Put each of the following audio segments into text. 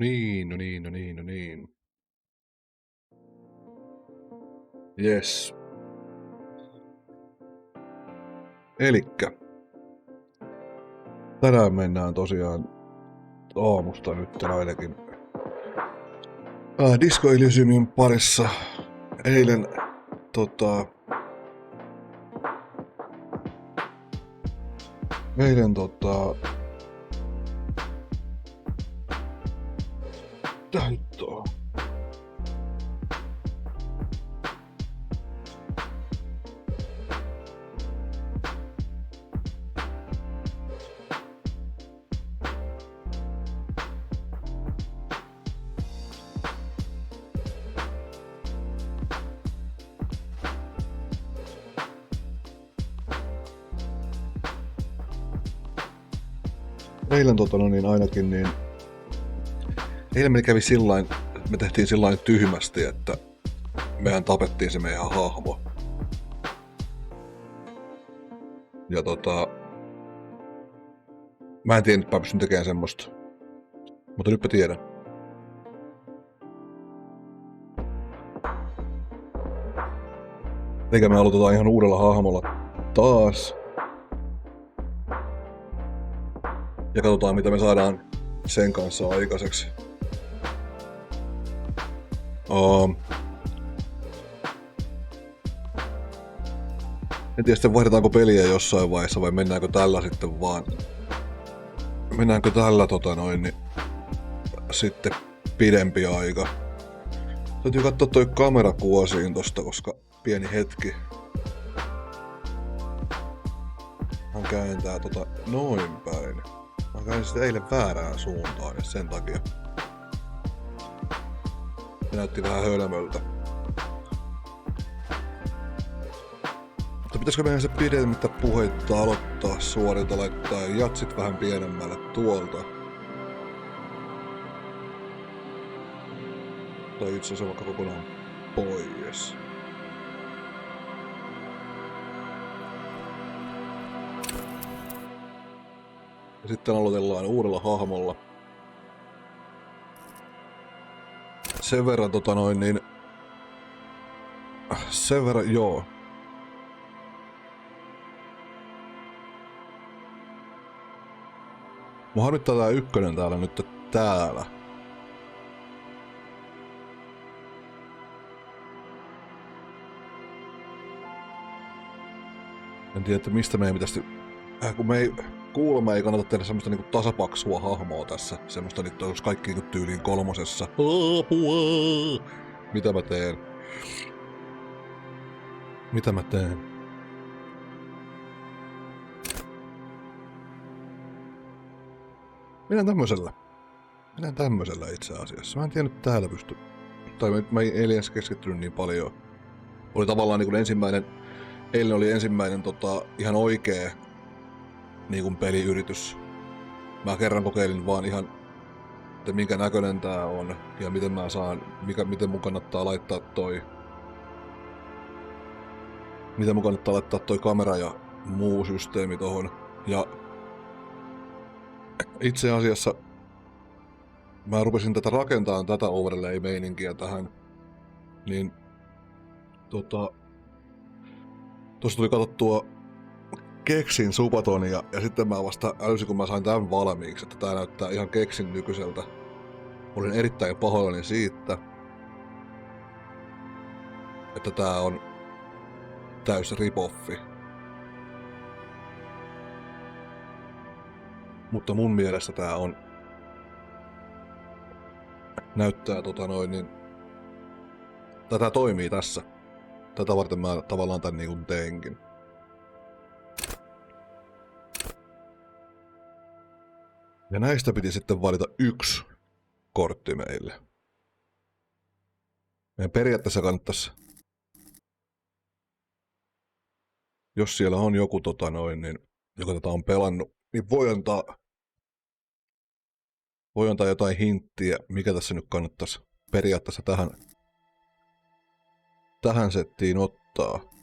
niin, no niin, no niin, no niin. Jes. Elikkä. Tänään mennään tosiaan aamusta nyt ainakin Disco Elysiumin parissa. Eilen tää nyt on. Eilen ainakin niin eilen me kävi sillain, me tehtiin sillain tyhmästi, että mehän tapettiin se meidän hahmo. Ja mä en tiedä, että mä pystyn tekemään semmoista. Mutta nyt mä tiedän. Eikä me aloitetaan ihan uudella hahmolla taas. Ja katsotaan mitä me saadaan sen kanssa aikaiseksi. En tiedä sitten vaihdetaanko peliä jossain vaiheessa vai mennäänkö tällä sitten vaan. Mennäänkö tällä niin sitten pidempi aika. Täytyy katsoa toi kamerakuosiin tosta, koska pieni hetki. Hän kääntää noin päin. Mä käänsin sitä eilen väärään suuntaan ja sen takia. Se näytti vähän hölmöltä. Mutta pitäisikö meidän se pidemmittä puheitta aloittaa suorilta, laittaa jatsit vähän pienemmälle tuolta. Tai itse asiassa vaikka kokonaan pois. Ja sitten aloitellaan uudella hahmolla. Sen verran sen verran joo. Mua harmittaa tää ykkönen täällä nyt täällä. En tiedä, että mistä meidän pitäisi kun kuulemma ei kannata tehdä semmoista niinku tasapaksua hahmoa tässä. Semmoista nyt olisi kaikki niinku tyyliin kolmosessa. Apua! Mitä mä teen? Mitä mä teen? Mennään tämmöisellä itse asiassa. Mä en tiennyt täällä pysty. Tai mä en eilen keskittynyt niin paljon. Oli tavallaan niinku eilen oli ensimmäinen ihan oikee niin kuin peliyritys. Mä kerran kokeilin vaan ihan, että minkä näköinen tää on ja miten mä saan, miten mun kannattaa laittaa toi kamera ja muu systeemi tohon. Ja itse asiassa mä rupesin rakentamaan tätä overlay-meininkiä tähän, niin tossa tuli katsottua Keksin Supatonia ja sitten mä vasta älysin kun mä sain tän valmiiksi, että tää näyttää ihan Keksin nykyiseltä. Olin erittäin pahoillani siitä, että tää on täys ripoffi. Mutta mun mielestä tää on näyttää tätä toimii tässä. Tätä varten mä tavallaan tän niinku teinkin. Ja näistä piti sitten valita yksi kortti meille. Meidän periaatteessa kannattaisi, jos siellä on joku niin, joka tätä on pelannut, niin voi antaa jotain hinttiä, mikä tässä nyt kannattaisi periaatteessa tähän settiin ottaa.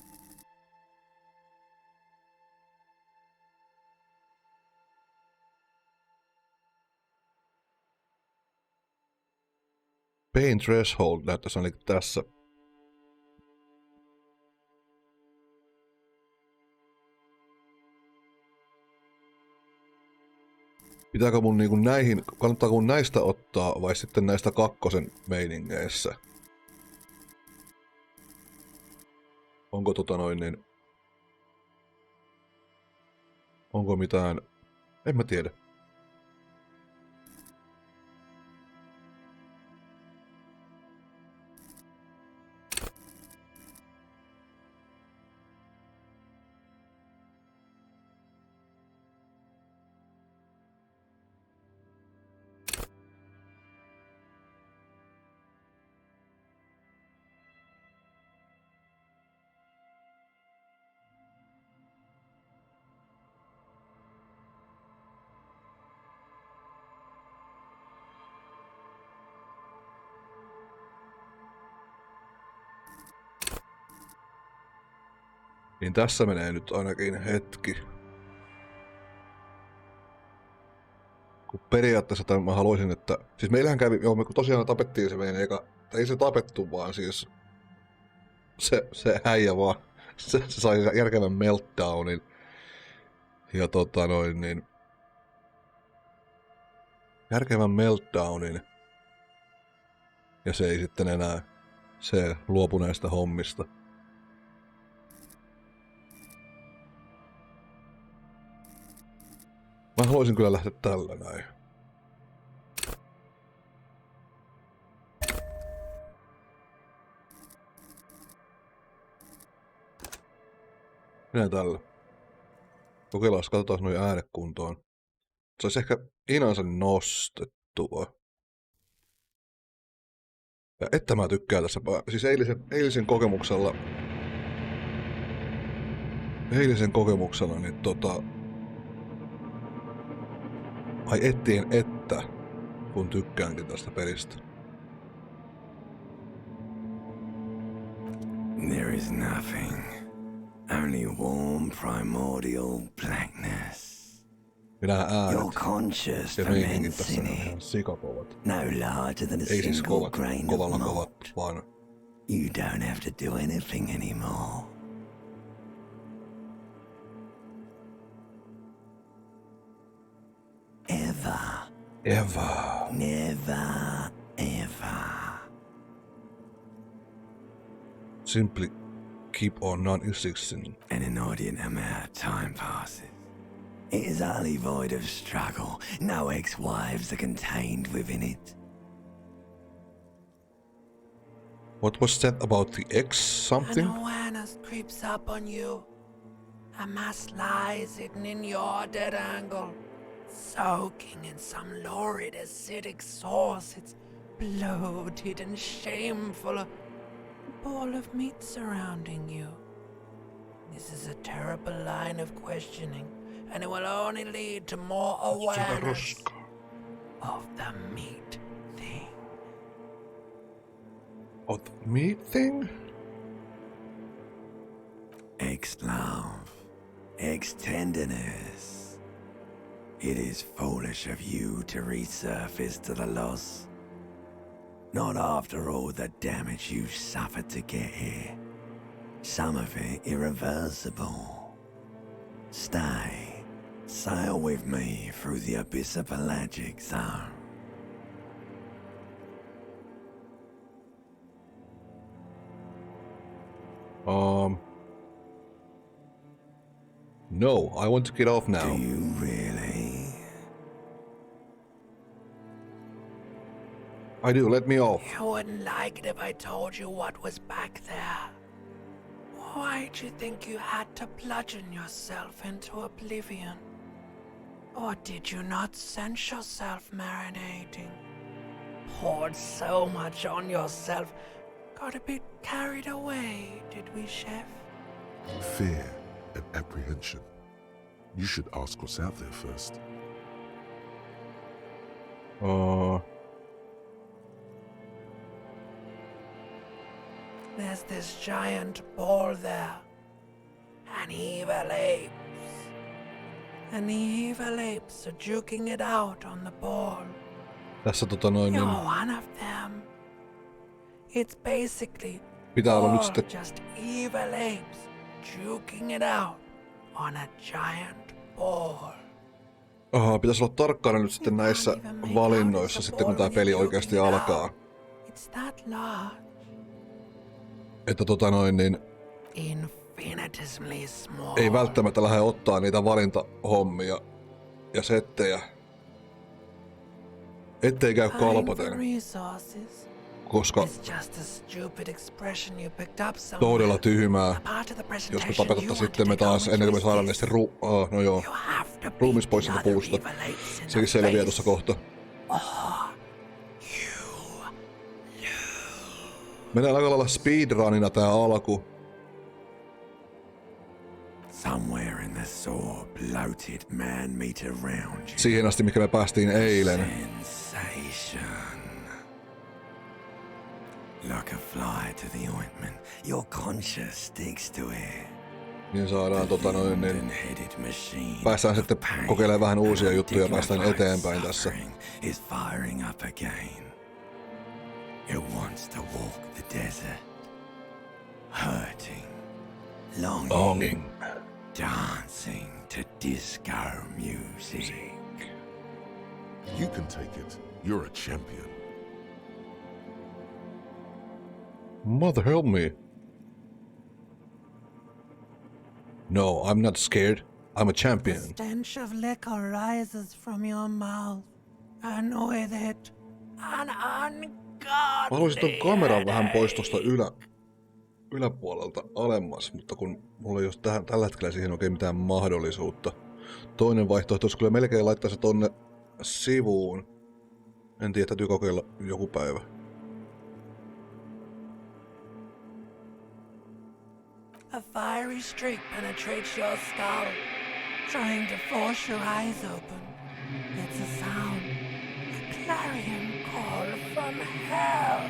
Pain threshold näyttäisi ainakin tässä. Pitääkö mun niinku näihin, kannattaako mun näistä ottaa vai sitten näistä kakkosen meiningeissä? Onko onko mitään, en mä tiedä. Niin tässä menee nyt ainakin hetki. Kun periaatteessa mä haluaisin, että... Siis meillähän kävi, joo, me kun tosiaan tapettiin se meidän eka... Ei se tapettu vaan siis... Se häijä vaan... Se sai järkevän meltdownin. Ja niin... Järkevän meltdownin. Ja se ei sitten enää... Se luopu näistä hommista. Mä haluaisin kyllä lähteä tällä näin. Minä tällä. Kokeillaan, katsotaan noin äänekuntoon. Se olisi ehkä inansa nostettua. Ja että mä tykkään tässä. Siis eilisen kokemuksella niin ai ettien että, kun tykkäänkin tästä pelistä. There is nothing. Only warm primordial blackness. Nämä äänet Your conscious ja meiningit ferments tässä in on ihan it. sikakovat. No larger than a Ei siis single grain of kovalla malt. kovat, vaan You don't have to do anything anymore. Ever. Never, ever. Simply keep on non-existing. An inordinate amount of time passes. It is utterly void of struggle. No ex-wives are contained within it. What was that about the X something? An awareness creeps up on you. A mass lies hidden in your dead angle, soaking in some lurid acidic sauce. It's bloated and shameful. A ball of meat surrounding you. This is a terrible line of questioning, and it will only lead to more awareness of the meat thing. Of the meat thing? Ex-love, ex-tenderness. It is foolish of you to resurface to the loss. Not after all the damage you've suffered to get here. Some of it irreversible. Stay. Sail with me through the abyss of pelagic zone. No, I want to get off now. Do you really? I do, let me off. You wouldn't like it if I told you what was back there. Why'd you think you had to bludgeon yourself into oblivion? Or did you not sense yourself marinating? Poured so much on yourself, got a bit carried away, did we, Chef? Fear and apprehension. You should ask what's out there first. There's this giant ball there. An evil apes. And the evil apes are juking it out on the ball. Tässä niin... You're one of them. It's basically Pitää olla nyt all sitten... just evil apes juking it out on a giant ball. Pitäisi olla tarkkana nyt sitten näissä valinnoissa sitten kun tää peli oikeasti alkaa. It's that large. Että niin... Infinitesimally small. Ei välttämättä lähde ottaa niitä valintahommia ja settejä. Ettei käy kalpaten. Koska todella tyhmää. Jos me tapetatta sitten me taas, ennen kuin me saadaan ne sitten no joo. Ruumis pois sieltä puusta. Sekin selviää tuossa kohta. Mennään aika lailla speedrunina tää alku. Somewhere in the sore, bloated man meet around you. Siihen asti, mikä me päästiin eilen. Sensation. Like a fly to the ointment, your conscience sticks to it. Niin saadaan niin päästään sitten kokeilemaan vähän uusia juttuja ja päästään eteenpäin tässä. Is firing up again. It wants to walk the desert, hurting, longing, dancing to disco music. You can take it. You're a champion. Mother help me. No, I'm not scared. I'm a champion. The stench of liquor rises from your mouth. I know it. An ungodly. Mä haluaisin ton kameran vähän pois tosta yläpuolelta alemmas, mutta kun mulla ei ole tällä hetkellä siihen oikein mitään mahdollisuutta. Toinen vaihtoehto olisi kyllä melkein laittaa se tonne sivuun. En tiedä, täytyy kokeilla joku päivä. A fiery streak penetrates your skull, trying to force your eyes open. It's a sound, a clarion call from hell.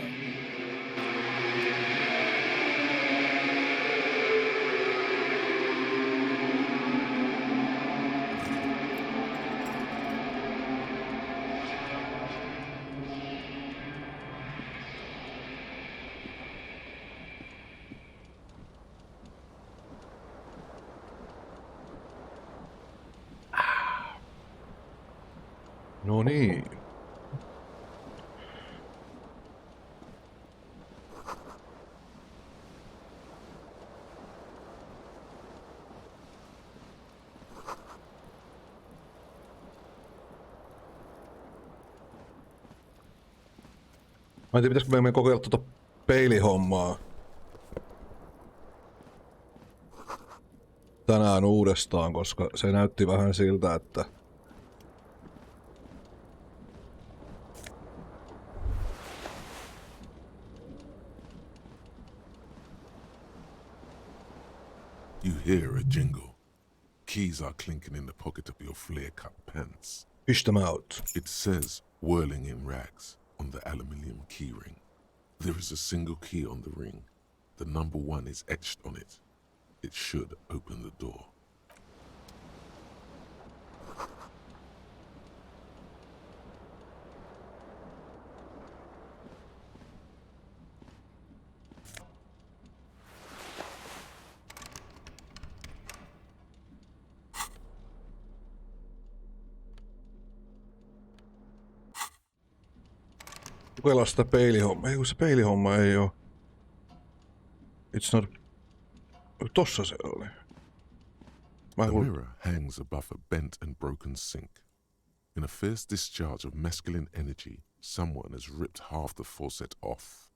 No niin. Mä en tiedä, pitäisikö meidän kokeilla tuota peilihommaa tänään uudestaan, koska se näytti vähän siltä, että You hear a jingle. Keys are clinking in the pocket of your flare-cut pants. fish them out. It says, whirling in rags, on the aluminium key ring. There is a single key on the ring. The number 1 is etched on it. It should open the door. Kokeillaan sitä peilihommaa. Ei kun se peilihomma ei oo. It's not... Tossa se oli. The mirror hangs above a bent and broken sink. In a fierce discharge of masculine energy, someone has ripped half the faucet off.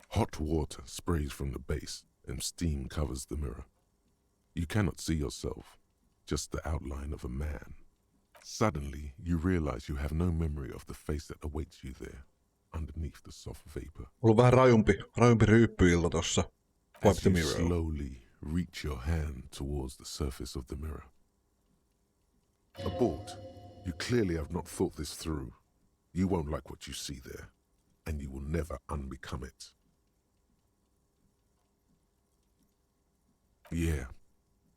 Hot water sprays from the base and steam covers the mirror. You cannot see yourself, just the outline of a man. Suddenly, you realize you have no memory of the face that awaits you there, underneath the soft vapor. Mulla on vähän rajumpi ryyppyilta tossa. Wipe As the you mirror. slowly reach your hand towards the surface of the mirror. Abort. You clearly have not thought this through. You won't like what you see there, and you will never unbecome it. Yeah,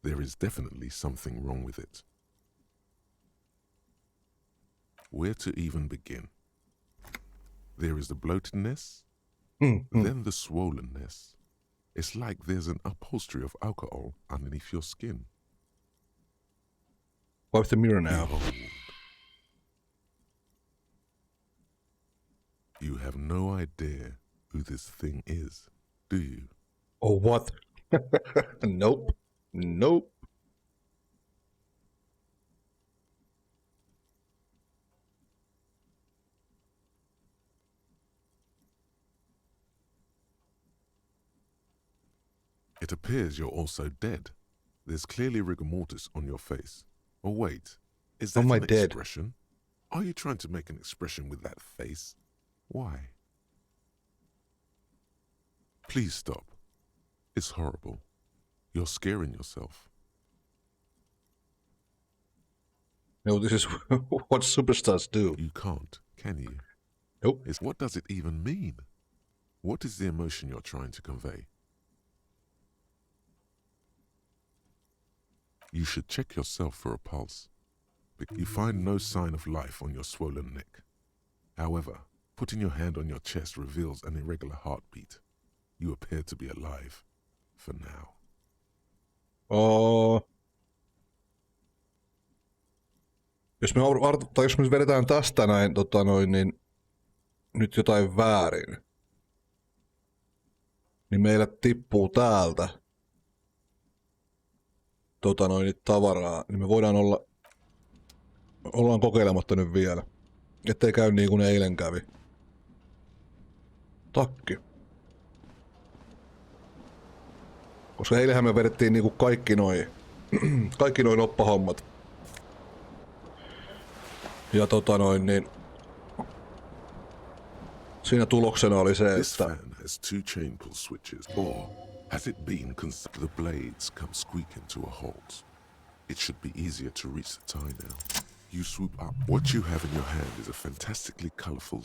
there is definitely something wrong with it. Where to even begin? There is the bloatedness, Then the swollenness. It's like there's an upholstery of alcohol underneath your skin. Wipe the mirror now. Behold. You have no idea who this thing is, do you? Oh, what? Nope. Nope. It appears you're also dead. There's clearly rigor mortis on your face. Or wait, is that Am I an dead? expression? Are you trying to make an expression with that face? Why? Please stop. It's horrible. You're scaring yourself. No, this is what superstars do. You can't, can you? Nope. What does it even mean? What is the emotion you're trying to convey? You should check yourself for a pulse. You find no sign of life on your swollen neck. However, putting your hand on your chest reveals an irregular heartbeat. You appear to be alive. For now. Jos me vedetään tästä näin, niin nyt jotain väärin, niin meille tippuu täältä tavaraa, niin me voidaan ollaan kokeilematta nyt vielä, ettei käy niin kuin eilen kävi. Takki. Koska eilenhän me vedettiin niinku kaikki noi noppahommat. Ja niin siinä tuloksena oli se, This että fan has two chain pull switches, or has it been the blades come squeaking to a halt? It should be easier to reach the tie now. You swoop up. What you have in your hand is a fantastically colorful.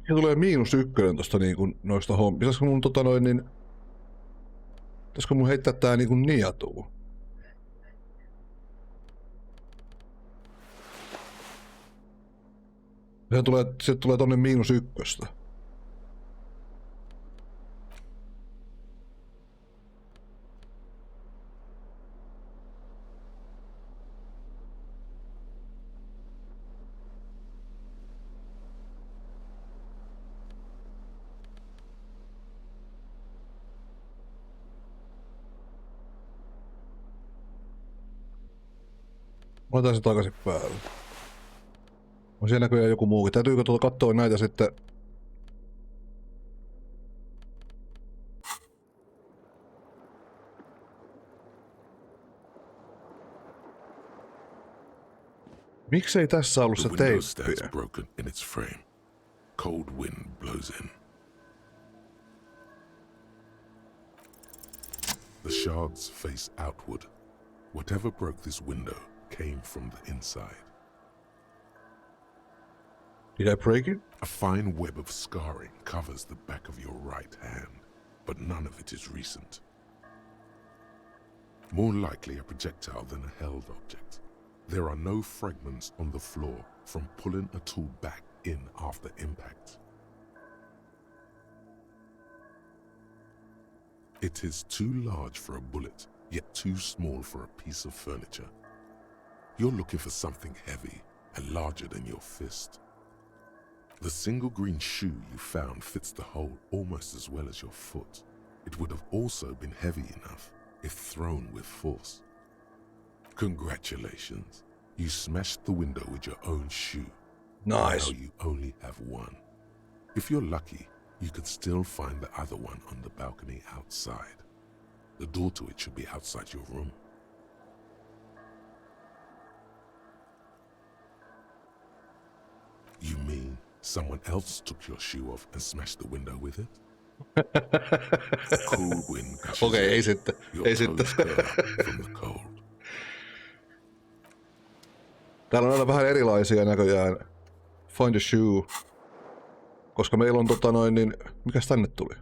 ja tulee -1 tosta niinku noista hommista. Pitäisikö mun pitäisikö mun heittää tää niinku niatuun? Se tulee tonne -1. Mä otan sen takaisin päälle. On siellä näköjään joku muukin. Täytyykö katsoa näitä sitten? Miksei tässä ollut se The window stands teippiä? broken in its frame. Cold wind blows in. The shards face outward. Whatever broke this window came from the inside. Did I break it? A fine web of scarring covers the back of your right hand, but none of it is recent. More likely a projectile than a held object. There are no fragments on the floor from pulling a tool back in after impact. It is too large for a bullet, yet too small for a piece of furniture. You're looking for something heavy and larger than your fist. The single green shoe you found fits the hole almost as well as your foot. It would have also been heavy enough if thrown with force. Congratulations. You smashed the window with your own shoe. Nice. Now you only have one. If you're lucky, you could still find the other one on the balcony outside. The door to it should be outside your room. You mean someone else took your shoe off and smashed the window with it? A cool wind gushes Okei, ei in. sitten. Your Ei clothes sitten. curl up from the cold. Täällä on aina vähän erilaisia näköjään. Find a shoe. Koska meillä on niin... Mikäs tänne tuli?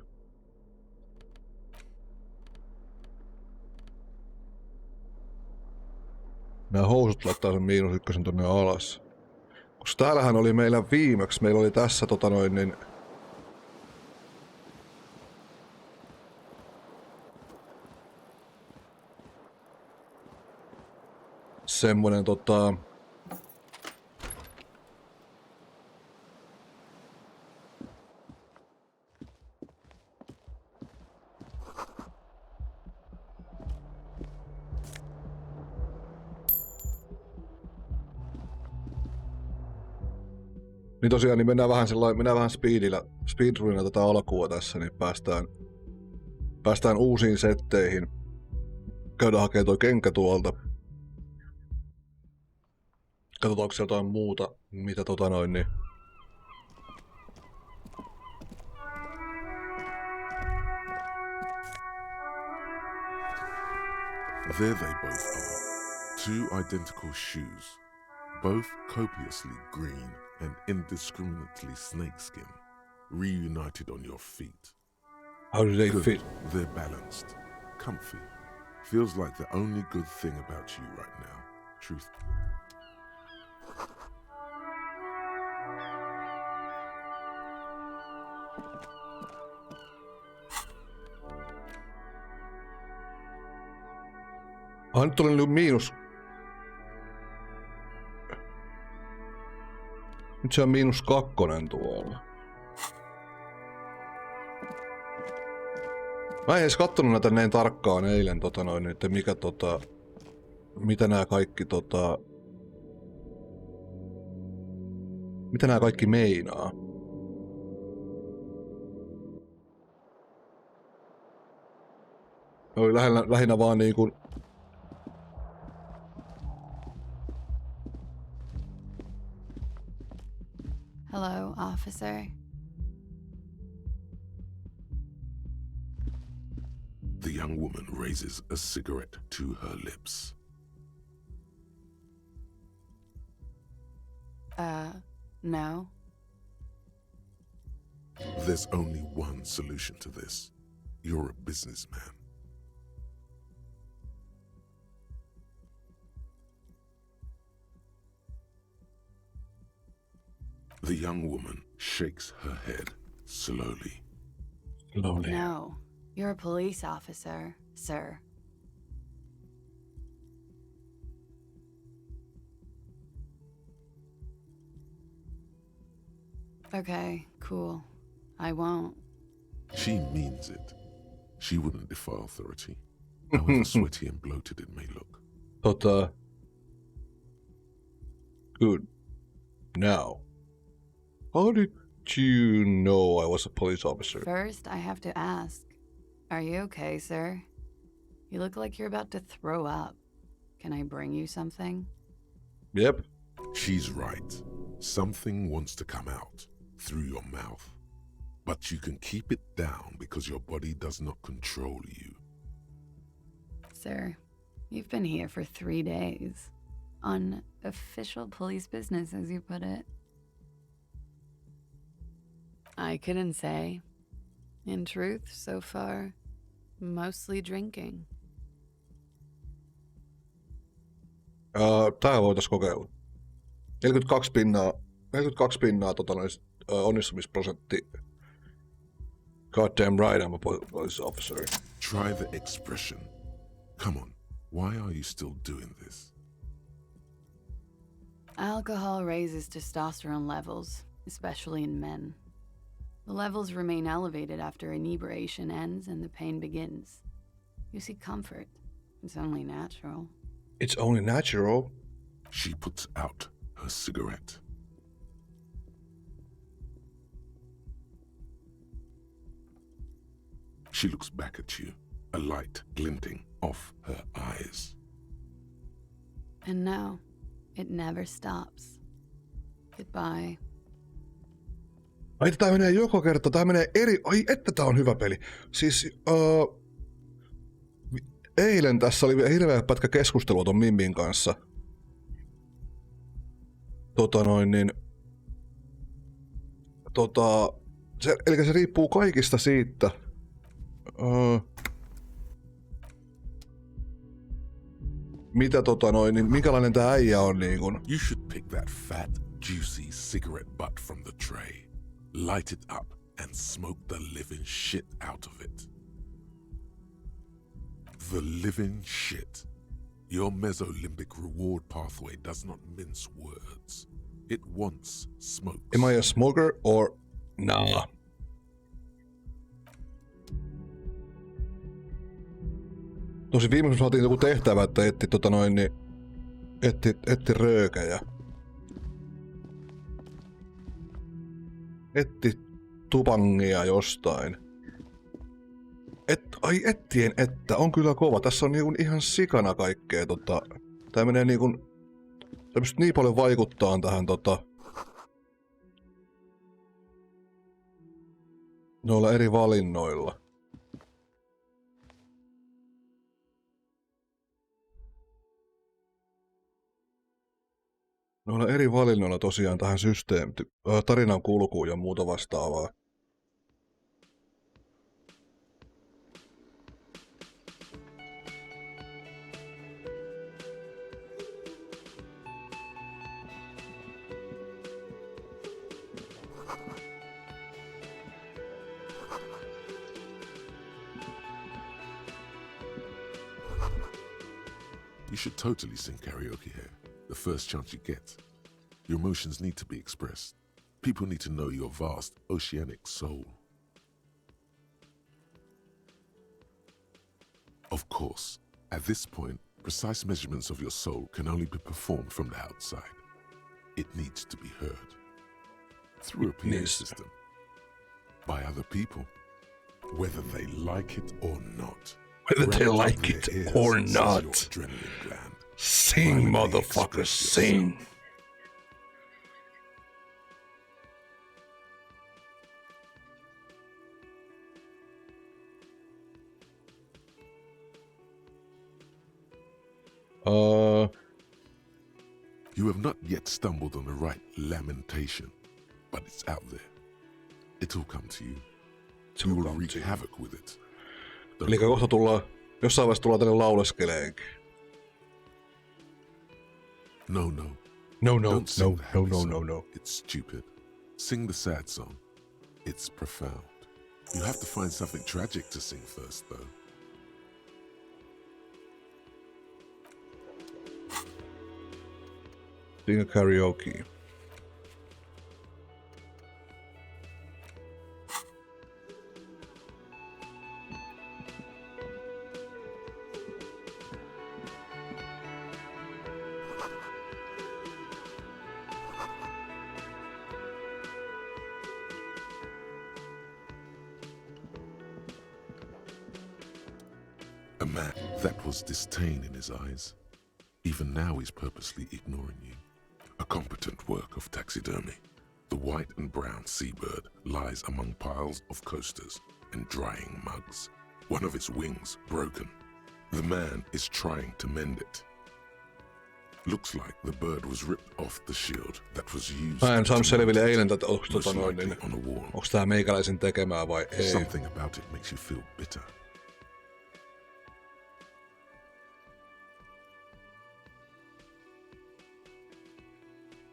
Nää housut laittaa sen -1 tonne alas. Koska täällähän oli meillä viimeksi, meillä oli tässä niin... Semmonen Niin tosiaan, niin mennään vähän speedrunilla tätä alkua tässä, niin päästään uusiin setteihin. Käydään hakemaan toi kenkä tuolta. Katsotaanko siellä jotain muuta, mitä niin... There they both are. 2 identical shoes. Both copiously green and indiscriminately snakeskin. Reunited on your feet. How do they Good. fit? They're balanced. Comfy. Feels like the only good thing about you right now. Truth. Nyt tuli miinus. Nyt se on -2 tuolla. Mä en edes kattonut näitä näin tarkkaan eilen että mikä mitä nää kaikki mitä nää kaikki meinaa. Oli lähinnä vaan niinku Hello, officer. The young woman raises a cigarette to her lips. No. There's only one solution to this. You're a businessman. The young woman shakes her head slowly. No. You're a police officer, sir. Okay, cool. I won't. She means it. She wouldn't defy authority, however sweaty and bloated it may look. Good. Now, how did you know I was a police officer? First, I have to ask. Are you okay, sir? You look like you're about to throw up. Can I bring you something? Yep. She's right. Something wants to come out through your mouth. But you can keep it down because your body does not control you. Sir, you've been here for 3 days. On official police business, as you put it. I couldn't say. In truth, so far, mostly drinking. Tää voitais kokeilla. 42 pinnaa onnistumisprosentti. Goddamn right, I'm a police officer. Try the expression. Come on, why are you still doing this? Alcohol raises testosterone levels, especially in men. The levels remain elevated after inebriation ends and the pain begins. You seek comfort. It's only natural. It's only natural? She puts out her cigarette. She looks back at you, a light glinting off her eyes. And now, it never stops. Goodbye. Ai, tää menee joka kerta, tää menee eri... Ai, että tää on hyvä peli. Siis, eilen tässä oli hirveä pätkä keskustelua ton Mimmin kanssa. Eli se riippuu kaikista siitä. Mitä niin minkälainen tää äijä on niinkun. You should pick that fat, juicy cigarette butt from the tray, light it up, and smoke the living shit out of it. The living shit. Your mesolimbic reward pathway does not mince words. It wants smokes. Am I a smoker or nah? Tosi viimeisessä saatiin joku tehtävä, että etti röökäjä. Etti tupangia jostain. Ettien että on kyllä kova. Tässä on niinku ihan sikana kaikkea tää menee niinku. Sä pystyt niin paljon vaikuttaa tähän noilla eri valinnoilla. Noilla eri valinnoilla tosiaan tähän tarinan kulkuun ja muuta vastaavaa. You should totally sing karaoke here, the first chance you get. Your emotions need to be expressed. People need to know your vast, oceanic soul. Of course, at this point, precise measurements of your soul can only be performed from the outside. It needs to be heard. Through a PA system. By other people. Whether they like it or not. Whether they like it or not. Sing, motherfucker, sing. You have not yet stumbled on the right lamentation, but it's out there. It'll come to you. You will wreak havoc with it. Eli kohta jossain vaiheessa tullaan tänne lauleskeleenkin. No. No. It's stupid. Sing the sad song. It's profound. You have to find something tragic to sing first, though. Sing a karaoke. A man that was disdain in his eyes. Even now he's purposely ignoring you. A competent work of taxidermy. The white and brown seabird lies among piles of coasters and drying mugs. One of its wings broken. The man is trying to mend it. Looks like the bird was ripped off the shield that was used. Mä en saanut selville eilen, että on a wall. onks tää meikäläisen tekemää vai ei. Something about it makes you feel bitter.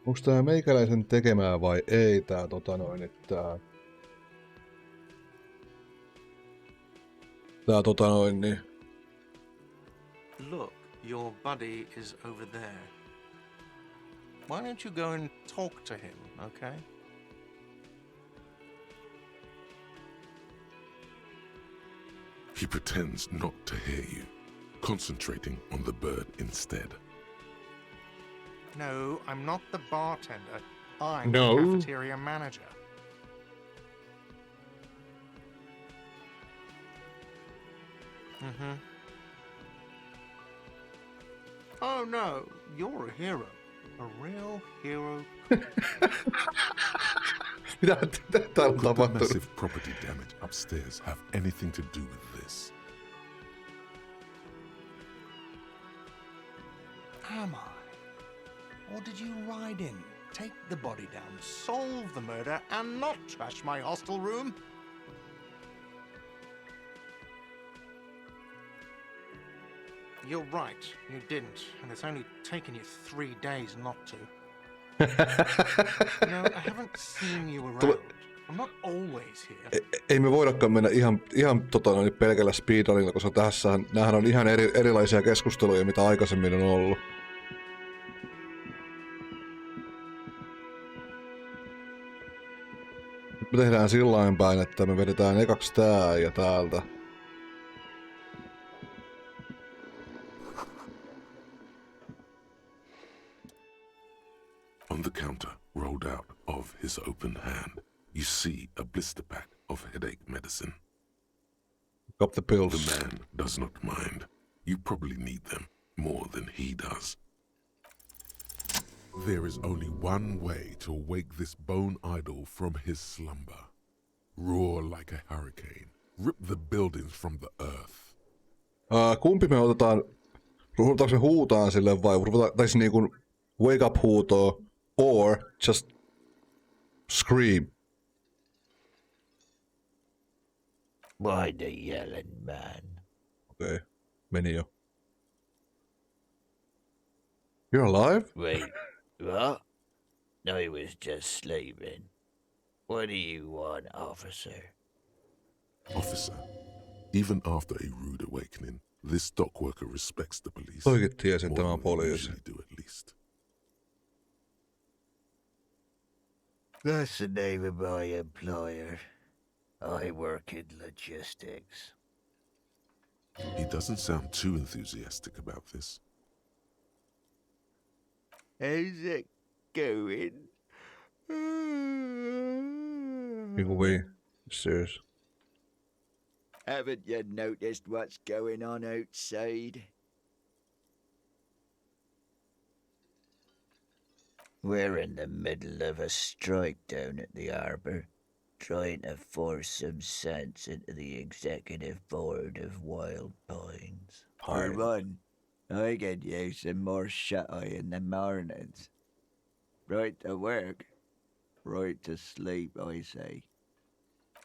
Onks tää meikäläisen tekemää vai ei tää Look, your buddy is over there. Why don't you go and talk to him, okay? He pretends not to hear you, concentrating on the bird instead. No, I'm not the bartender. I'm No. the cafeteria manager. Mm-hmm. Oh no, you're a hero. A real hero. Mitä täällä on Could the tapahtunut? massive property damage upstairs have anything to do with this? Am I? Or did you ride in? take the body down, solve the murder, and not trash my hostel room? You're right, you didn't, and it's only taken you 3 days not to. No, I haven't seen you around. I'm not always here. Ei me voidakaan mennä ihan pelkällä speedrunilla, koska näähän on ihan erilaisia keskusteluja, mitä aikaisemmin on ollut. Nyt me tehdään sillain päin, että me vedetään ekaksi tää ja täältä. On the counter, rolled out of his open hand, you see a blister pack of headache medicine. Got the pills. The man does not mind. You probably need them more than he does. There is only one way to wake this bone idol from his slumber. Roar like a hurricane. Rip the buildings from the earth. Kumpi me otetaan? Ruvetaanko me huutaan silleen vai ruvetaanko niinku wake up huutoa or just scream? Why the yelling, man? Okei, meni jo. You're alive? Wait, what? I was just sleeping. What do you want, officer? Officer, even after a rude awakening, this dock worker respects the police. Toikin tiesin, more tämä on than we poliisi. usually do at least. That's the name of my employer. I work in logistics. He doesn't sound too enthusiastic about this. How's it going? Niinku we. Serious. Haven't you noticed what's going on outside? We're in the middle of a strike down at the harbour, trying to force some sense into the executive board of Wild Pines. For one, I could use some more shut-eye in the mornings. Right to work, right to sleep, I say.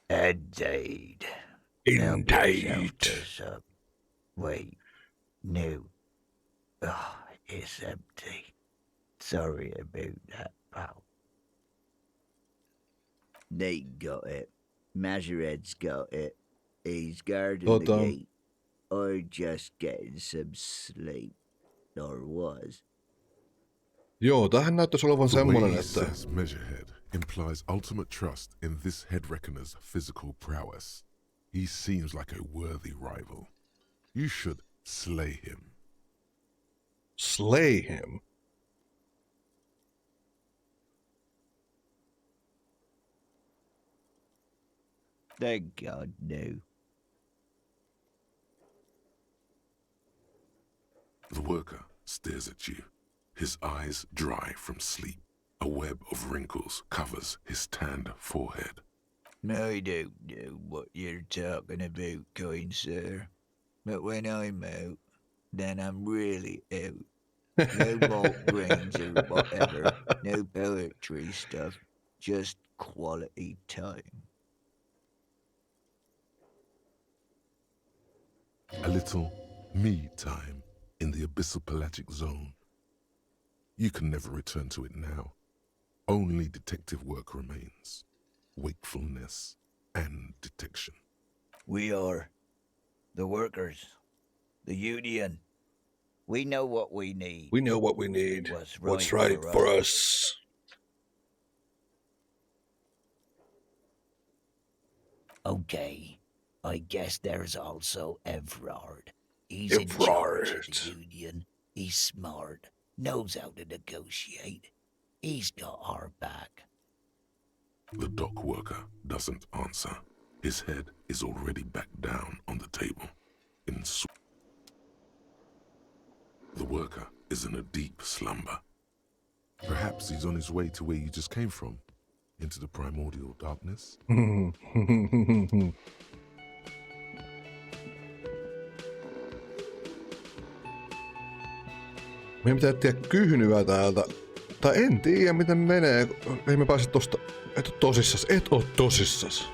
Indeed. Indeed. Wait, no. Oh, it's empty. Sorry about that, pal. Nate got it. Majoret's got it. He's guarding the gate. I'm just getting some sleep. Or was. Joo, tämähän näyttäisi olevan The way semmonen, he että says Measurehead implies ultimate trust in this head reckoner's physical prowess. He seems like a worthy rival. You should slay him. slay him. Thank God, no. The worker stares at you, his eyes dry from sleep. A web of wrinkles covers his tanned forehead. I don't know what you're talking about, kind sir. But when I'm out, then I'm really out. No malt grains or whatever. No poetry stuff. Just quality time. A little me time in the abyssal pelagic zone. You can never return to it now. Only detective work remains. Wakefulness and detection. We are the workers, the union. We know what we need. We know what we need. What's right for us. Okay, I guess there's also Evrard. He's in charge of the union. He's smart, knows how to negotiate. He's got our back. The dock worker doesn't answer. His head is already back down on the table. The worker is in a deep slumber. Perhaps he's on his way to where you just came from, into the primordial darkness. Meidän pitää etsiä kyhnyä täältä Tai en tiedä miten menee. Ei me pääse tosta. Et oo tosissas. Et oo tosissas.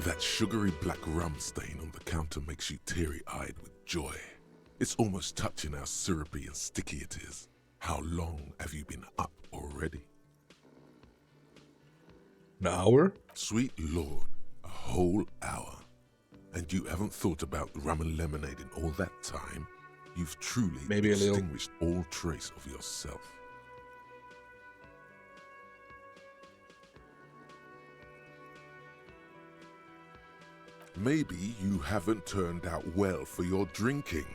That sugary black rum stain on the counter makes you teary-eyed with joy. It's almost touching how syrupy and sticky it is. How long have you been up already? An hour? Sweet Lord, a whole hour. And you haven't thought about rum and lemonade in all that time? You've truly Maybe a little. extinguished all trace of yourself. Maybe you haven't turned out well for your drinking.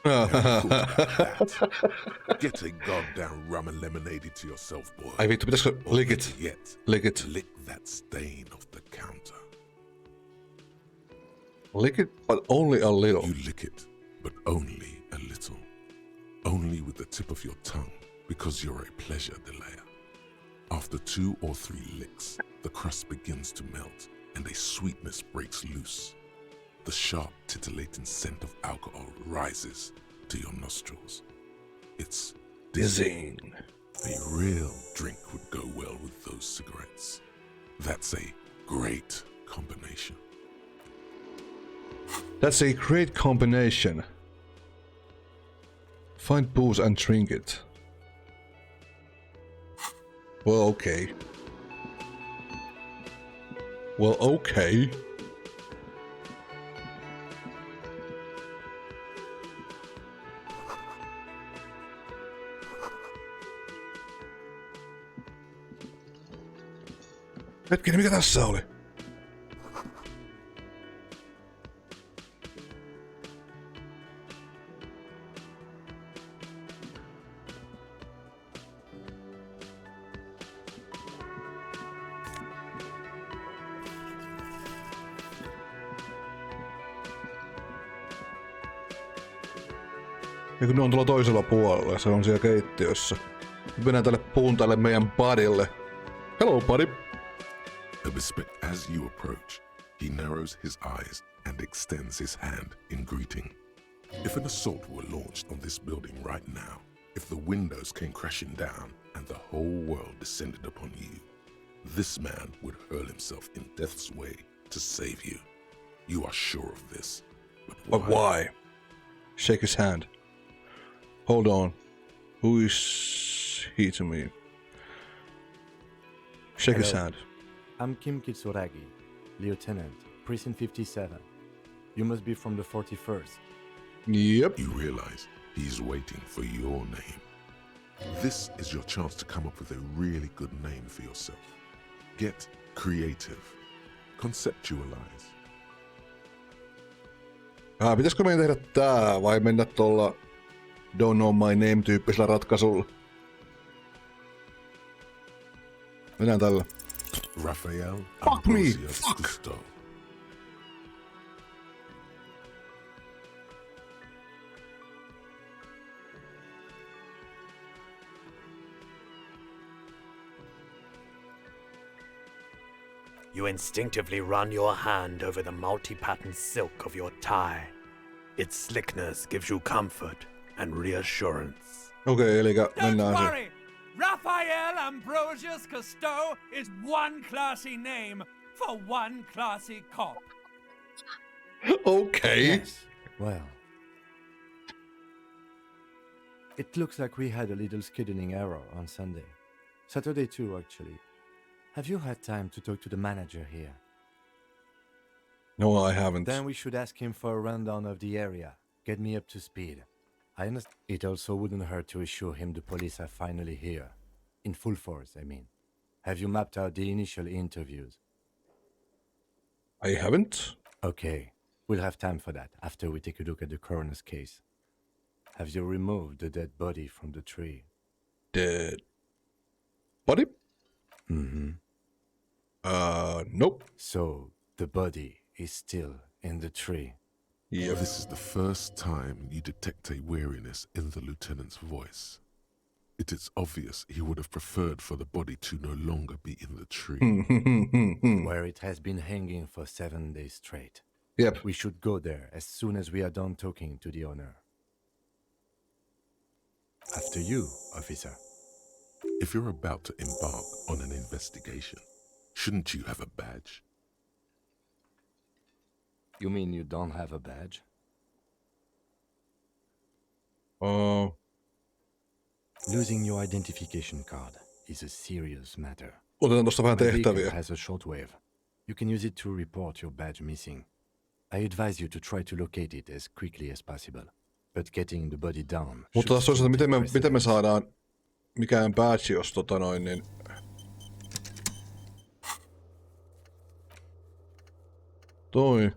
Have you thought about that? Get a goddamn rum and lemonade to yourself, boy. Ai vittu, pitäisikö Or lick better it? yet, Lick it. lick that stain off the counter. Lick it, but only a little. You lick it, but only a little. Only with the tip of your tongue, because you're a pleasure delayer. After 2 or 3 licks, the crust begins to melt, and a sweetness breaks loose. The sharp, titillating scent of alcohol rises to your nostrils. It's dizzying. A real drink would go well with those cigarettes. That's a great combination. That's a great combination. Find booze and drink it. Well, okay. Well, okay. Hetkinen, mikä tässä oli? Ja kun ne on tuolla toisella puolella, se on siellä keittiössä. Mennään tälle puun tälle meidän buddylle. Hello, buddy. As you approach, he narrows his eyes and extends his hand in greeting. If an assault were launched on this building right now, if the windows came crashing down and the whole world descended upon you, this man would hurl himself in death's way to save you. You are sure of this. But why? Shake his hand. Hold on. Who is he to me? Shake his hand. I'm Kim Kitsuragi, Lieutenant, Precinct 57. You must be from the 41st. Yep. You realize he's waiting for your name. This is your chance to come up with a really good name for yourself. Get creative. Conceptualize. Pitäisikö meidän tehdä tää vai mennä tuolla Don't Know My Name-tyyppisellä ratkaisulla? Mennään tällä. Raphael Fuck me! Ambrosius Fuck! Cousteau. You instinctively run your hand over the multi-patterned silk of your tie. Its slickness gives you comfort and reassurance. Okei, eli mennään Don't se. worry! Raphael Ambrosius Cousteau is one classy name for one classy cop. Okei. Yes. Well. It looks like we had a little scheduling error on Sunday. Saturday too, actually. Have you had time to talk to the manager here? No, I haven't. Then we should ask him for a rundown of the area. Get me up to speed. I understand. It also wouldn't hurt to assure him the police are finally here. In full force, I mean. Have you mapped out the initial interviews? I haven't. Okay. We'll have time for that after we take a look at the coroner's case. Have you removed the dead body from the tree? Dead body? Mm-hmm. Nope. So, the body is still in the tree. Yep. This is the first time you detect a weariness in the lieutenant's voice. It is obvious he would have preferred for the body to no longer be in the tree. Where it has been hanging for 7 days straight. Yep. We should go there as soon as we are done talking to the owner. After you, officer. If you're about to embark on an investigation, shouldn't you have a badge? You mean you don't have a badge? Losing your identification card is a serious matter. Otetaan tuosta vähän My vehicle tehtäviä. has a shortwave. You can use it to report your badge missing. I advise you to try to locate it as quickly as possible. But getting the body down. Mutta taas toisaalta, miten me saadaan mikään badge, jos niin... Toi.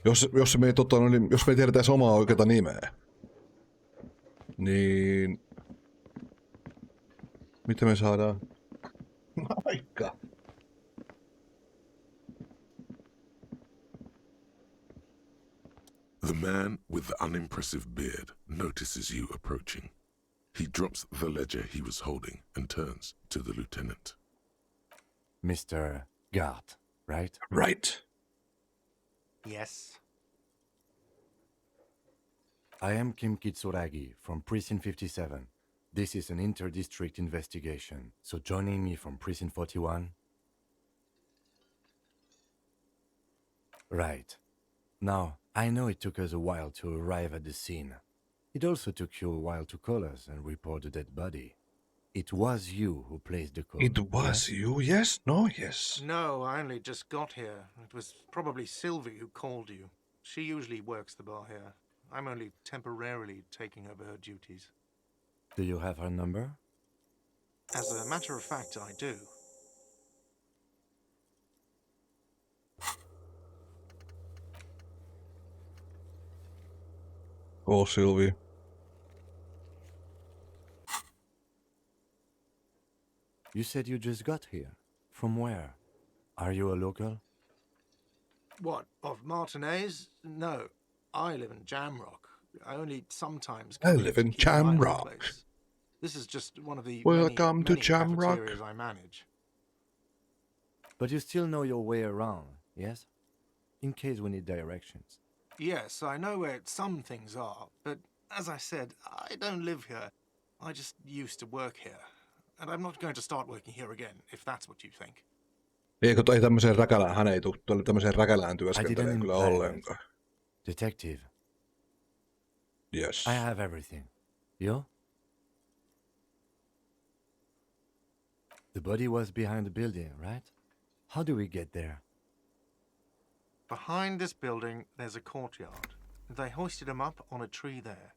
Jos me ei niin, jos me ei tiedetä edes omaa oikeata nimeä. Niin... Miten me saadaan... Aika. The man with the unimpressive beard notices you approaching. He drops the ledger he was holding and turns to the lieutenant. Mr. Gart, right? Right. Yes. I am Kim Kitsuragi from Precinct 57. This is an inter-district investigation, so joining me from Precinct 41? Right. Now, I know it took us a while to arrive at the scene. It also took you a while to call us and report the dead body. It was you who placed the call. It was you, yes? No, yes. No, I only just got here. It was probably Sylvie who called you. She usually works the bar here. I'm only temporarily taking over her duties. Do you have her number? As a matter of fact, I do. Oh, Sylvie. You said you just got here. From where? Are you a local? What, of Martinez? No, I live in Jamrock. I only sometimes I live in Jamrock. This is just one of the Welcome to many Jamrock. cafeterias I manage. But you still know your way around, yes? In case we need directions. Yes, I know where some things are, but as I said, I don't live here. I just used to work here. And I'm not going to start working here again, if that's what you think. Eikö ei tämmöiseen räkälään, hän ei tule tämmöiseen räkälään työskentelee kyllä ollenkaan. Detective. Yes. I have everything. You? The body was behind the building, right? How do we get there? Behind this building, there's a courtyard. They hoisted him up on a tree there.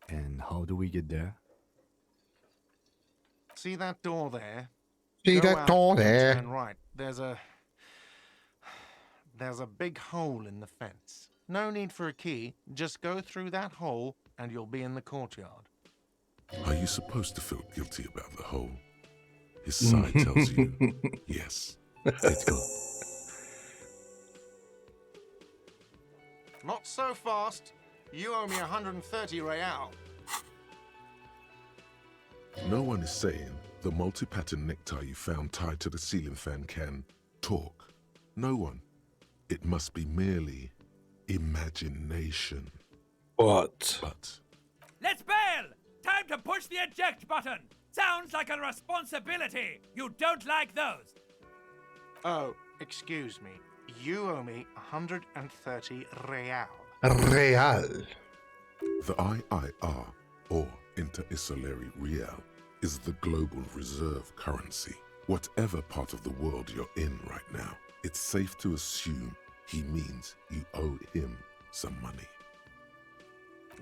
And how do we get there? See that door there? See Go that out door and there? turn right. There's a big hole in the fence. No need for a key. Just go through that hole and you'll be in the courtyard. Are you supposed to feel guilty about the hole? His side tells you, yes. Let's go. Not so fast. You owe me 130 real. No one is saying the multi-pattern necktie you found tied to the ceiling fan can talk. No one. It must be merely imagination. But... Let's bail! Time to push the eject button! Sounds like a responsibility! You don't like those! Oh, excuse me. You owe me 130 real. Real. The IIR, or Inter-Isolary Real, is the global reserve currency. Whatever part of the world you're in right now, it's safe to assume he means you owe him some money.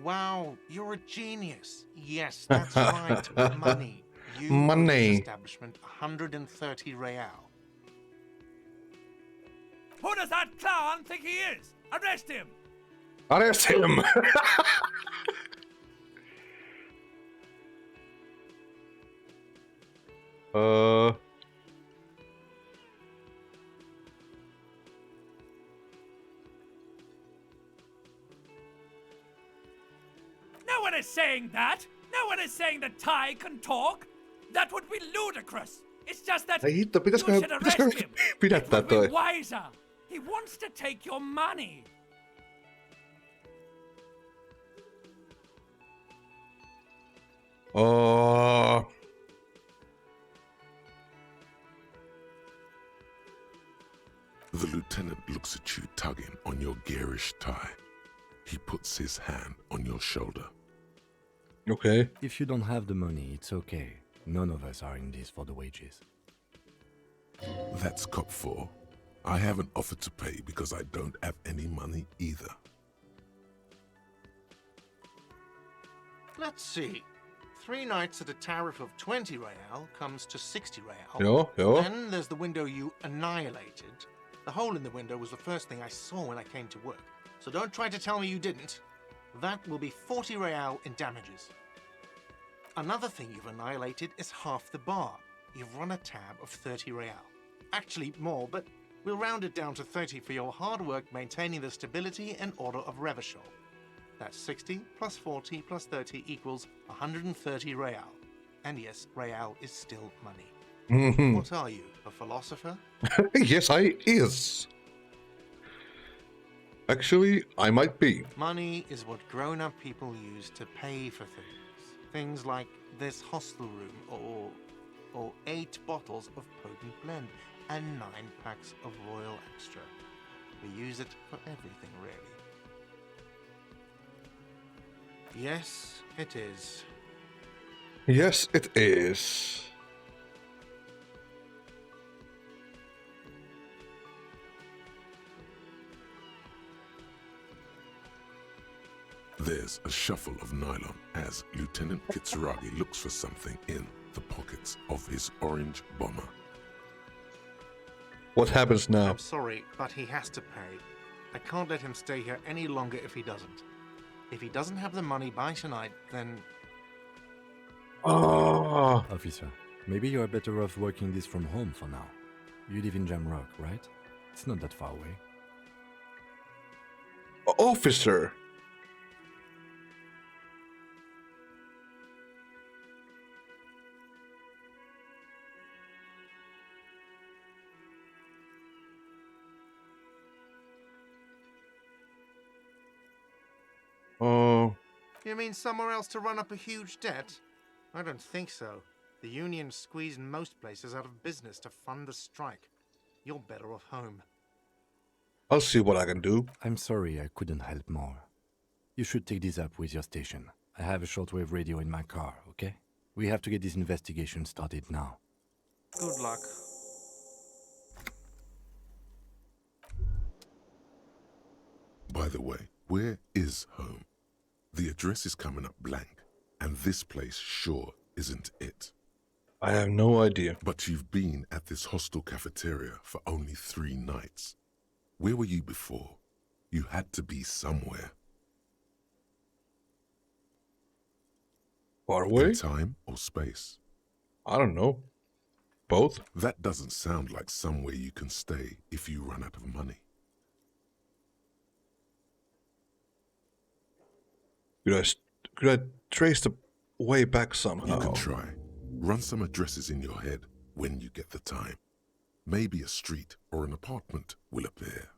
Wow, you're a genius. Yes, that's right. Money. You owe Money. this establishment 130 real. Who does that clown think he is? Arrest him! Arrest him! No one is saying that! No one is saying that Ty can talk! That would be ludicrous! It's just that Ei hitto, pitäisikö you should arrest him! pidättää It would be toi? wiser! He wants to take your money! Oh. The lieutenant looks at you tugging on your garish tie. He puts his hand on your shoulder. Okay. If you don't have the money, it's okay. None of us are in this for the wages. That's cop 4. I haven't offered to pay because I don't have any money either. Let's see. 3 nights at a tariff of 20 real comes to 60 real. Jo. Then there's the window you annihilated. The hole in the window was the first thing I saw when I came to work. So don't try to tell me you didn't. That will be 40 real in damages. Another thing you've annihilated is half the bar. You've run a tab of 30 real. Actually more, but we'll round it down to 30 for your hard work maintaining the stability and order of Revachol. That's 60 plus 40 plus 30 equals 130 real. And yes, real is still money. What are you, a philosopher? Yes, I is. Actually, I might be. Money is what grown-up people use to pay for things. Things like this hostel room, or 8 bottles of potent blend, and 9 packs of Royal Extra. We use it for everything, really. Yes, it is. Yes, it is. There's a shuffle of nylon as Lieutenant Kitsuragi looks for something in the pockets of his orange bomber. What happens now? I'm sorry, but he has to pay. I can't let him stay here any longer if he doesn't. If he doesn't have the money by tonight, then... Oh. Officer, maybe you are better off working this from home for now. You live in Jamrock, right? It's not that far away. Officer. Oh. You mean somewhere else to run up a huge debt? I don't think so. The union squeezed most places out of business to fund the strike. You're better off home. I'll see what I can do. I'm sorry I couldn't help more. You should take this up with your station. I have a shortwave radio in my car, okay? We have to get this investigation started now. Good luck. By the way, where is home? The address is coming up blank, and this place sure isn't it. I have no idea. But you've been at this hostel cafeteria for only 3 nights. Where were you before? You had to be somewhere. Far away? In time or space? I don't know. Both? That doesn't sound like somewhere you can stay if you run out of money. Could I trace the way back somehow? You can try. Run some addresses in your head when you get the time. Maybe a street or an apartment will appear.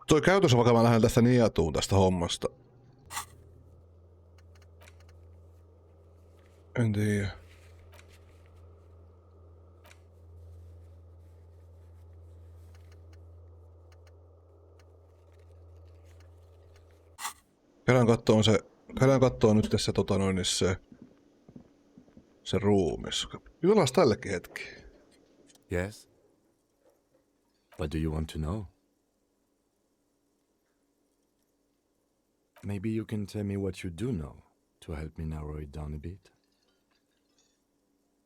Toi käytössä vaikka mä lähden tästä niatuun tästä hommasta. En tiedä. Käydään kattoon nyt tässä se ruumis. Jutellaan tällekin hetki. Yes? What do you want to know? Maybe you can tell me what you do know to help me narrow it down a bit.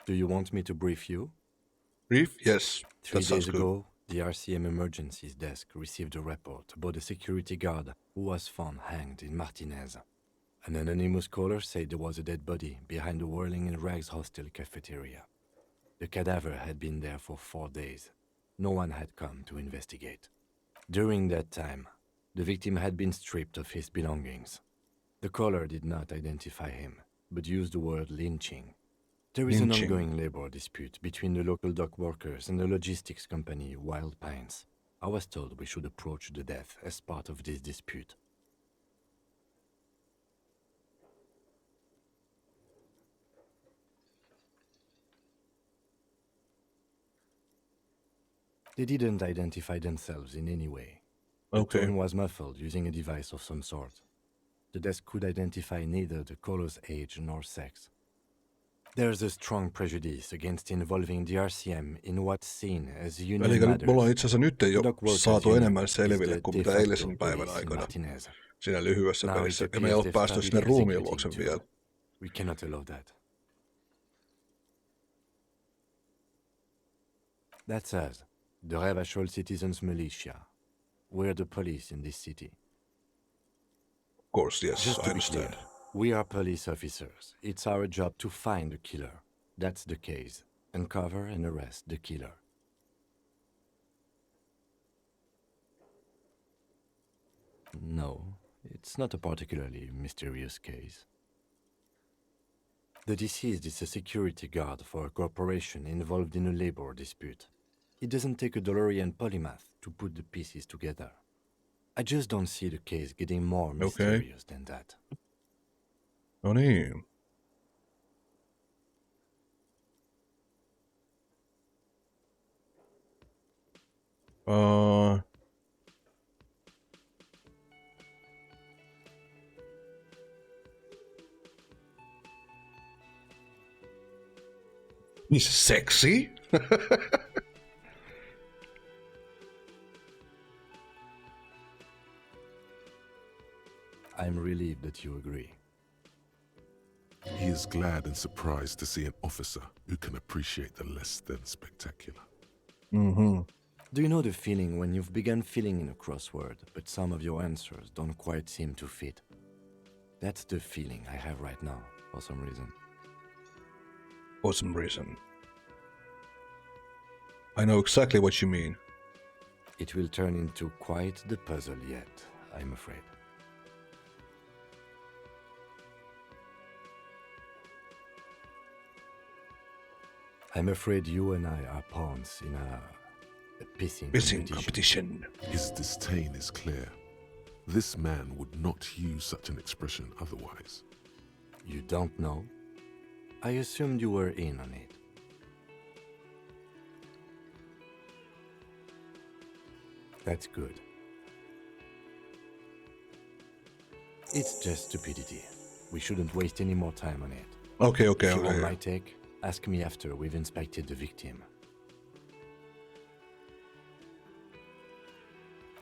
Do you want me to brief you? Brief? Yes. 3 That sounds days good. ago, the RCM emergencies desk received a report about a security guard who was found hanged in Martinez. An anonymous caller said there was a dead body behind the Whirling in Rags hostel cafeteria. The cadaver had been there for 4 days. No one had come to investigate. During that time, the victim had been stripped of his belongings. The caller did not identify him, but used the word lynching. There is Lynching. an ongoing labor dispute between the local dock workers and the logistics company Wild Pines. I was told we should approach the death as part of this dispute. They didn't identify themselves in any way. The Okay. tone was muffled using a device of some sort. The desk could identify neither the caller's age nor sex. There's a strong prejudice against involving the RCM in what's seen as union Eli matters. mulla on itse asiassa nyt jo Dock workers saatu unit enemmän is selville the kuin de mitä facto eilisen päivän police in aikana Martinez. siinä lyhyessä Now pelissä. it Ja me ei ole appears they've päästy started sinne ruumiin executing luokse too. vielä. We cannot allow that. That's us, the Ravachol Citizens Militia. We're the police in this city. Of course, yes, Just I to be understand. clear, we are police officers. It's our job to find the killer. That's the case. Uncover and arrest the killer. No, it's not a particularly mysterious case. The deceased is a security guard for a corporation involved in a labor dispute. It doesn't take a DeLorean polymath to put the pieces together. I just don't see the case getting more mysterious than that. No niin. He's sexy? I'm relieved that you agree. He is glad and surprised to see an officer who can appreciate the less than spectacular. Mm-hmm. Do you know the feeling when you've begun filling in a crossword, but some of your answers don't quite seem to fit? That's the feeling I have right now, for some reason. For some reason. I know exactly what you mean. It will turn into quite the puzzle yet, I'm afraid. I'm afraid you and I are pawns in a pissing competition. His disdain is clear. This man would not use such an expression otherwise. You don't know? I assumed you were in on it. That's good. It's just stupidity. We shouldn't waste any more time on it. Okay. If you want my take, ask me after we've inspected the victim.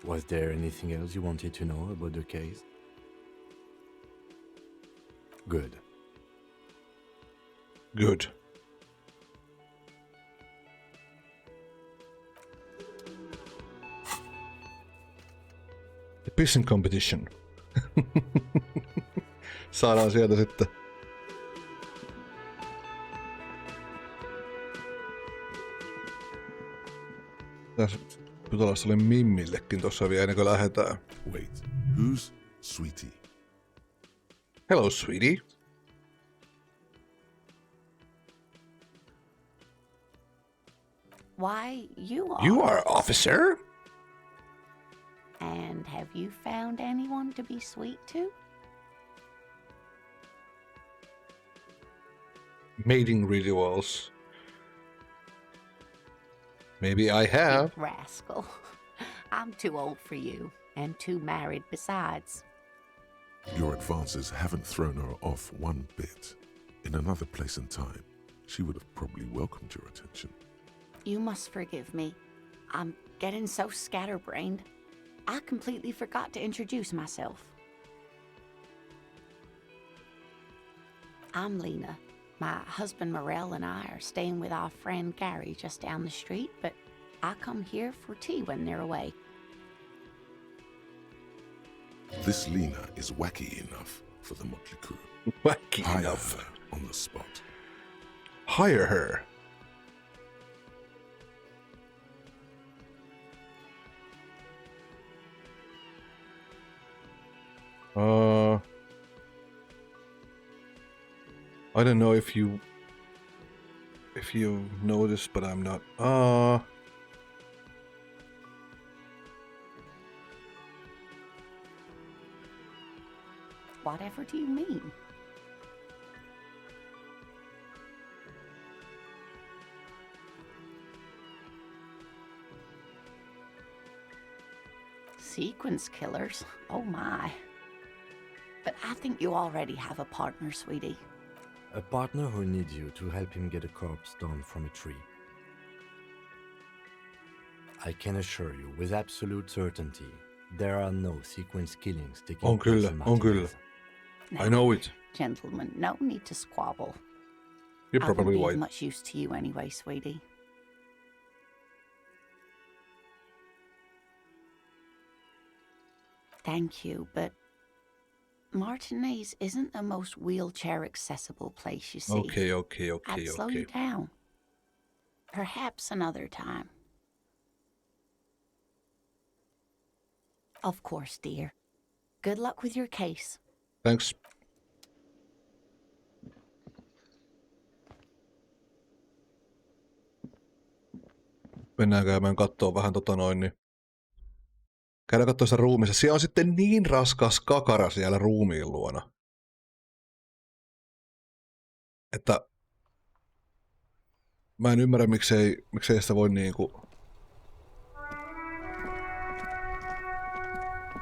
Was there anything else you wanted to know about the case? Good. Good. The pissing competition. Saadaan sieltä sitten. Tässä Pytolas oli Mimmillekin tossa vielä ennen kuin lähdetään. Wait, who's Sweetie? Hello, sweetie. Why, you are. You are officer? And have you found anyone to be sweet to? Mating rituals. Maybe I have. Rascal. I'm too old for you, and too married besides. Your advances haven't thrown her off one bit. In another place and time, she would have probably welcomed your attention. You must forgive me. I'm getting so scatterbrained. I completely forgot to introduce myself. I'm Lena. My husband Morel and I are staying with our friend Gary just down the street, but I come here for tea when they're away. This Lena is wacky enough for the motley crew. Wacky Hire enough. her on the spot. Hire her. I don't know if you noticed, but I'm not. Whatever do you mean? Sequence killers? Oh my. But I think you already have a partner, sweetie. A partner who needs you to help him get a corpse down from a tree. I can assure you with absolute certainty, there are no sequence killings taking place in Martinez. I know it. Gentlemen, no need to squabble. You're I probably wouldn't be right. of much use to you anyway, sweetie. Thank you, but Martinez isn't the most wheelchair-accessible place, you see. Okay. I'd slow you down. Perhaps another time. Of course, dear. Good luck with your case. Thanks. Mennään käymään kattoo vähän niin. Käydään kattoo sitä ruumiissa. Siellä on sitten niin raskas kakara siellä ruumiin luona. Että mä en ymmärrä, miksei sitä voi niinku...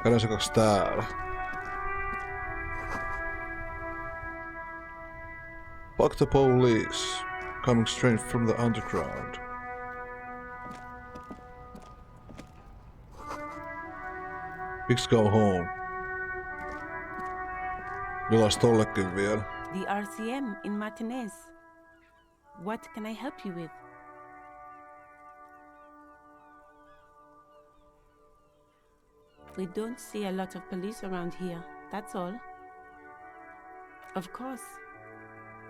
Käydään se kaksi täällä. Fuck the police. Coming straight from the underground. Pigs go home. Jolas tollekin vielä. The RCM in Martinez. What can I help you with? We don't see a lot of police around here, that's all. Of course.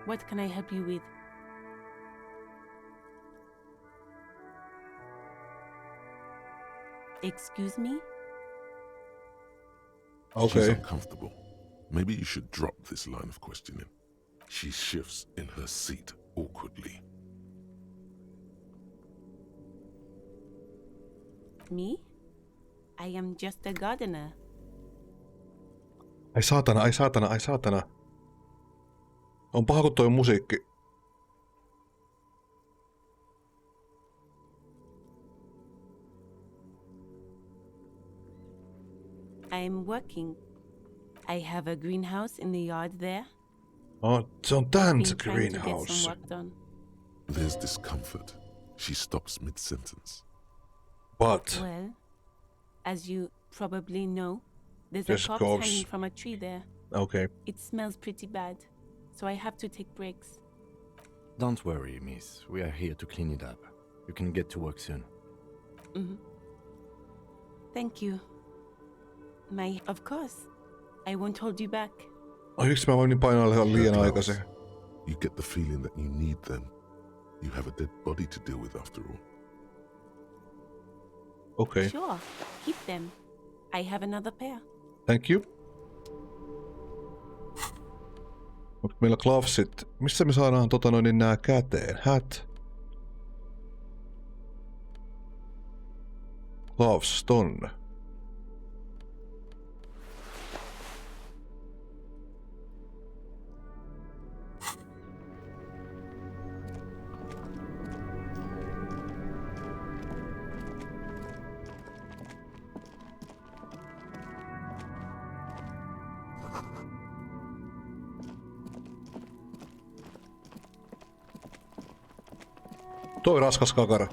What can I help you with? Excuse me? She's Okay. uncomfortable. Maybe you should drop this line of questioning. She shifts in her seat awkwardly. Me? I am just a gardener. Ai saatana. On paha kun toi musiikki. I am working. I have a greenhouse in the yard there. Oh, se on tän Been se trying to get greenhouse. some work done. There's discomfort. She stops mid-sentence. But Well, as you probably know, there's Just a corpse corpse. hanging from a tree there. okay. It smells pretty bad, so I have to take breaks. Don't worry, miss. We are here to clean it up. You can get to work soon. Thank you. Of course. I won't hold you back. Ai miksi mä voin niin painaa liian Her aikaisin? gloves. You get the feeling that you need them. You have a dead body to deal with after all. Okay. Sure, keep them. I have another pair. Thank you. Onko meillä glovesit? Missä me saadaan nää käteen? Hat. Gloves tonne. Toi raskas kakara.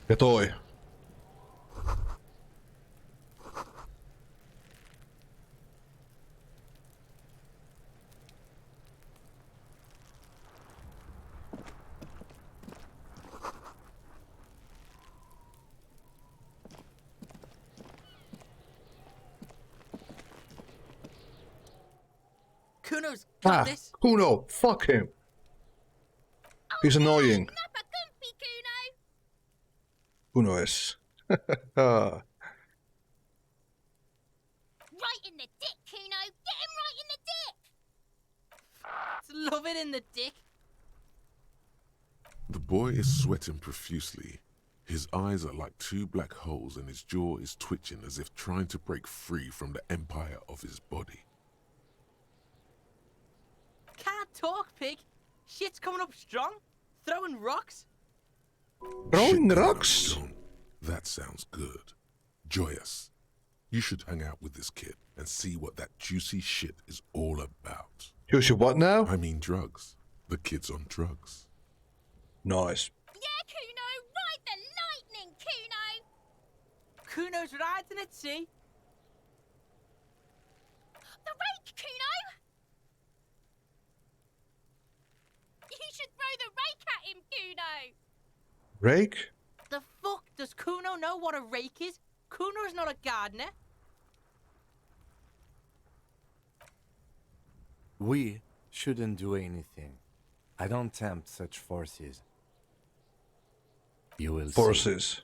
Ja toi. Kuno's got this. Kuno, fuck him. He's annoying. Nappa comfy, Kuno. Kuno is. Right right in the dick, Kuno! Get him right in the dick! Love it in the dick. The boy is sweating profusely. His eyes are like two black holes and his jaw is twitching as if trying to break free from the empire of his body. Can't talk, pig. Shit's coming up strong. Throwing rocks. Throwing Shit, rocks? Stone. That sounds good. Joyous. You should hang out with this kid and see what that juicy shit is all about. You should what now? I mean drugs. The kid's on drugs. Nice. Yeah, Kuno! Ride the lightning, Kuno! Kuno's riding it, see? The rake, Kuno! You should throw the rake at him, Kuno! Rake? The fuck? Does Kuno know what a rake is? Kuno's not a gardener. We shouldn't do anything. I don't tempt such forces. You will see. Forces.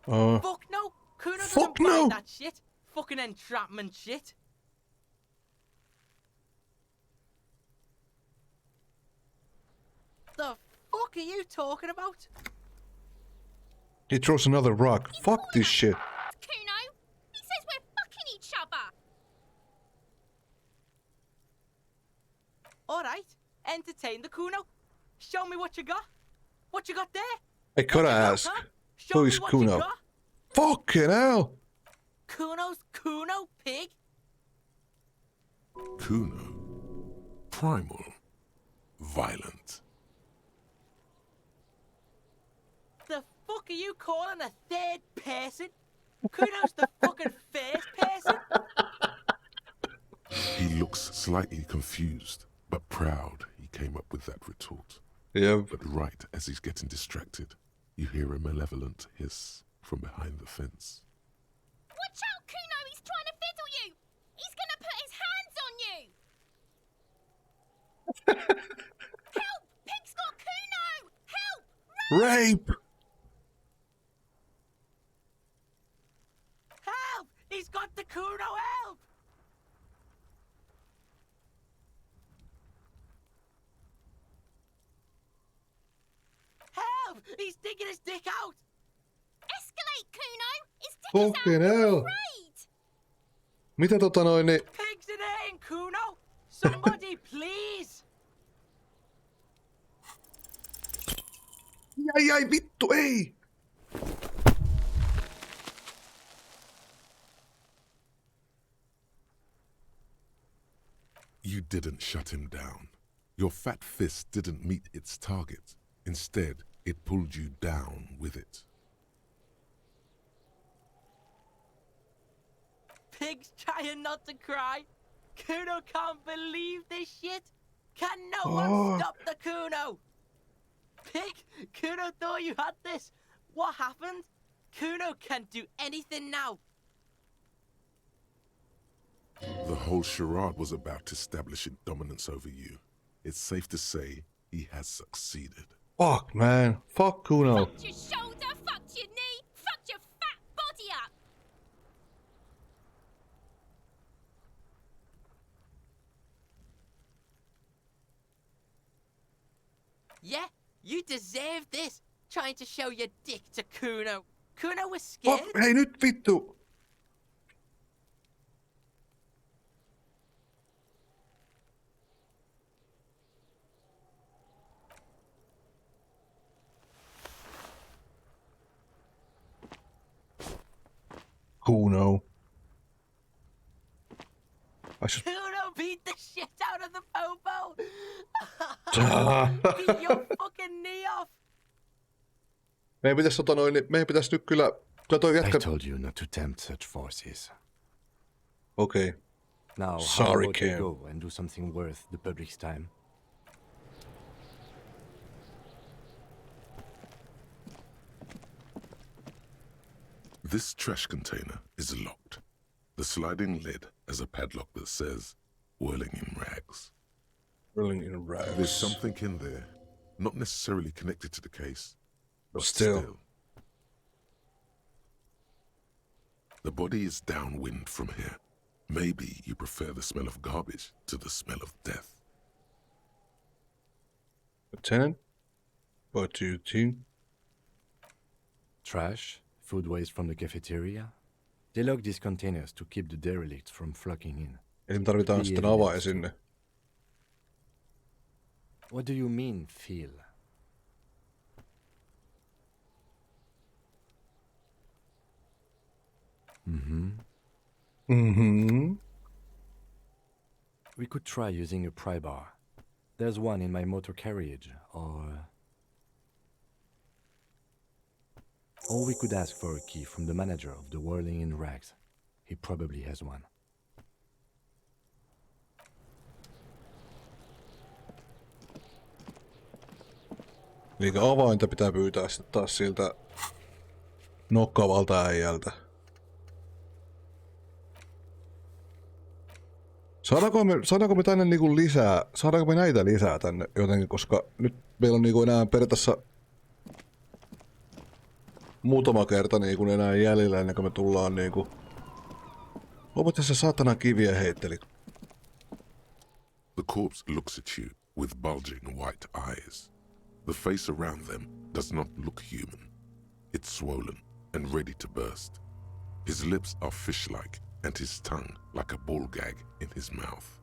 Fuck no! Kuno doesn't buy no. that shit. Fucking entrapment shit. The fuck are you talking about? He throws another rock. Fuck this shit. Kuno! He says we're fucking each other! Alright, entertain the Kuno. Show me what you got. What you got there? I could What you got, ask. huh? Who Show me is what you Kuno? got. Fucking hell. Kuno's Kuno, pig. Kuno. Primal. Violent. The fuck are you calling a third person? Kuno's the fucking first person. He looks slightly confused, but proud he came up with that retort. Yeah. But right as he's getting distracted, you hear a malevolent hiss from behind the fence. Watch out, Kuno! He's trying to fiddle you! He's gonna put his hands on you! Help! Pig's got Kuno! Help! Rape! Help! He's got the Kuno, help! Help! He's digging his dick out! Escalate, Kuno! His dick is Fucking out! I'm hell. afraid! Mitä niin... Pigs in air, Kuno! Somebody, please! Jäi vittu, ei! You didn't shut him down. Your fat fist didn't meet its target. Instead, it pulled you down with it. Pig's trying not to cry. Kuno can't believe this shit. Can no one stop the Kuno? Pig, Kuno thought you had this. What happened? Kuno can't do anything now. The whole charade was about establishing dominance over you. It's safe to say he has succeeded. Fuck, man. Fuck Kuno. Fucked your shoulder, fucked your knee, fucked your fat body up! Yeah, you deserve this. Trying to show your dick to Kuno. Kuno was scared. Fuck, hei nyt vittu! Kuno. I should... Kuno beat the shit out of the popo. Ah. Beat your fucking knee off. Meidän pitäis meidän pitäis nyt kyllä toi I jätkä... told you not to tempt such forces. Okay. Now, Sorry, how about Cam. we go and do something worth the public's time? This trash container is locked. The sliding lid has a padlock that says, "Whirling in rags." Whirling in rags. There's something in there. Not necessarily connected to the case, But still. The body is downwind from here. Maybe you prefer the smell of garbage to the smell of death. Lieutenant, what do you think? Trash, food waste from the cafeteria. They lock these containers to keep the derelicts from flocking in. Eli me tarvitaan sitten avain sinne. What do you mean, feel? We could try using a pry bar. There's one in my motor carriage, or we could ask for a key from the manager of the Whirling in Rags. He probably has one. Eli avainta pitää pyytää sitten taas siltä nokkaavalta äijältä. Saadaanko me tänne niinku lisää, saadaanko me näitä lisää tänne jotenkin, koska nyt meillä on niinku enää periaatteessa muutama kerta niinku enää jäljellä ennen kuin me tullaan niinku... Onpa tässä saatana kiviä heitteli. The corpse looks at you with bulging white eyes. The face around them does not look human. It's swollen and ready to burst. His lips are fish-like and his tongue like a ball gag in his mouth.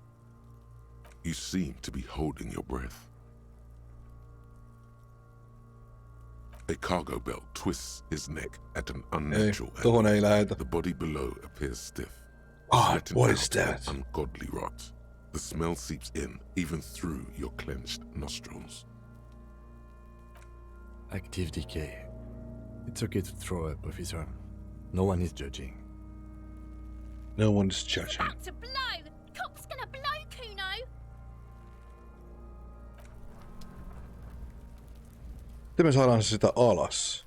You seem to be holding your breath. A cargo belt twists his neck at an unnatural angle. The body below appears stiff. God, what is that? Ungodly rot. The smell seeps in, even through your clenched nostrils. Active decay. It's okay to throw up, officer. No one is judging. No one is judging. About to blow! Cop's gonna blow, Kuno! Miten me saadaan se sitä alas?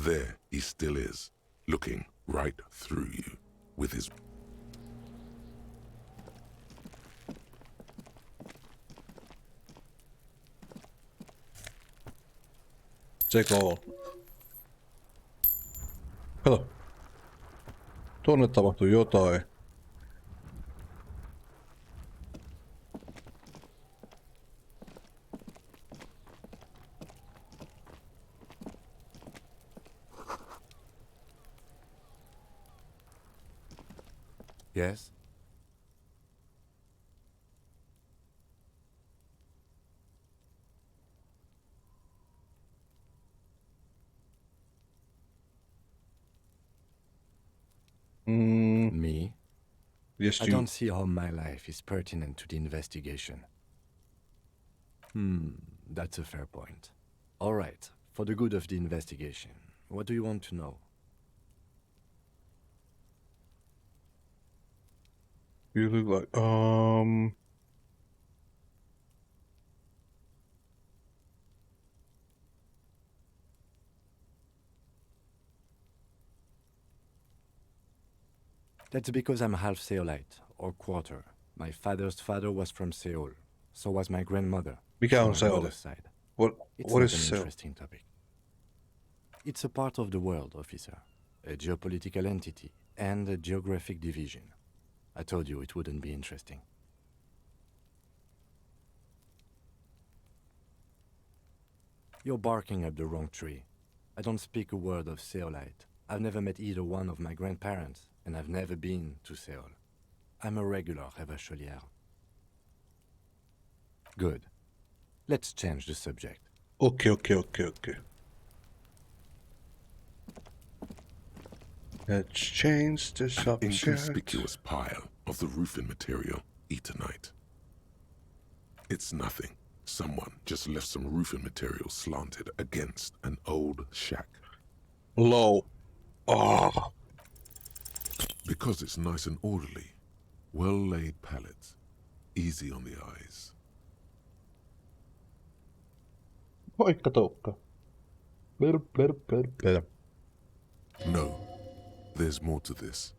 There he still is, looking right through you, with his... Check all. Kato. Tuonne tapahtui jotain. Yes? Me? Yes, I don't see how my life is pertinent to the investigation. That's a fair point. All right, for the good of the investigation, what do you want to know? You look like, That's because I'm half Seolite, or quarter. My father's father was from Seoul. So was my grandmother. Mikä on on my Seoul? mother's side. It's What not is an Seoul? interesting topic. It's a part of the world, officer. A geopolitical entity and a geographic division. I told you it wouldn't be interesting. You're barking up the wrong tree. I don't speak a word of Seolite. I've never met either one of my grandparents, and I've never been to Seoul. I'm a regular Revacholière. Good. Let's change the subject. Okay. Let's change the An subject. inconspicuous pile of the roofing material Eternite. It's nothing. Someone just left some roofing material slanted against an old shack. Low. Oh. Because it's nice and orderly. Well-laid pallets. Easy on the eyes. Moikka Toukka. No. There's more to this.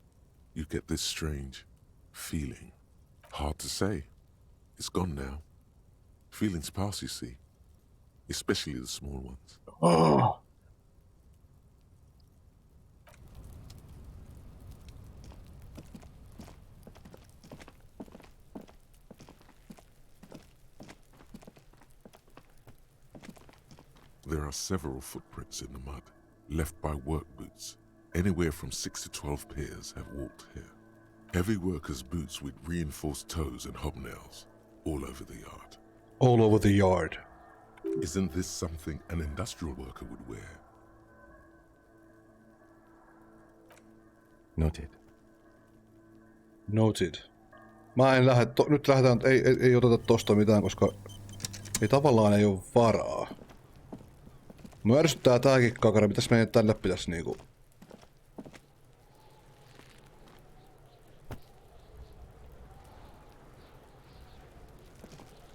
You get this strange feeling. Hard to say. It's gone now. Feelings pass, you see. Especially the small ones. Oh. There are several footprints in the mud, left by work boots. Anywhere from 6 to 12 pairs have walked here. Heavy workers' boots with reinforced toes and hobnails, all over the yard. All over the yard. Isn't this something an industrial worker would wear? Noted. Noted. Mä en lähde, nyt lähdetään, ei oteta tosta mitään, koska ei tavallaan ei oo varaa. Mä ärsyttää tääkin kakara, mitäs meidän tälle pitäis niinku...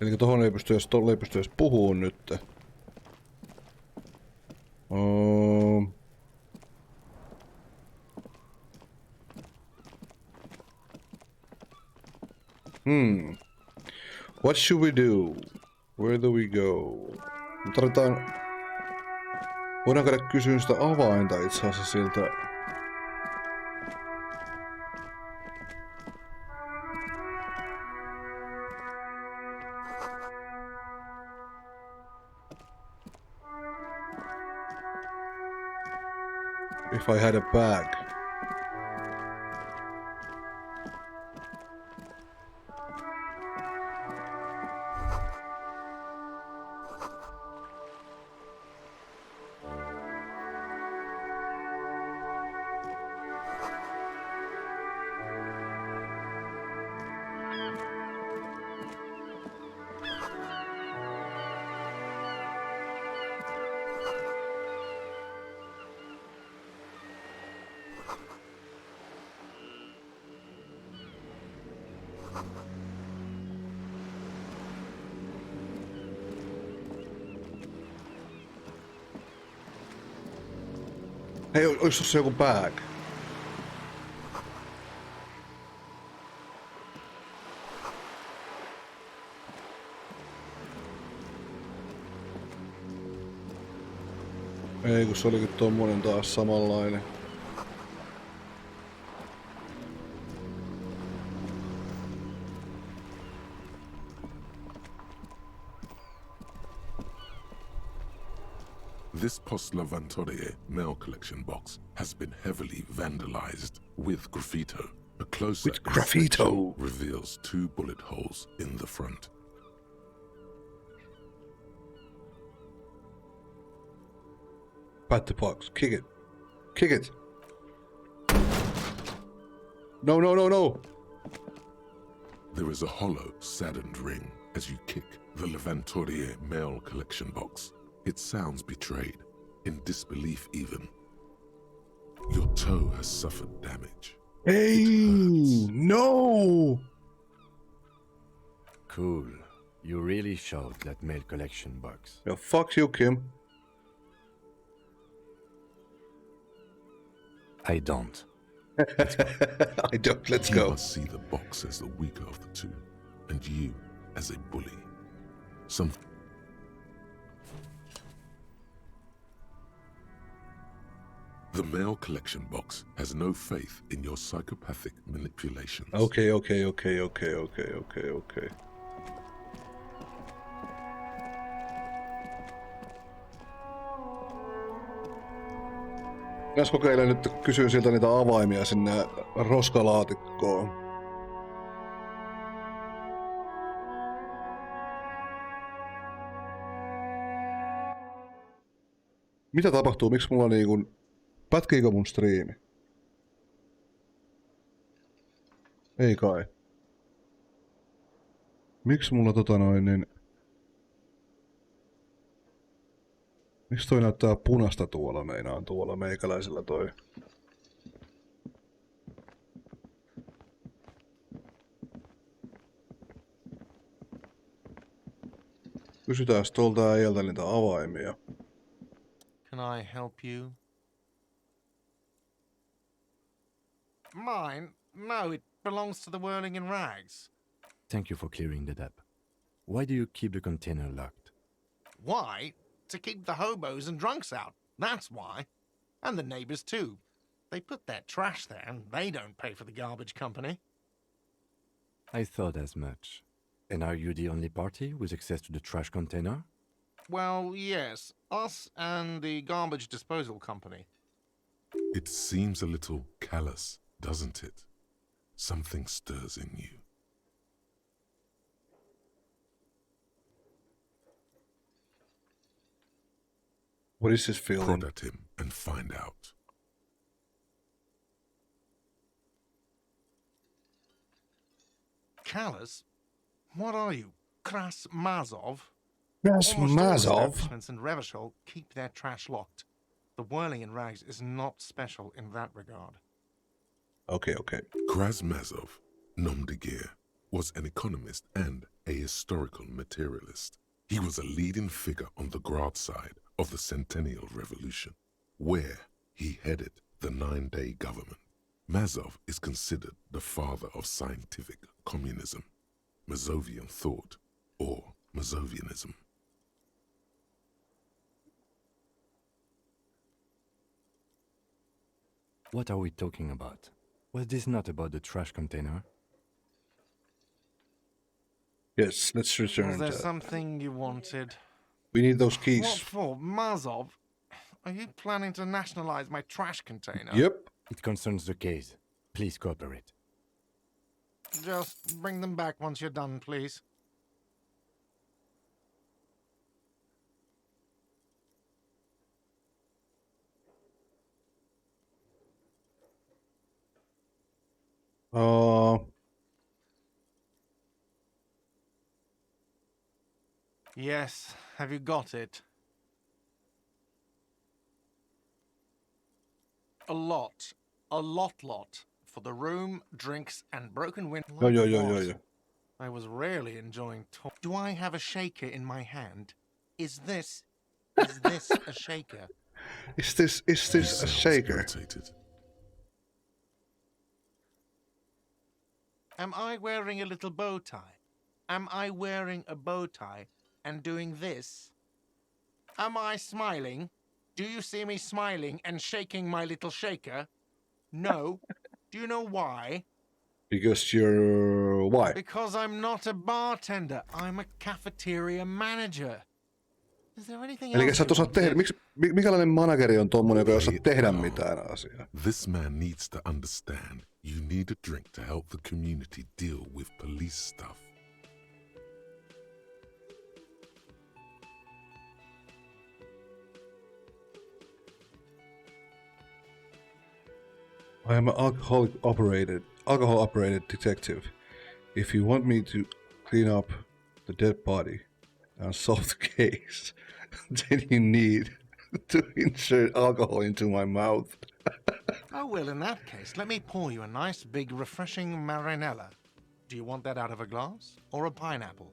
Eli tohon ei pysty edes puhuun nyt. What should we do? Where do we go? Me tarvitaan... Voidaan käydä kysyä sitä avainta itse asiassa siltä... If I had a bag. Hei, ois tossa joku bag? Ei, kun se olikin tommonen taas samanlainen. This Post-Lavantorie mail collection box has been heavily vandalized with graffito. A closer inspection reveals 2 bullet holes in the front. Pat the box. Kick it. Kick it. No, no, no, no. There is a hollow, saddened ring as you kick the Lavantorie mail collection box. It sounds betrayed, in disbelief even. Your toe has suffered damage. Hey, no! Cool. You really showed that mail collection box. Yeah, fuck you, Kim. I don't. I don't. Let's you go. must see the box as the weaker of the two, and you as a bully. The mail collection box has no faith in your psychopathic manipulations. Okay. Jos kokeilen nyt kysyä siltä niitä avaimia sinne roskalaatikkoon. Mitä tapahtuu? Miksi mulla niinku... Pätkiikö mun striimi? Ei kai. Miksi mulla niin... Miksi toi näyttää punasta tuolla meinaan tuolla meikäläisellä toi? Kysytään tuolta äijältä niitä avaimia. Can I help you? Mine? No, it belongs to the whirling in rags. Thank you for clearing that up. Why do you keep the container locked? Why? To keep the hobos and drunks out. That's why. And the neighbors too. They put their trash there and they don't pay for the garbage company. I thought as much. And are you the only party with access to the trash container? Well, yes. Us and the garbage disposal company. It seems a little callous, doesn't it? Something stirs in you. What is this feeling? Prod at him and find out. Callous? What are you? Krasmazov? Yes, Almost all Mazov. establishments in Revachol keep their trash locked. The whirling in rags is not special in that regard. Okay, okay. Krasmazov, nom de guerre, was an economist and a historical materialist. He was a leading figure on the Grad side of the Centennial Revolution, where he headed the 9-day government. Mazov is considered the father of scientific communism, Mazovian thought, or Mazovianism. What are we talking about? Was this not about the trash container? Yes, let's return Was there to... something you wanted? We need those What keys. for? Mazov? Are you planning to nationalize my trash container? Yep. It concerns the case. Please cooperate. Just bring them back once you're done, please. Yes, have you got it? A lot. A lot. For the room, drinks, and broken window. Yo. I was rarely enjoying talk. Do I have a shaker in my hand? Is this a shaker? Is this a shaker? Irritated. Am I wearing a little bow tie? Am I wearing a bow tie and doing this? Am I smiling? Do you see me smiling and shaking my little shaker? No. Do you know why? Because you're... Why? Because I'm not a bartender. I'm a cafeteria manager. Is there anything Eli else sä et you osaa tehdä... wanted? Mikälainen manageri on tommonen, joka ei osaa tehdä mitään asiaa? This man needs to understand you need a drink to help the community deal with police stuff. I am an alcohol-operated detective. If you want me to clean up the dead body and solve the case, then you need to insert alcohol into my mouth. Oh, well, in that case, let me pour you a nice, big, refreshing marinella. Do you want that out of a glass or a pineapple?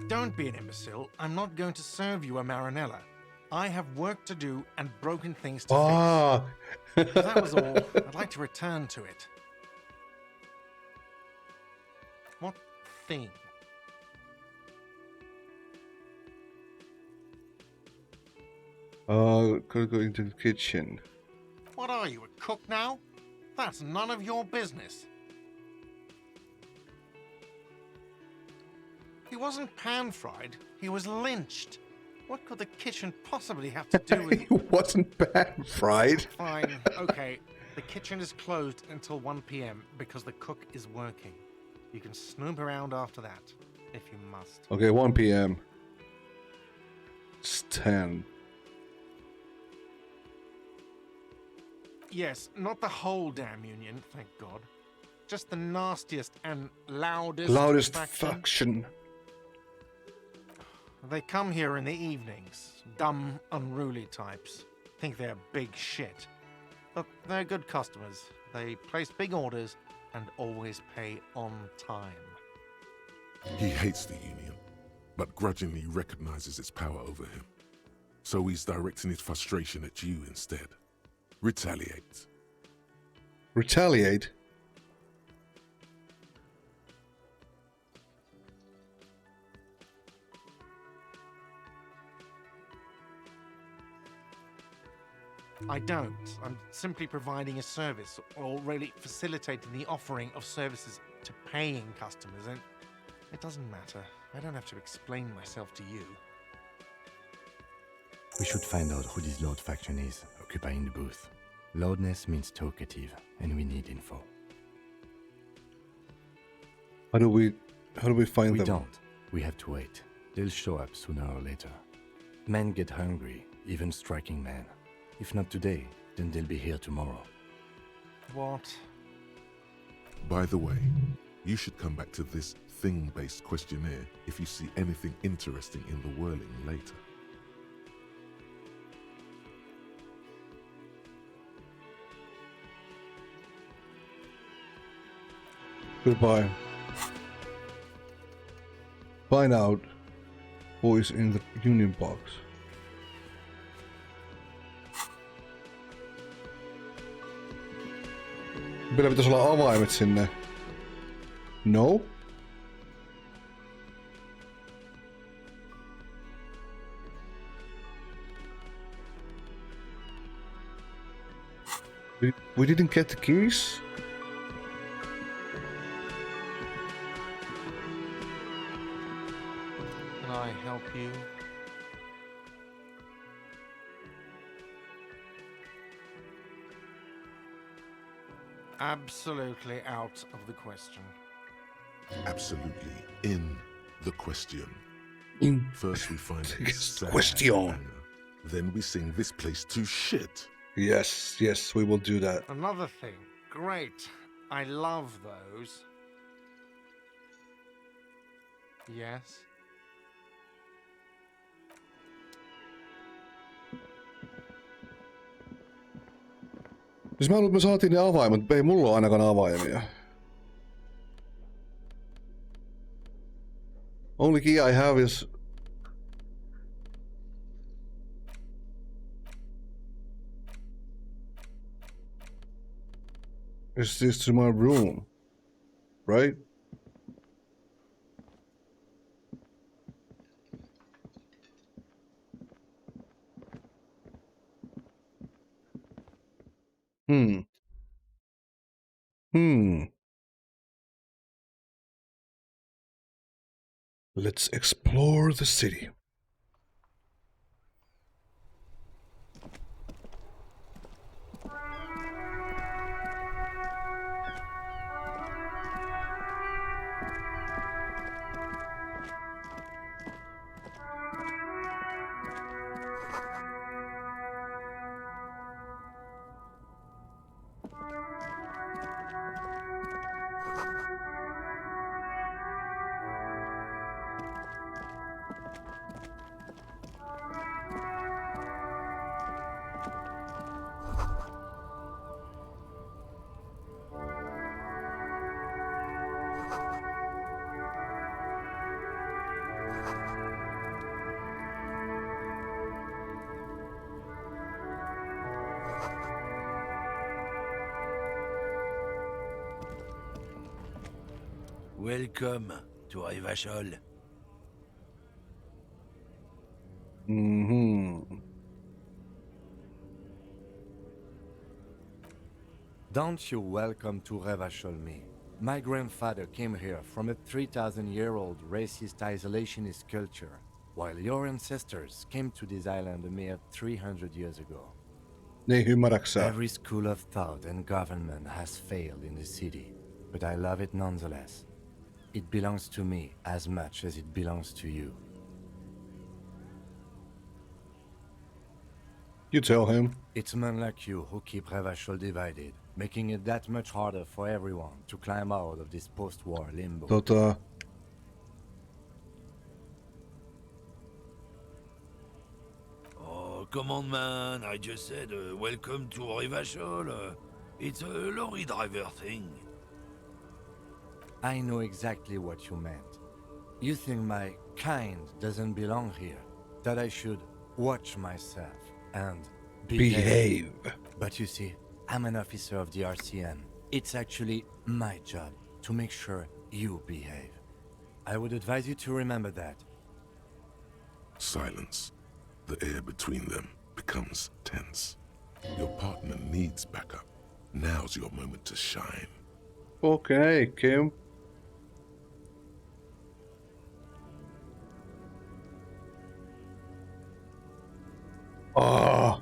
Don't be an imbecile. I'm not going to serve you a marinella. I have work to do and broken things to fix. That was all. I'd like to return to it. What thing? Gotta go into the kitchen. What are you, a cook now? That's none of your business. He wasn't pan-fried, he was lynched. What could the kitchen possibly have to do with... He wasn't pan-fried. Fine, okay. The kitchen is closed until 1 p.m. because the cook is working. You can snoop around after that, if you must. Okay, 1 p.m. It's 10. Yes, not the whole damn union, thank God. Just the nastiest and loudest... Loudest faction. They come here in the evenings. Dumb, unruly types. Think they're big shit. But they're good customers. They place big orders and always pay on time. He hates the union, but grudgingly recognizes its power over him. So he's directing his frustration at you instead. Retaliate. Retaliate? I don't. I'm simply providing a service, or really facilitating the offering of services to paying customers, and it doesn't matter. I don't have to explain myself to you. We should find out who this Lord faction is, occupying the booth. Loudness means talkative, and we need info. How do we find them? We don't. We have to wait. They'll show up sooner or later. Men get hungry, even striking men. If not today, then they'll be here tomorrow. What? By the way, you should come back to this thing-based questionnaire if you see anything interesting in the whirling later. Goodbye. Find out who is in the union box. Vielä pitäisi olla avaimet sinne. No? We didn't get the keys? Can I help you? Absolutely out of the question. Absolutely in the question. First we find this question. Then we sing this place to shit. Yes, yes, we will do that. Another thing. Great. I love those. Yes. Siis mä luulen, että me saatiin ne avaimet, mutta ei mulla ole ainakaan avaimia. Only key I have is... Is this to my room, right? Let's explore the city. Welcome to Rivachol. Don't you welcome to Rivachol me. My grandfather came here from a 3,000-year-old racist isolationist culture, while your ancestors came to this island a mere 300 years ago. Niin ymmärräksä? Every school of thought and government has failed in the city, but I love it nonetheless. It belongs to me as much as it belongs to you. You tell him. It's men like you who keep Rivachol divided, making it that much harder for everyone to climb out of this post-war limbo. Oh, come on, man. I just said welcome to Rivachol. It's a lorry driver thing. I know exactly what you meant. You think my kind doesn't belong here, that I should watch myself and Behave. But you see, I'm an officer of the RCM. It's actually my job to make sure you behave. I would advise you to remember that. Silence. The air between them becomes tense. Your partner needs backup. Now's your moment to shine. Okay, Kim. Ah.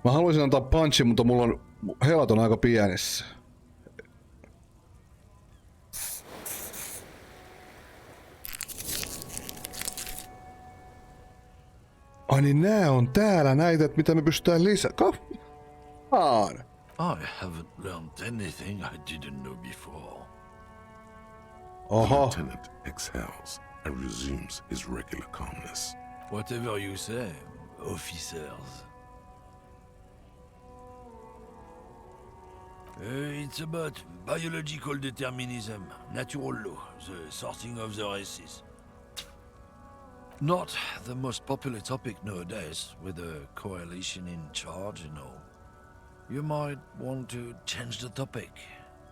Mä haluaisin antaa punchin, mutta mulla on helat on aika pienissä. Ai niin nää on täällä näitä, että mitä me pystytään lisää. I haven't learned anything I didn't know before. The Oho. lieutenant exhales and resumes his regular calmness. Whatever you say, officers. It's about biological determinism, natural law, the sorting of the races. Not the most popular topic nowadays, with the coalition in charge and all. You might want to change the topic.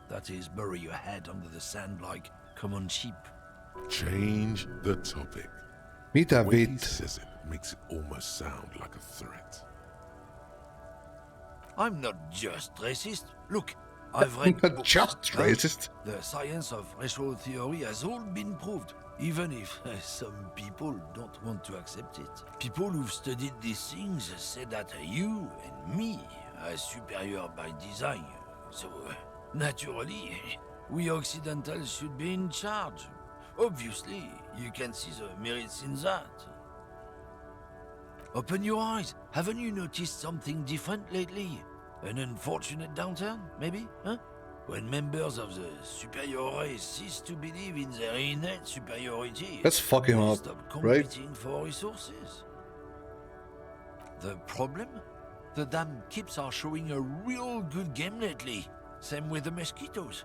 That is, bury your head under the sand like common sheep. Change the topic. Mitä The way he vit? says it makes it almost sound like a threat. I'm not just racist. Look, I've read books. Just racist. The science of racial theory has all been proved, even if some people don't want to accept it. People who've studied these things say that you and me are superior by design. So, naturally, we Occidentals should be in charge. Obviously, you can see the merits in that. Open your eyes. Haven't you noticed something different lately? An unfortunate downturn, maybe? Huh? When members of the superior race cease to believe in their innate superiority, Let's fuck him they up, stop right? competing for resources. The problem? The damn kips are showing a real good game lately. Same with the mosquitoes.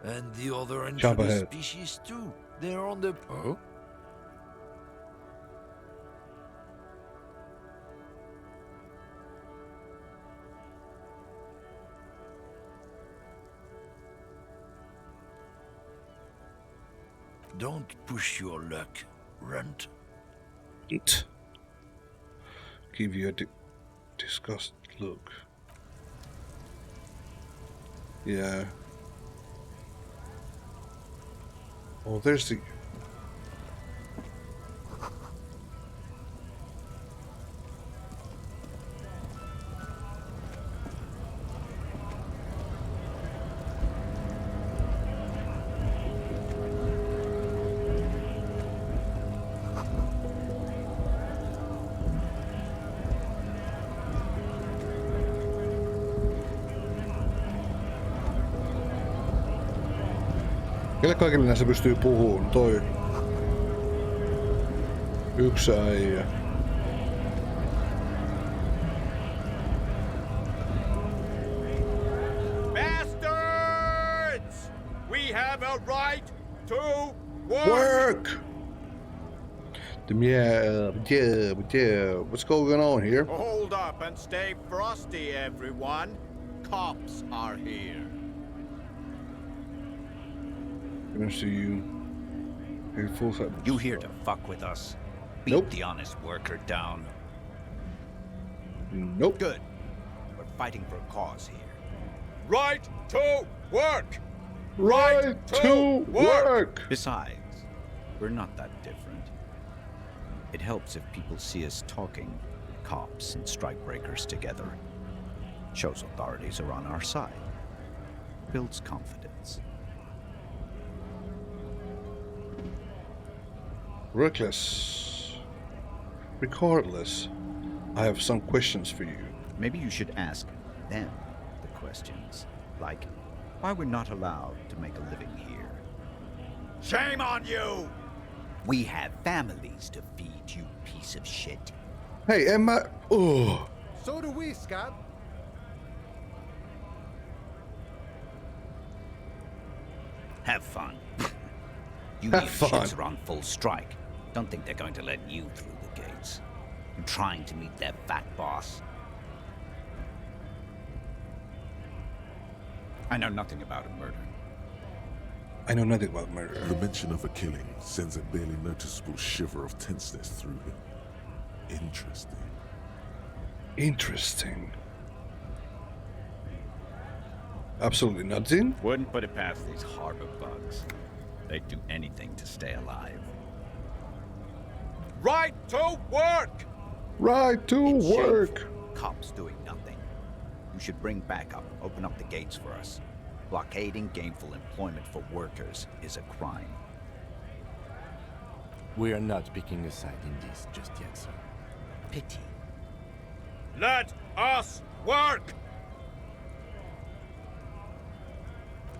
And the other Jump anchovy ahead. species too. They're on the... Oh? Don't push your luck, runt. Give you a disgust look. Yeah. Oh, there's the... Kelle kaikille näissä pystyy puhumaan? Toi. Yksi äijä. Bastards! We have a right to work! Work! Yeah. What's going on here? Hold up and stay frosty, everyone. Cops are here. Gonna see you. Hey, full set. You here to fuck with us? Beat Nope. the honest worker down. Nope. Good. We're fighting for a cause here. Right to work! Right to work! Besides, we're not that different. It helps if people see us talking, cops and strikebreakers together. Shows authorities are on our side. Builds confidence. Reckless. Regardless, I have some questions for you. Maybe you should ask them the questions. Like, why we're not allowed to make a living here. Shame on you! We have families to feed, you piece of shit. Hey, Emma. Oh. So do we, Scab. Have fun. Union fun. ships are on full strike. Don't think they're going to let you through the gates. You're trying to meet their fat boss. I know nothing about a murder. I know nothing about murder. The mention of a killing sends a barely noticeable shiver of tenseness through him. Interesting. Interesting. Absolutely nothing. Wouldn't put it past these harbor bugs. They'd do anything to stay alive. Right to work! Right to It's work. shameful. Cops doing nothing. You should bring backup. Open up the gates for us. Blockading gainful employment for workers is a crime. We are not picking a side in this just yet, sir. Pity. Let us work!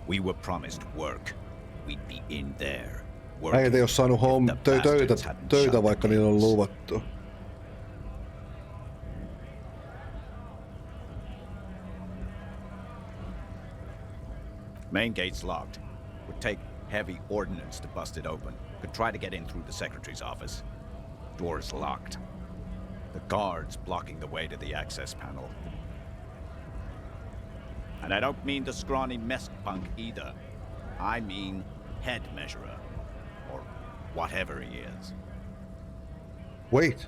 We were promised work. We'd be in there. Äijät ei oo saanut töitä vaikka niillä on luvattu. Main gate's locked. Would take heavy ordnance to bust it open. Could try to get in through the secretary's office. Door's locked. The guards blocking the way to the access panel. And I don't mean the scrawny mess punk either. I mean head measurer. Or whatever he is. Wait.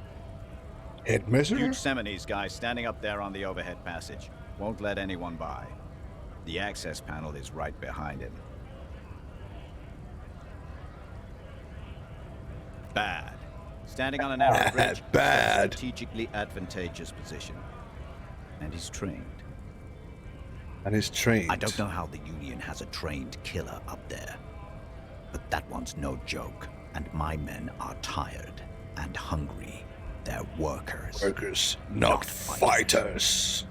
Head measurer? Huge Seminese guy standing up there on the overhead passage. Won't let anyone by. The access panel is right behind him. Bad. Standing on a narrow bridge. Bad. Strategically advantageous position. And he's trained. And he's trained. I don't know how the Union has a trained killer up there. But that one's no joke. And my men are tired and hungry. They're workers. Workers, not fighters.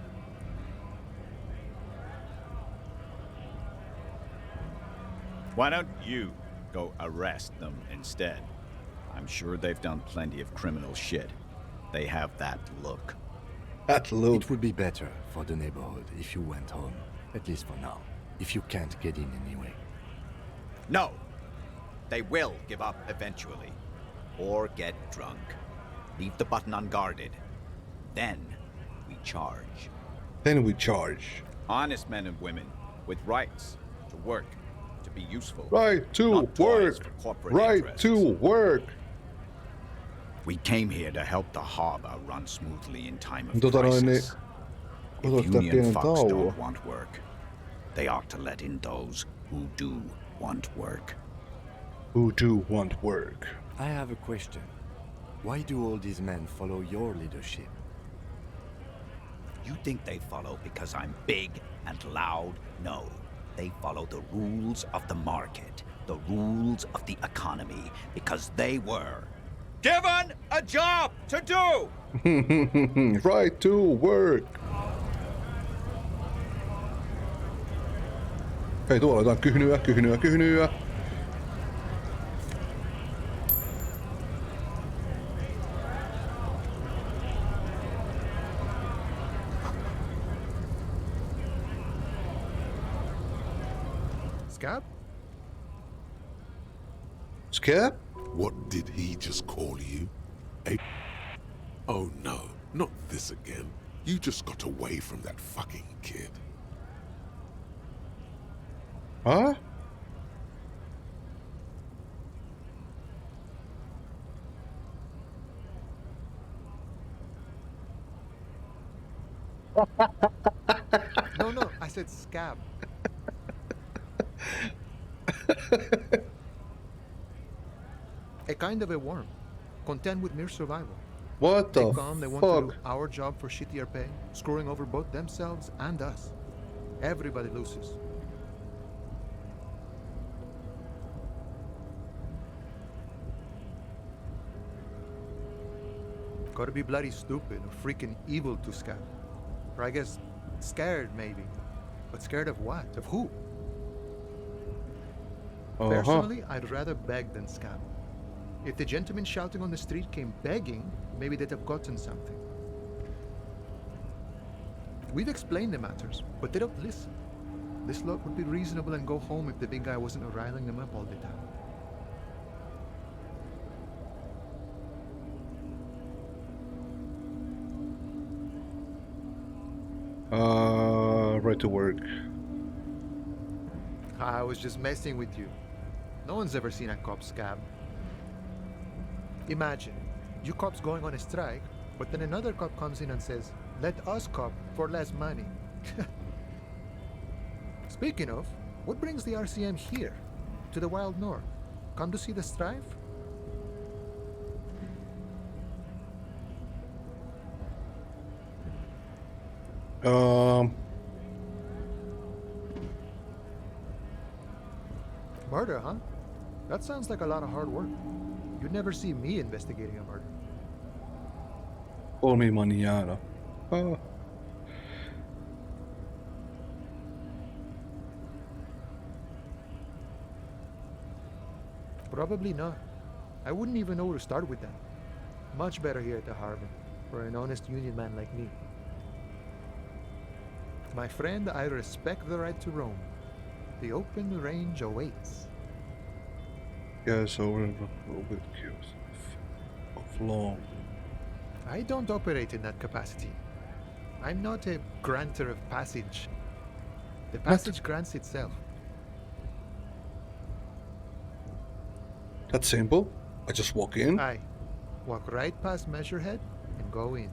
Why don't you go arrest them instead? I'm sure they've done plenty of criminal shit. They have that look. That look. It would be better for the neighborhood if you went home, at least for now, if you can't get in anyway. No! They will give up eventually. Or get drunk. Leave the button unguarded. Then we charge. Then we charge. Honest men and women with rights to work, to be useful. Right to not toys work. for corporate Right interests. to work. We came here to help the harbor run smoothly in time of Noin, niin, crisis. otas If tää Union pienen fucks tauon. don't want work, they ought to let in those who do want work. Who do want work? I have a question. Why do all these men follow your leadership? You think they follow because I'm big and loud? No. They follow the rules of the market, the rules of the economy, because they were given a job to do! Right to work. Hei, tuolla jotain kyhnyä. Scab? Scab? What did he just call you? Oh no, not this again. You just got away from that fucking kid. Huh? No, I said scab. A kind of a worm, content with mere survival. What they the come, they want to do fuck? our job for shittier pay, screwing over both themselves and us. Everybody loses. Gotta be bloody stupid or freaking evil to scab. Or I guess scared maybe. But scared of what? Of who? Personally, I'd rather beg than scab. If the gentleman shouting on the street came begging, maybe they'd have gotten something. We've explained the matters, but they don't listen. This lot would be reasonable and go home if the big guy wasn't riling them up all the time. Right to work. I was just messing with you. No one's ever seen a cop scab. Imagine, you cops going on a strike, but then another cop comes in and says, let us cop for less money. Speaking of, what brings the RCM here? To the wild north? Come to see the strife? Murder, huh? That sounds like a lot of hard work. You'd never see me investigating a murder. Call me mañana. Probably not. I wouldn't even know where to start with that. Much better here at the harbor, for an honest union man like me. My friend, I respect the right to roam. The open range awaits. Yes, over with queues of long. I don't operate in that capacity. I'm not a granter of passage. The passage grants itself. That's simple. I just walk in. Aye. Walk right past Measurehead and go in.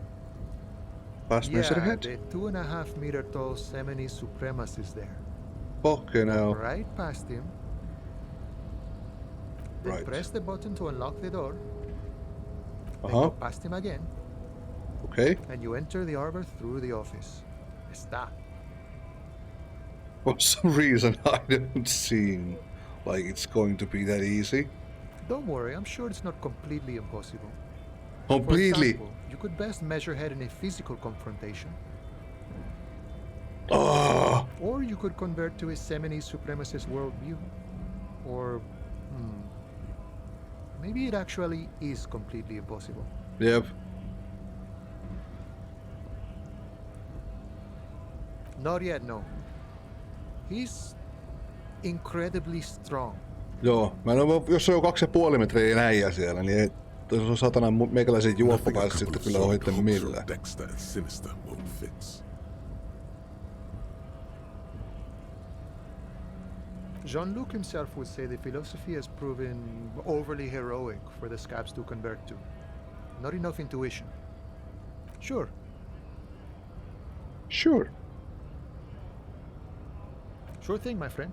Past Measurehead? The 2.5 meter tall Semini supremacist there. Fucking hell. Right past him. Then Right. press the button to unlock the door. Then Uh-huh. go past him again. Okay. And you enter the arbor through the office. Está. For some reason, I don't seem like it's going to be that easy. Don't worry, I'm sure it's not completely impossible. Completely. For example, you could best Measurehead in a physical confrontation. Oh. Or you could convert to a Semini supremacist worldview. Or, maybe it actually is completely impossible. Yep. Not yet, no. He's incredibly strong. Joo, mä en oo, jos se on 2,5 metriä äijä siellä, niin ei, jos on satana meikäläisen juoppa päässä sitten kyllä ohittanut millään. Dexter and Sinister won't fix. Jean-Luc himself would say the philosophy has proven overly heroic for the scabs to convert to. Not enough intuition. Sure. Sure. Sure thing, my friend.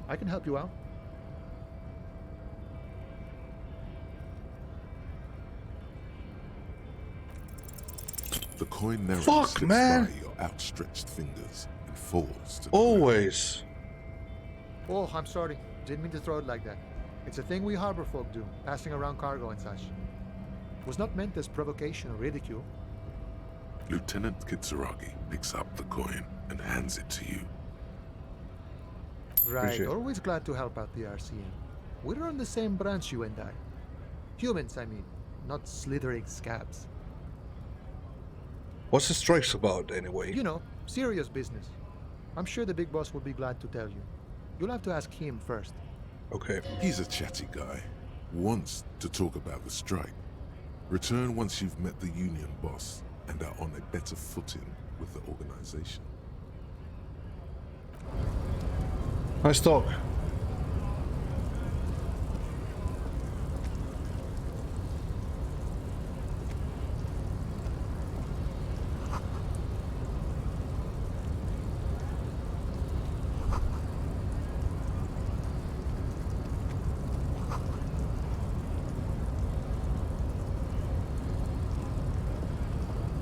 I can help you out. The coin narrows Fuck, slips man. by your outstretched fingers and falls to the Always. Oh, I'm sorry. Didn't mean to throw it like that. It's a thing we harbor folk do, passing around cargo and such. Was not meant as provocation or ridicule. Lieutenant Kitsuragi picks up the coin and hands it to you. Right, Appreciate it. always glad to help out the RCM. We're on the same branch, you and I. Humans, I mean, not slithering scabs. What's the strikes about anyway? You know, serious business. I'm sure the big boss will be glad to tell you. You'll have to ask him first. Okay. He's a chatty guy. Wants to talk about the strike. Return once you've met the union boss and are on a better footing with the organization. Nice talk.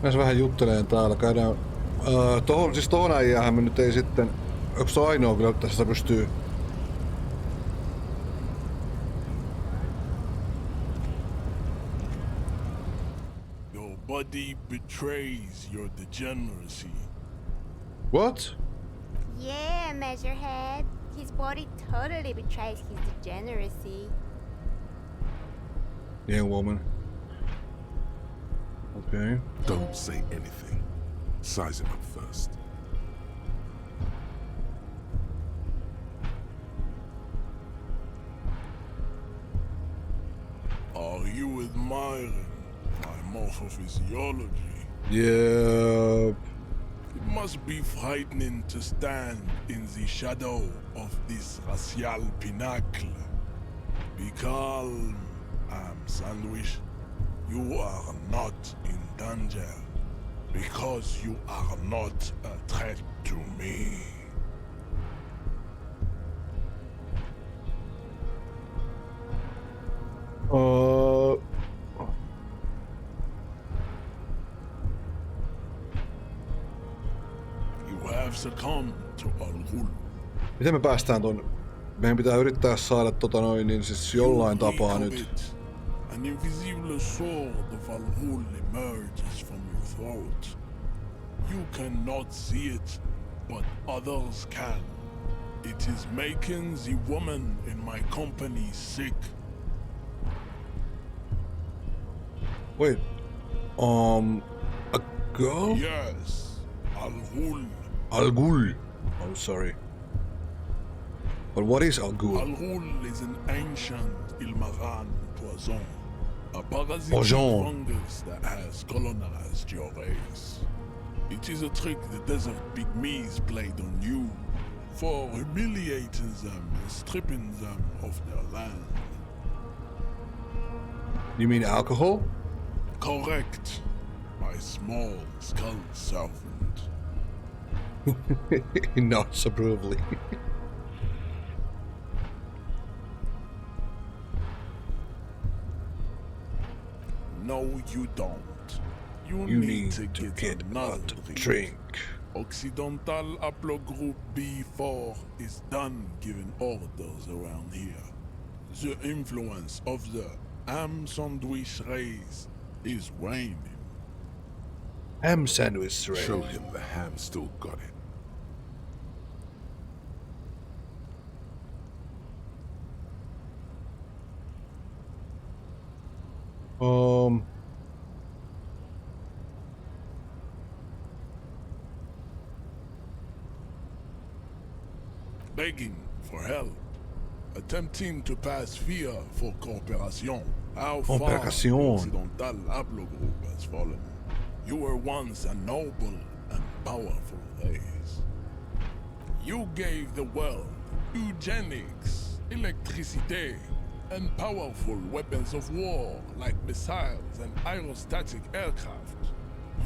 Näissä vähän juttelee täällä, käydään... tohon äijäähän me nyt ei sitten... Onko se ainoa kyllä, että sitä pystyy... Your buddy betrays your degeneracy. What? Yeah, Measurehead. His body totally betrays his degeneracy. Young woman. Okay. Don't say anything. Size him up first. Are you admiring my morphophysiology? Yeah. It must be frightening to stand in the shadow of this racial pinnacle. Be calm, Sandwich. You are not in danger because you are not a threat to me. You have succumbed to Al-Ghul. Miten me päästään ton? Meidän pitää yrittää saada niin siis jollain tapaa nyt. An invisible sword of Al-Ghul emerges from your throat. You cannot see it, but others can. It is making the woman in my company sick. Wait, a girl? Yes, Al-Ghul. Al-Ghul. I'm sorry. But what is Al-Ghul? Al-Ghul is an ancient Ilmaran poison. A parasitic Poison. fungus that has colonized your race. It is a trick the desert pygmies played on you for humiliating them and stripping them of their land. You mean alcohol? Correct, my small skull servant. Not so brutally. No, you don't. You need to get another drink. Occidental Haplogroup B4 is done giving orders around here. The influence of the ham sandwich race is waning. Ham sandwich race. Show him the ham still got it. Begging for help. Attempting to pass via for cooperation. How far Cooperation. Occidental Haplogroup has fallen. You were once a noble and powerful race. You gave the world eugenics, electricity, and powerful weapons of war like missiles and aerostatic aircraft.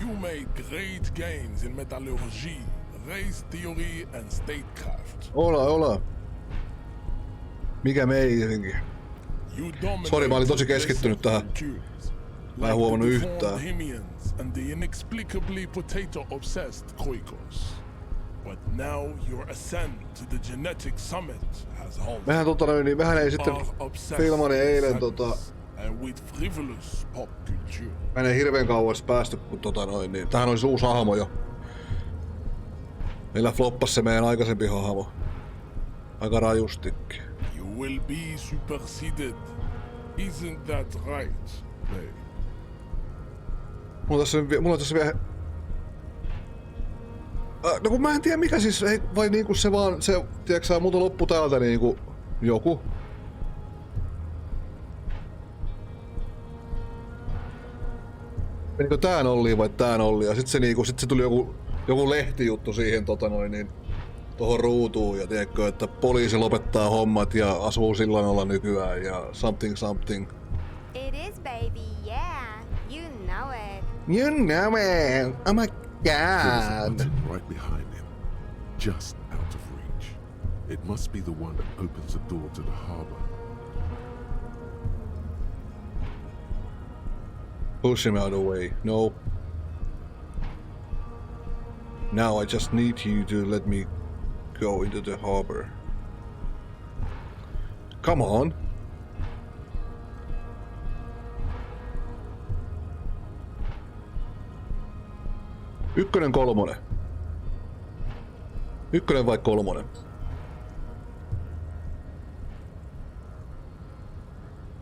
You made great gains in metallurgy, race theory, and statecraft. Ola. Mikä meininki? Sori, mä olin tosi keskittynyt tähän. Mä en huomannut yhtään. And the inexplicably potato-obsessed Kroikos. But now your ascent to the genetic summit has halted. Mehän ei sitten filmani eilen And with frivolous pop culture. Mä en hirveen kauas päästy, kun niin. Tämähän olisi uusi hahmo jo. Meillä floppasi se meidän aikaisempi hahmo. Aika rajustikin. You will be superseded. Isn't that right, babe? Mulla on tässä vielä... No kun mä en tiedä mikä siis, vai niinku se vaan, se, tiedätkö sä, muuta loppu täältä niinku joku. Menikö tää nolliin vai tää nolliin, ja sit se niinku, sit se tuli joku lehtijuttu siihen niin tohon ruutuun, ja tiedätkö, että poliisi lopettaa hommat ja asuu Sillanalla nykyään, ja something. It is, baby, yeah. You know it. You know it! Oh my There's a god! button right behind him, just out of reach. It must be the one that opens the door to the harbor. Push him out of the way. No. Now I just need you to let me go into the harbor. Come on. Ykkönen, kolmonen. Ykkönen vai kolmonen?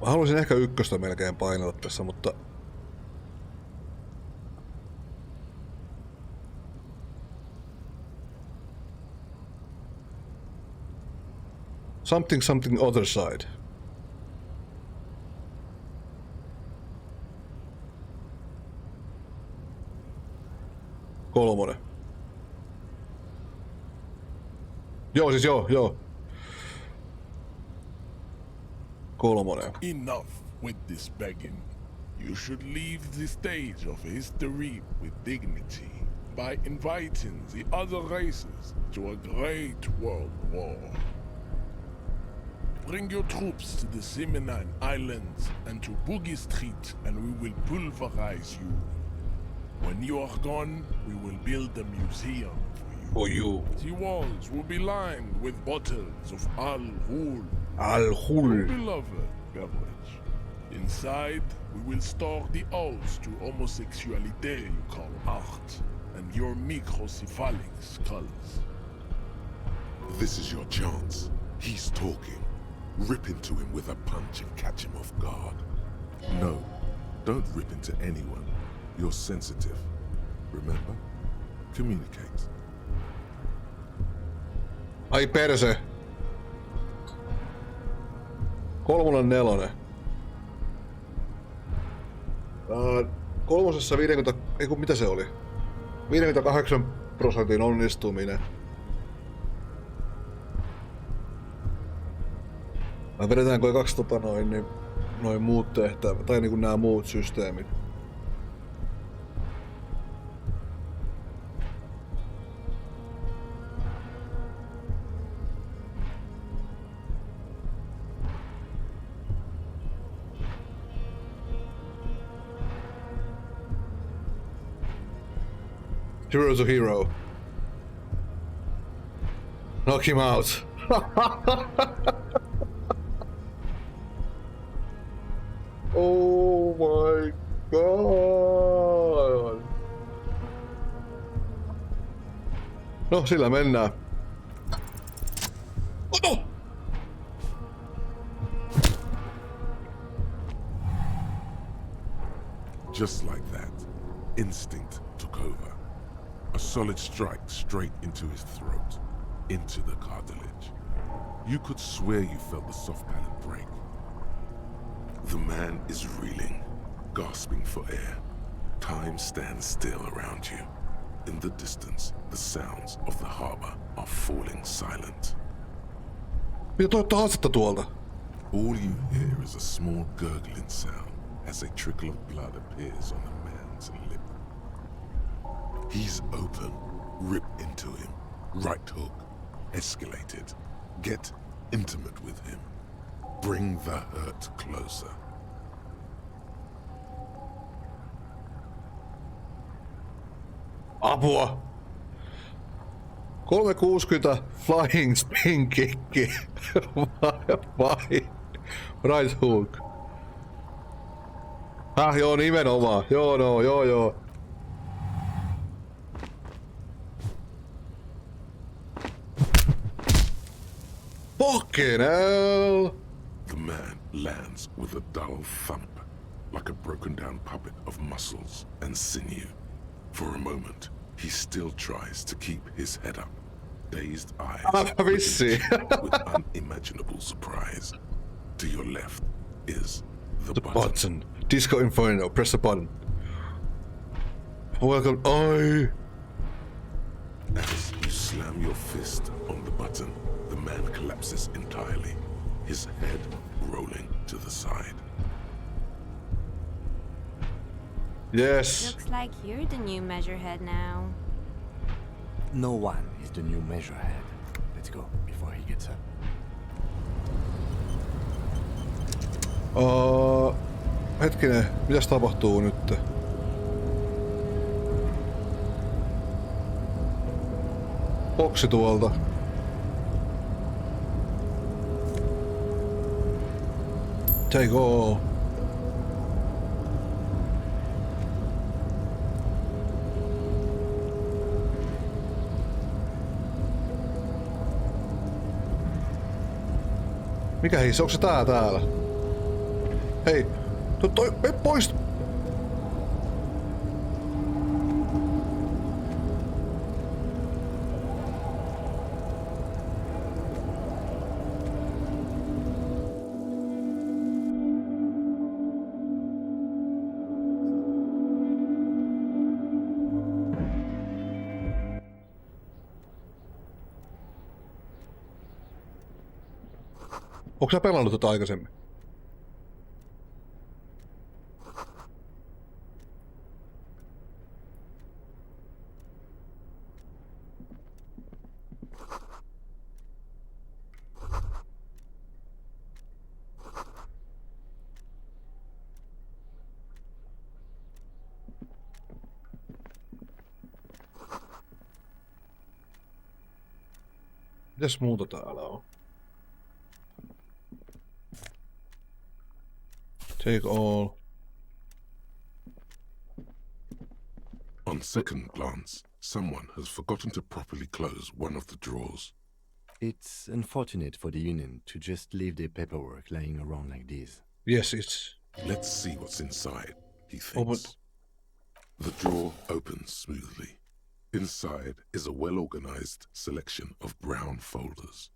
Mä haluaisin ehkä ykköstä melkein painella tässä, mutta... Something other side. Kolmonen. Joo, siis joo. 3. Enough with this begging. You should leave the stage of history with dignity by inviting the other races to a great world war. Bring your troops to the Seminine Islands and to Boogie Street, and we will pulverize you. When you are gone, we will build a museum for you. The walls will be lined with bottles of Al-Hul. Al-Hul. Beloved beverage. Inside, we will store the odes to homosexuality you call art, and your microcephalic skulls. This is your chance. He's talking. Rip into him with a punch and catch him off guard. No, don't rip into anyone. You're sensitive. Remember? Communicate. Ai perse. 3, 4. 3. 50... Eiku, mitä se oli? 58% onnistuminen. Vai vedetäänkö 2 noin muut tehtävät, tai niinku nää muut systeemit? Hero to hero. Knock him out. Oh my god. No, sillä mennään. Oh! Just like that, instinct took over. A solid strike straight into his throat, into the cartilage. You could swear you felt the soft palate break. The man is reeling, gasping for air. Time stands still around you. In the distance, the sounds of the harbor are falling silent. Mitä toitte haastetta tuolta? All you hear is a small gurgling sound as a trickle of blood appears on the man's lip. He's open. Rip into him. Right hook. Escalate it. Get intimate with him. Bring the hurt closer. Apua! 360 flying spin kick. Vai? Right hook. Joo, nimenomaan. Joo. Fucking hell! The man lands with a dull thump, like a broken down puppet of muscles and sinew. For a moment, he still tries to keep his head up, dazed eyes with unimaginable surprise. To your left is the button. Disco Inferno. Press the button. Welcome. Oi! As you slam your fist on the button, the man collapses entirely, his head rolling to the side. Yes. Looks like you're the new measurehead now. No one is the new measurehead. Let's go before he gets up. Hetkinen, mitäs tapahtuu nyt? Boksi tuolta. Take all. Mikä hiis? Onko se täällä? Hei! Mene pois! Onko sä pelannut tätä aikaisemmin? Mitäs muuta täällä on? Take all. On second glance, someone has forgotten to properly close one of the drawers. It's unfortunate for the Union to just leave their paperwork lying around like this. Yes, it's... Let's see what's inside, he thinks. The drawer opens smoothly. Inside is a well-organized selection of brown folders.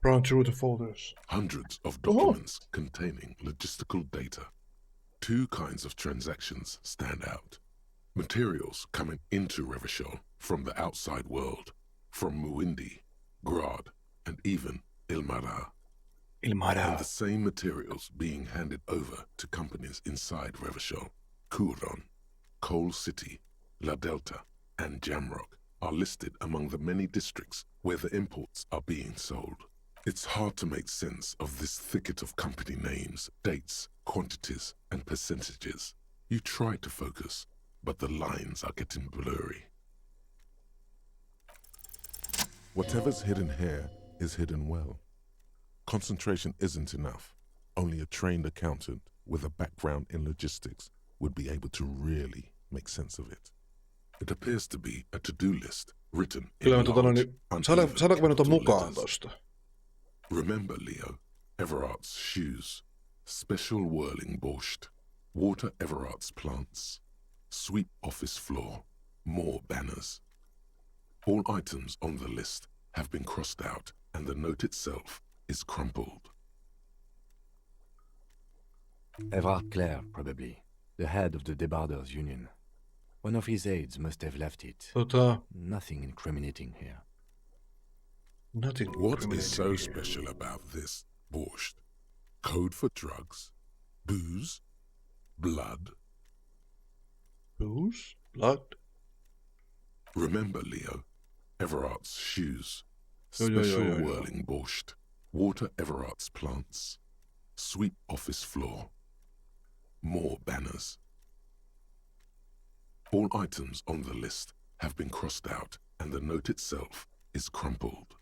Brown through the folders. Hundreds of documents containing logistical data. Two kinds of transactions stand out. Materials coming into Revachol from the outside world, from Muindi, Grad, and even Ilmara. And the same materials being handed over to companies inside Revachol, Kuron, Coal City, La Delta, and Jamrock are listed among the many districts where the imports are being sold. It's hard to make sense of this thicket of company names, dates, quantities, and percentages. You try to focus, but the lines are getting blurry. Whatever's hidden here is hidden well. Concentration isn't enough. Only a trained accountant with a background in logistics would be able to really make sense of it. It appears to be a to-do list written in large, saadaanko me noita mukaan tosta? Remember, Leo, Everard's shoes, special whirling borscht, water Everard's plants, sweep office floor, more banners. All items on the list have been crossed out and the note itself is crumpled. Everard Clare, probably, the head of the Debarders Union. One of his aides must have left it. Nothing incriminating here. Nothing. What is so special about this borscht? Code for drugs? Booze? Blood? Booze? Blood? Remember, Leo, Everard's shoes, special whirling borscht, water Everard's plants, sweep office floor, more banners. All items on the list have been crossed out and the note itself is crumpled.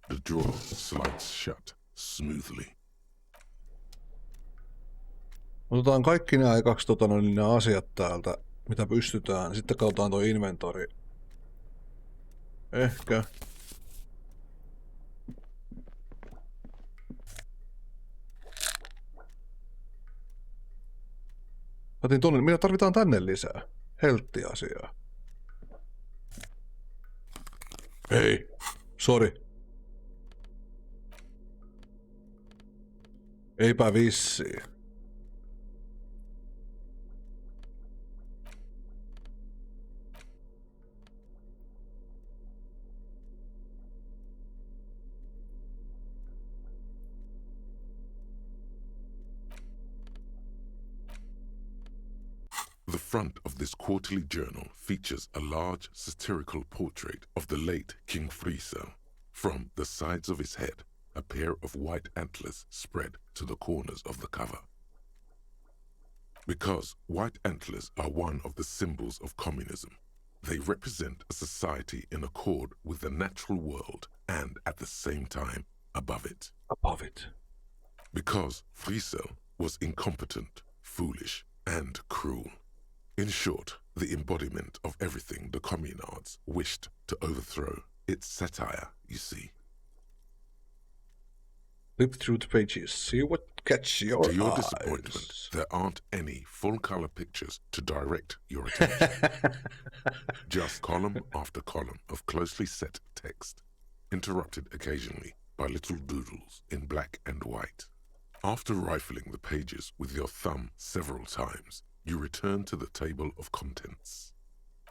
The drawer slides shut smoothly. Otetaan kaikki nämä kaksi nämä asiat täältä, mitä pystytään. Sitten katsotaan tuo inventori. Ehkä. Otin tuonne, mitä tarvitaan tänne lisää? Heltti-asiaa. Ei, sori. Eipä vissiin. The front of this quarterly journal features a large satirical portrait of the late King Friesel. From the sides of his head, a pair of white antlers spread to the corners of the cover. Because white antlers are one of the symbols of communism, they represent a society in accord with the natural world and at the same time above it. Above it. Because Friesel was incompetent, foolish, and cruel. In short, the embodiment of everything the communards wished to overthrow. It's satire, you see. Flip through the pages, see what catches your eyes. To your disappointment, there aren't any full-color pictures to direct your attention. Just column after column of closely set text, interrupted occasionally by little doodles in black and white. After rifling the pages with your thumb several times, you return to the table of contents.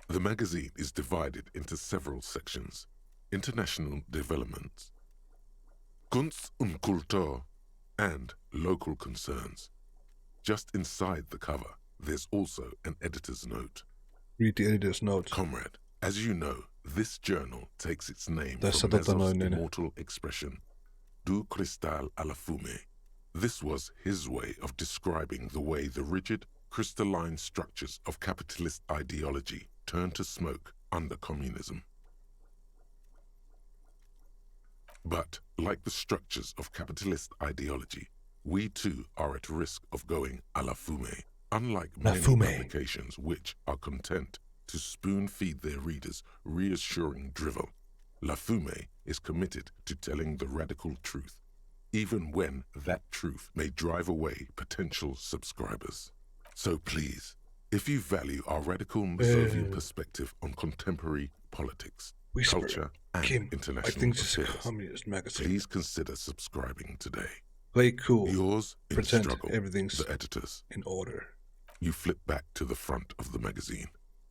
The magazine is divided into several sections: international developments, Kunst und Kultur, and local concerns. Just inside the cover, there's also an editor's note. Read the editor's note. Comrade, as you know, this journal takes its name Tässä from Mazov's immortal expression, du cristal à la fumée. This was his way of describing the way the rigid, crystalline structures of capitalist ideology turned to smoke under communism. But, like the structures of capitalist ideology, we too are at risk of going à la fumée, unlike many publications which are content to spoon-feed their readers reassuring drivel. La Fumée is committed to telling the radical truth, even when that truth may drive away potential subscribers. So please, if you value our radical Mazovian perspective on contemporary politics, culture, and international affairs, please consider subscribing today. Play cool. Yours in Pretend struggle, everything's the editors. in order. You flip back to the front of the magazine.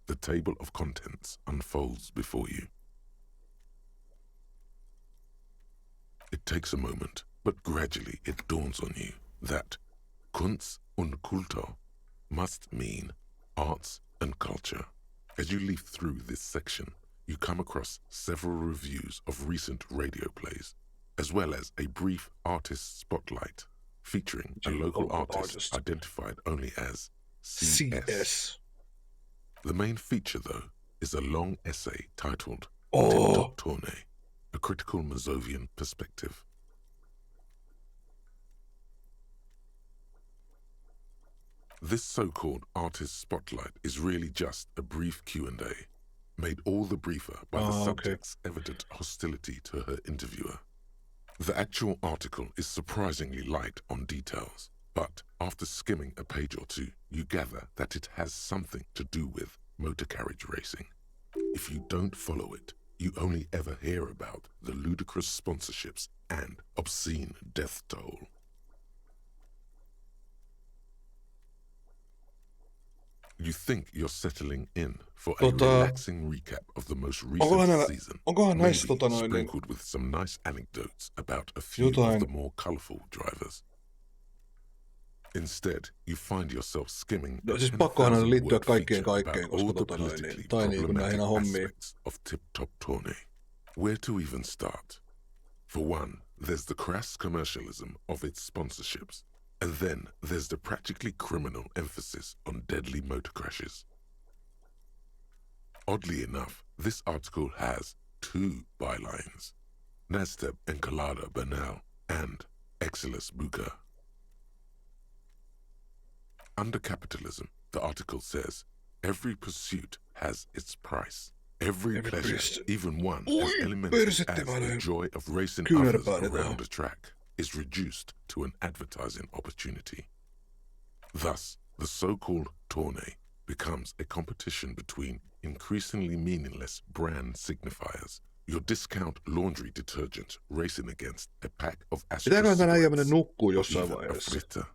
The table of contents unfolds before you. It takes a moment, but gradually it dawns on you that Kunst und Kultur must mean arts and culture. As you leaf through this section, you come across several reviews of recent radio plays, as well as a brief artist spotlight featuring a local artist identified only as CS. The main feature, though, is a long essay titled Tip-Top Tournée, a critical Mazovian perspective. This so-called artist spotlight is really just a brief Q&A, made all the briefer by the subject's evident hostility to her interviewer. The actual article is surprisingly light on details, but after skimming a page or two, you gather that it has something to do with motor carriage racing. If you don't follow it, you only ever hear about the ludicrous sponsorships and obscene death toll. You think you're settling in for a relaxing recap of the most recent season, maybe sprinkled with some nice anecdotes about a few of the more colourful drivers. Instead, you find yourself skimming siis pakkohan on liittyä kaikkeen, koska tai niin kuin näihin hommiin. Of Tip-Top Tournée. Where to even start? For one, there's the crass commercialism of its sponsorships, and then there's the practically criminal emphasis on deadly motor crashes. Oddly enough, this article has two bylines, Nasteb Encolada Bernal and Exilus Buka. Under capitalism, the article says, every pursuit has its price. Every pleasure, even one as elementary as the joy of racing others around a track, is reduced to an advertising opportunity. Thus, the so-called tournée becomes a competition between increasingly meaningless brand signifiers. Your discount laundry detergent racing against a pack of fritter.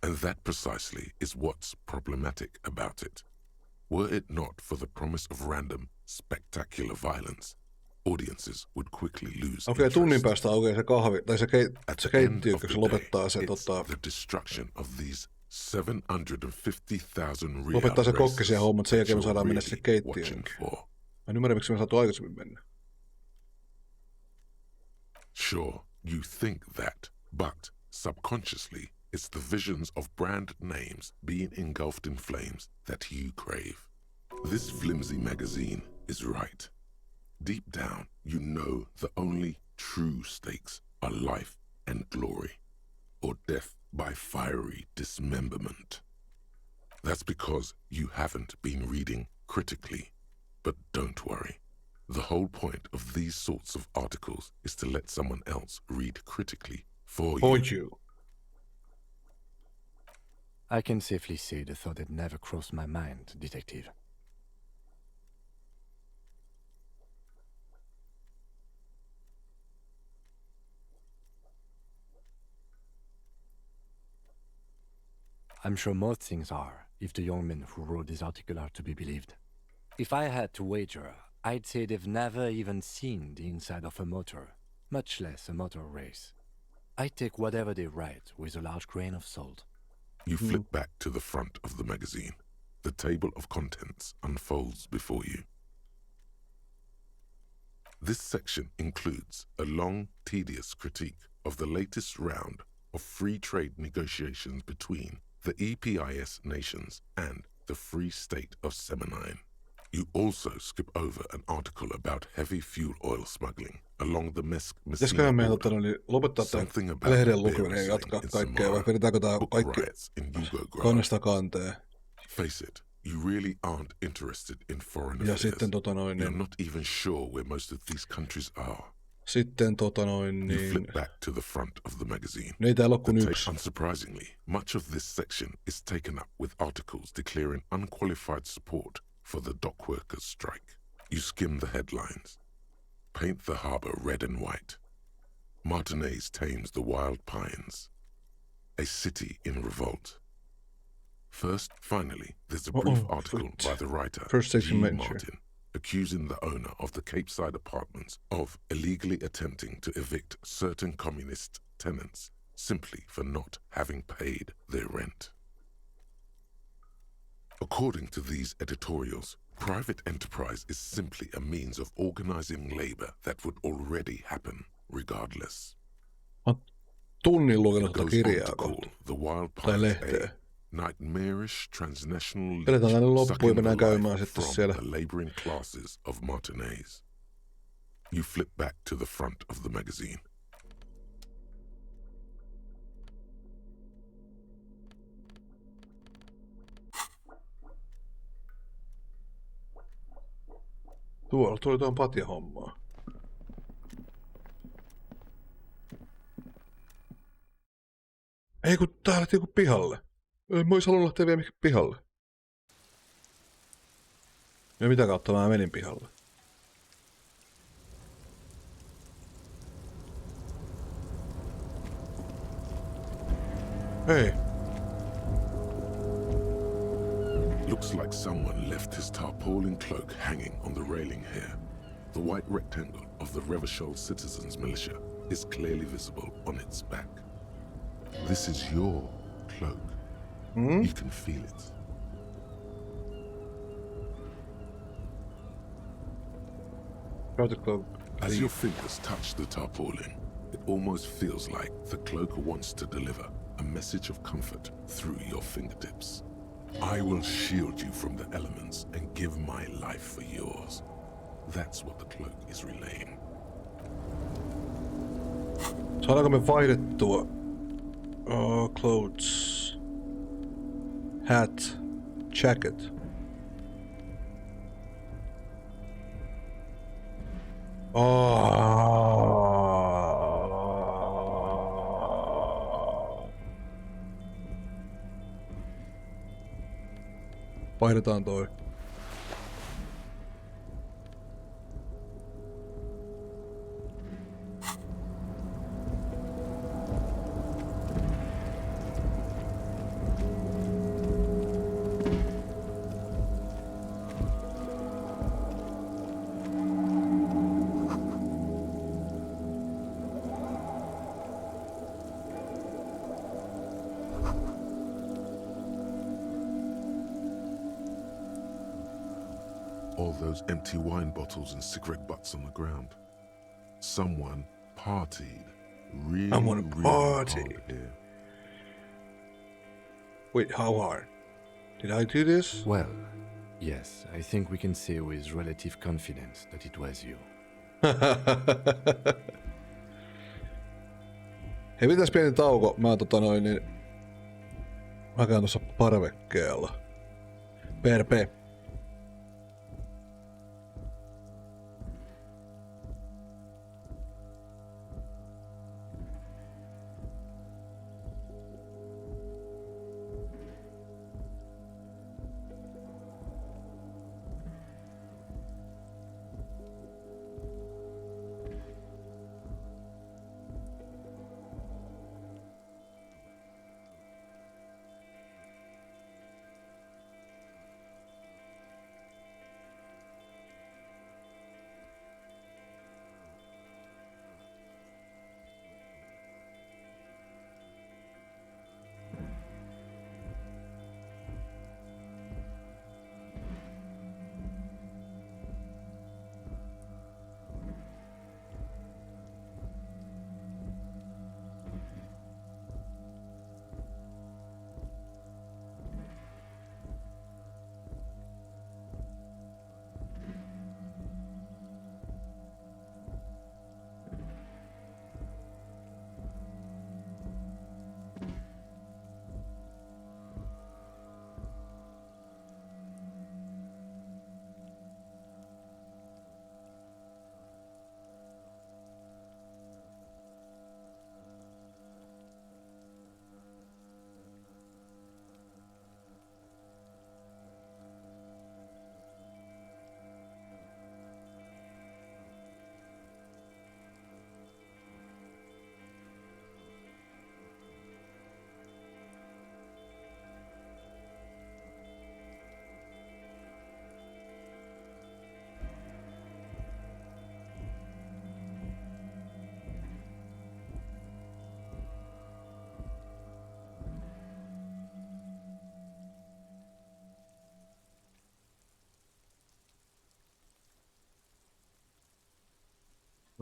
And that precisely is what's problematic about it. Were it not for the promise of random, spectacular violence, audiences would quickly lose interest. Tunnin päästä aukeaa se kahvi, tai se keittiö, kun se lopettaa se the destruction of these 750,000 real lopettaa se kokkisia hommat, sen jälkeen me saadaan mennä sinne keittiöön. Mä en ymmärrä, miksi me saatu aikaisemmin mennä. Sure, you think that, but subconsciously, it's the visions of brand names being engulfed in flames that you crave. This flimsy magazine is right. Deep down, you know the only true stakes are life and glory, or death by fiery dismemberment. That's because you haven't been reading critically. But don't worry. The whole point of these sorts of articles is to let someone else read critically for you. I can safely say the thought had never crossed my mind, Detective. I'm sure most things are, if the young men who wrote this article are to be believed. If I had to wager, I'd say they've never even seen the inside of a motor, much less a motor race. I take whatever they write with a large grain of salt. You flip back to the front of the magazine. The table of contents unfolds before you. This section includes a long, tedious critique of the latest round of free trade negotiations between the EPIS nations and the Free State of Semenine. You also skip over an article about heavy fuel oil smuggling along the Pitäisiköhän meidän lopettaa tämä lehden lukeminen ja jatkaa kaikkea, vai pidetäänkö tämä kaikki kannesta kanteen? Face it, you really aren't interested in foreign Ja affairs. sitten You're not even sure where most of these countries are. Sitten You flip back to the front of the magazine. Ei täällä ole kuin yksi. Unsurprisingly, much of this section is taken up with articles declaring unqualified support for the dock workers' strike. You skim the headlines. Paint the harbour red and white. Martinez tames the wild pines. A city in revolt. First, finally, there's a brief article by the writer, G. Martin, accusing the owner of the Capeside apartments of illegally attempting to evict certain communist tenants simply for not having paid their rent. According to these editorials, private enterprise is simply a means of organizing labor that would already happen regardless. Tunnin lukenut tätä kirjaa kohta. Tai lehteä. Nightmarish transnational Pidetään tänne loppuun ja mennään käymään sitten from siellä. the laboring classes of Martinez. You flip back to the front of the magazine. Tuolla tuli tuon patjahommaa. Ei kun tää lähti joku pihalle. Mä ois halunnut lähteä vielä mihin pihalle. Ja mitä kautta mä menin pihalle? Hei. Looks like someone left his tarpaulin cloak hanging on the railing here. The white rectangle of the Revachol Citizens Militia is clearly visible on its back. This is your cloak. You can feel it. As your fingers touch the tarpaulin, it almost feels like the cloak wants to deliver a message of comfort through your fingertips. I will shield you from the elements and give my life for yours. That's what the cloak is relaying. Saadaanko me vaihdettua? Clothes. Hat. Jacket. Vaihdetaan toi. All those empty wine bottles and cigarette butts on the ground. Someone partied really, hard here. Wait, how hard? Did I do this? Well, yes, I think we can say with relative confidence that it was you. Hei, mitäs pieni tauko? Mä käyn tuossa parvekkeella. Perpe.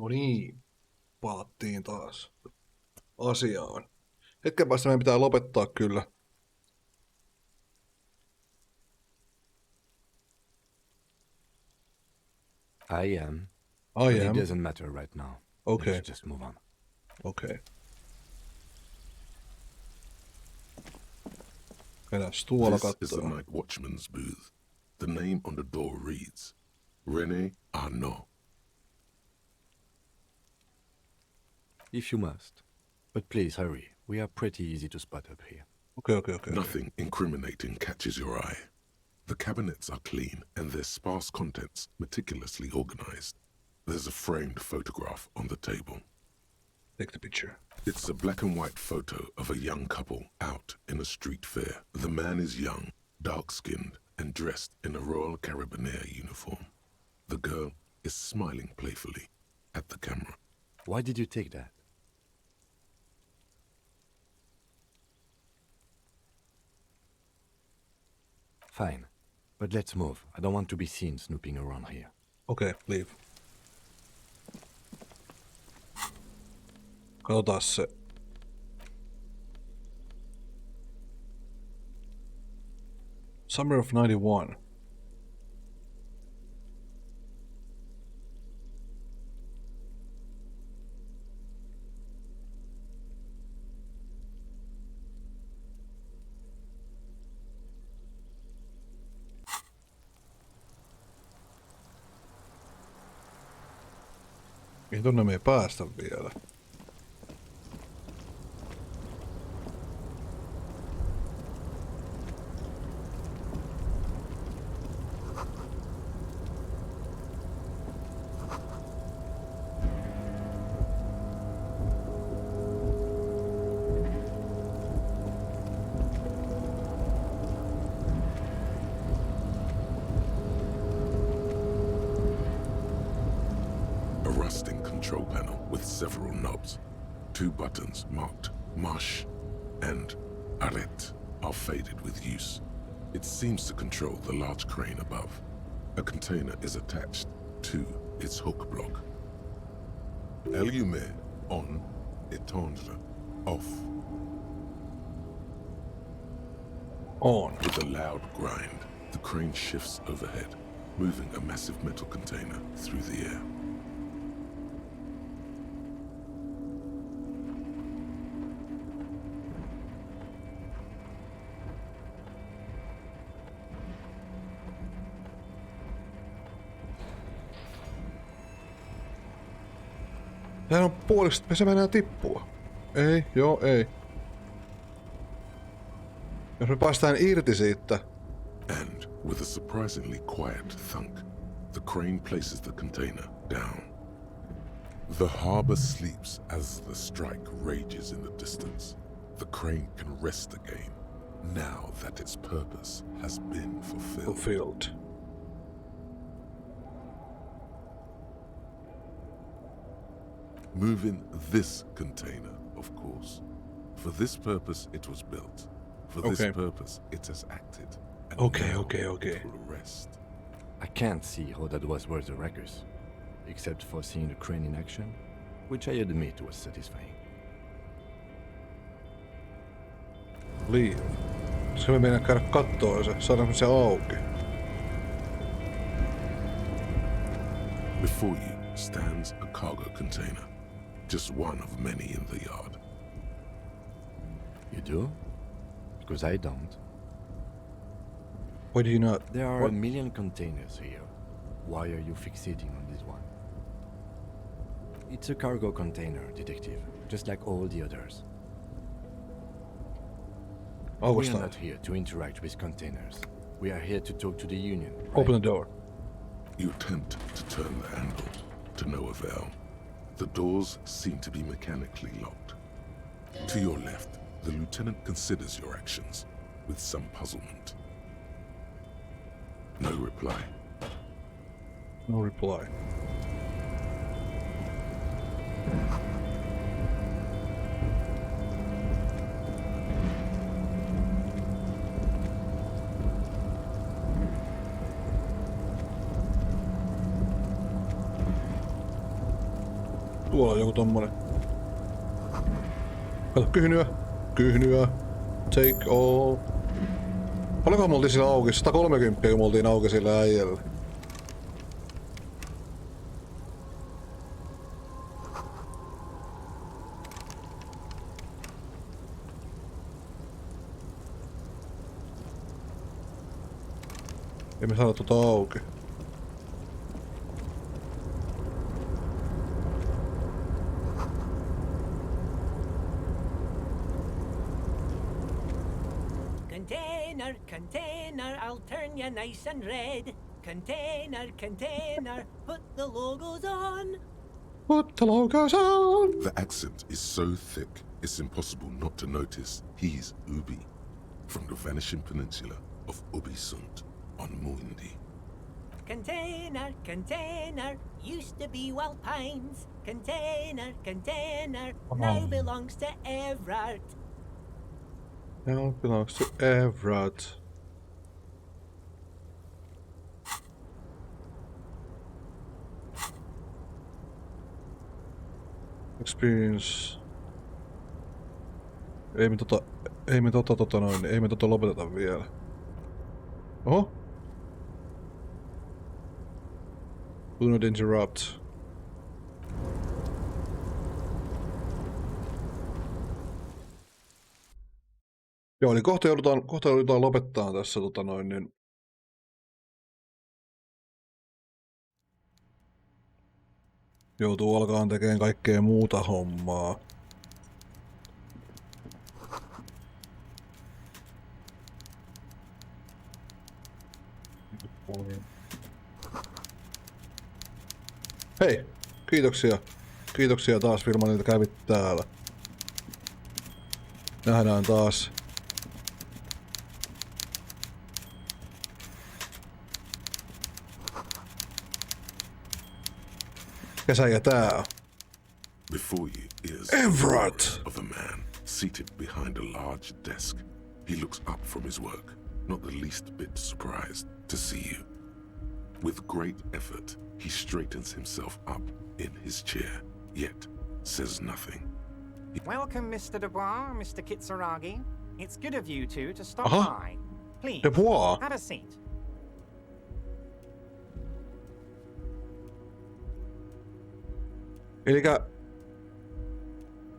No niin, palattiin taas asiaan. Hetken päästä meidän pitää lopettaa kyllä. I am. I But am. It doesn't matter right now. Okay. Let's just move on. Okay. Mennääs tuolla This is the katsomaan. night watchman's booth. The name on the door reads René Arnaud. If you must. But please hurry. We are pretty easy to spot up here. Okay. Nothing incriminating catches your eye. The cabinets are clean and their sparse contents meticulously organized. There's a framed photograph on the table. Take the picture. It's a black and white photo of a young couple out in a street fair. The man is young, dark-skinned, and dressed in a Royal Carabinieri uniform. The girl is smiling playfully at the camera. Why did you take that? Fine. But let's move. I don't want to be seen snooping around here. Okay, leave. Katsotaan se. Summer of 91. Ei tonne me ei päästä vielä. Control panel with several knobs. 2 buttons marked Marche and Arrête are faded with use. It seems to control the large crane above. A container is attached to its hook block. Allumer on, étendre off. On. With a loud grind, the crane shifts overhead, moving a massive metal container through the air. Täällä on puolesta, se mennään tippua. Ei, joo, ei. Jos me päästään irti siitä. And with a surprisingly quiet thunk, the crane places the container down. The harbor sleeps as the strike rages in the distance. The crane can rest again, now that its purpose has been fulfilled. Moving this container, of course. For this purpose it was built. For this purpose it has acted. And Okay. It will rest. I can't see how that was worth the wreckers, except for seeing the crane in action, which I admit was satisfying. Leave. Se me mennään käydä kattoo se, saadaanko se auki. Before you stands a cargo container. Just one of many in the yard. You do? Because I don't. Why do you not? There are a million containers here. Why are you fixating on this one? It's a cargo container, detective, just like all the others. We are not here to interact with containers. We are here to talk to the union. Right? Open the door. You attempt to turn the handle, to no avail. The doors seem to be mechanically locked. To your left, the lieutenant considers your actions with some puzzlement. No reply. No reply. Tuolla on joku tommonen. Kato, kyhnyä. Kyhnyä. Take all. Paljonkohan me oltiin sillä auki? 130, kun me oltiin auki sillä äijällä. Ei me saada tota auki. Container, container, I'll turn you nice and red. Container, container, put the logos on. Put the logos on! The accent is so thick, it's impossible not to notice he's Ubi, from the vanishing peninsula of Ubisund on Muindi. Container, container, used to be Wild Pines. Container, container, now belongs to Everard. Now it belongs to Everard. Experience. Ei me tota lopeteta vielä. Oho. Do not interrupt. Joo, eli kohta joudutaan lopettaa tässä niin. Joutuu alkaan tekemään kaikkea muuta hommaa. Hei, kiitoksia. Kiitoksia taas Firmanilta, kävit täällä. Nähdään taas. Kesä ja tää. Before you is Everard of a man seated behind a large desk. He looks up from his work, not the least bit surprised to see you. With great effort, he straightens himself up in his chair, yet says nothing. Welcome, Mr. Dubois, Mr. Kitsuragi. It's good of you two to stop by. Please, Dubois. have a seat. Elikkä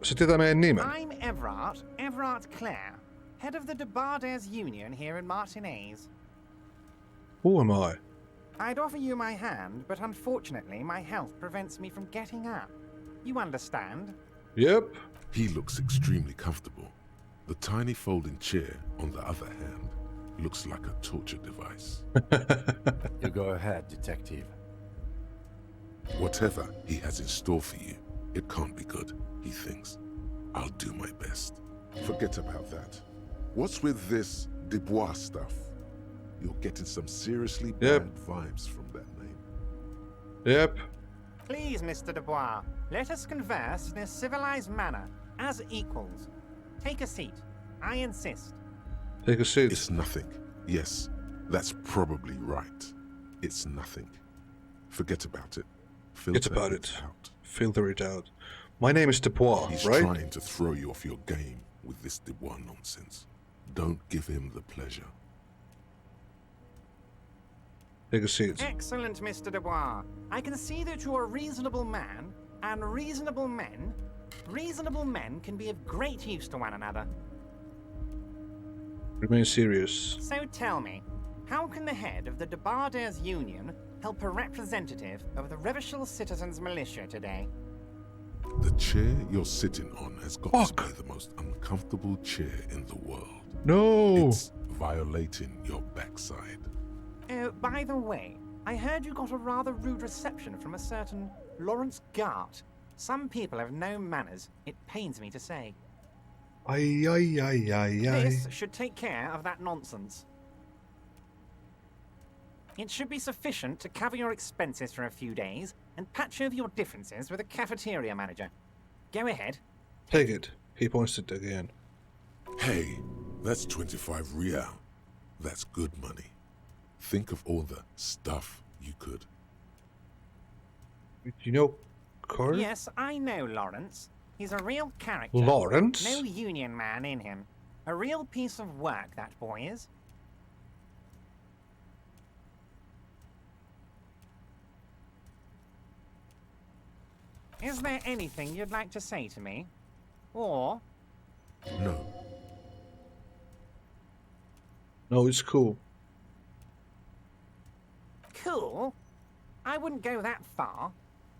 se tietää meidän nimen. I'm Everard Clare, head of the Debarders Union here in Martinez. Who am I? I'd offer you my hand, but unfortunately my health prevents me from getting up. You understand? Yep. He looks extremely comfortable. The tiny folding chair, on the other hand, looks like a torture device. You go ahead, detective. Whatever he has in store for you, it can't be good, he thinks. I'll do my best. Forget about that. What's with this Dubois stuff? You're getting some seriously bad vibes from that name. Yep. Please, Mr. Dubois, let us converse in a civilized manner, as equals. Take a seat. I insist. Take a seat. It's nothing. Yes, that's probably right. It's nothing. Forget about it. Forget about it. Filter it out. My name is Dubois, He's right? trying to throw you off your game with this Dubois nonsense. Don't give him the pleasure. Take a seat. Excellent, Mr. Dubois. I can see that you're a reasonable man, and reasonable men can be of great use to one another. Remain serious. So tell me, how can the head of the Debarders Union help a representative of the Revachol Citizens Militia today? The chair you're sitting on has got to be the most uncomfortable chair in the world. No! It's violating your backside. Oh, by the way, I heard you got a rather rude reception from a certain Lawrence Gart. Some people have no manners, it pains me to say. This should take care of that nonsense. It should be sufficient to cover your expenses for a few days and patch over your differences with a cafeteria manager. Go ahead. Take it. He points it again. Hey, that's 25 real. That's good money. Think of all the stuff you could. You know, Carter? Yes, I know Lawrence. He's a real character. Lawrence? No union man in him. A real piece of work, that boy is. Is there anything you'd like to say to me? Or... No. No, it's cool. Cool? I wouldn't go that far.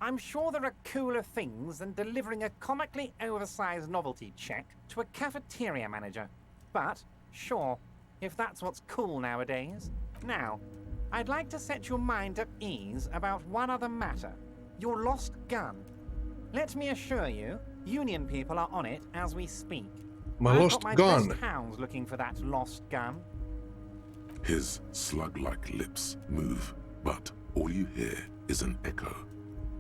I'm sure there are cooler things than delivering a comically oversized novelty check to a cafeteria manager. But, sure, if that's what's cool nowadays. Now, I'd like to set your mind at ease about one other matter. Your lost gun. Let me assure you, Union people are on it as we speak. My lost got my gun. best hounds looking for that lost gun. His slug-like lips move, but all you hear is an echo.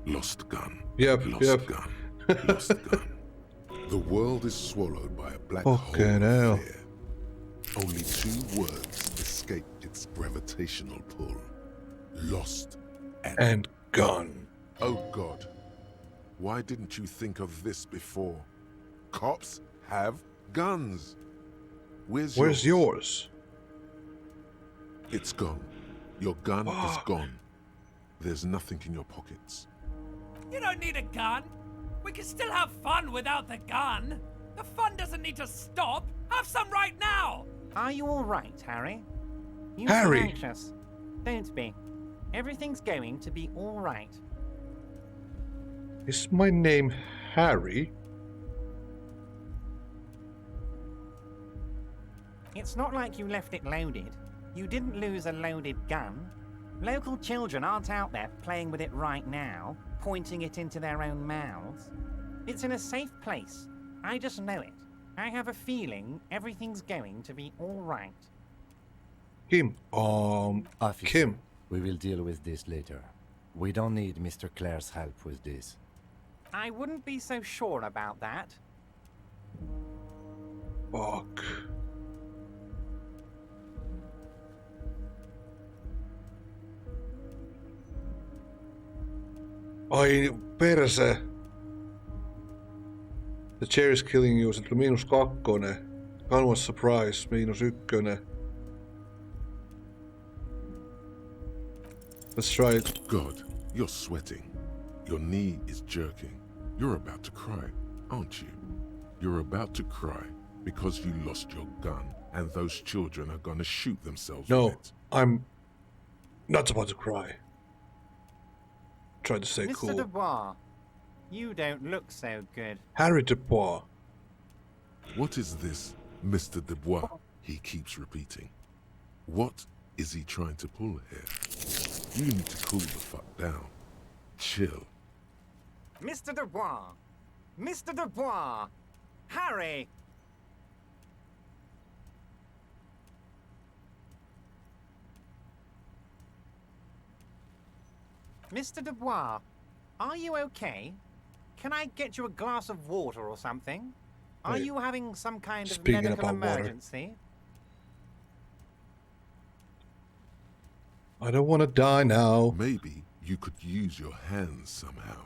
Lost gun. Yep, lost gun. Lost gun. The world is swallowed by a black hole of hell. fear. Only 2 words escape its gravitational pull. Lost and gun. Oh God. Why didn't you think of this before? Cops have guns. Where's yours? It's gone. Your gun is gone. There's nothing in your pockets. You don't need a gun. We can still have fun without the gun. The fun doesn't need to stop. Have some right now. Are you all right, Harry? You Harry. seem anxious. Don't be. Everything's going to be all right. Is my name Harry? It's not like you left it loaded. You didn't lose a loaded gun. Local children aren't out there playing with it right now, pointing it into their own mouths. It's in a safe place. I just know it. I have a feeling everything's going to be all right. Kim. Officer, Kim. We will deal with this later. We don't need Mr. Clare's help with this. I wouldn't be so sure about that. Fuck. Ai perse. The chair is killing you. Se tuli -2. Gun was surprise. -1. Let's try it. God, you're sweating. Your knee is jerking. You're about to cry, aren't you? You're about to cry because you lost your gun and those children are gonna shoot themselves No, with it. I'm not about to cry. Try to stay Mr. cool. Dubois, you don't look so good. Harry Dubois. What is this, Mr. Dubois? He keeps repeating. What is he trying to pull here? You need to cool the fuck down. Chill. Mr. Dubois! Mr. Dubois! Harry! Mr. Dubois, are you okay? Can I get you a glass of water or something? Are Wait. you having some kind of Speaking medical about water. emergency? I don't want to die now. Maybe you could use your hands somehow,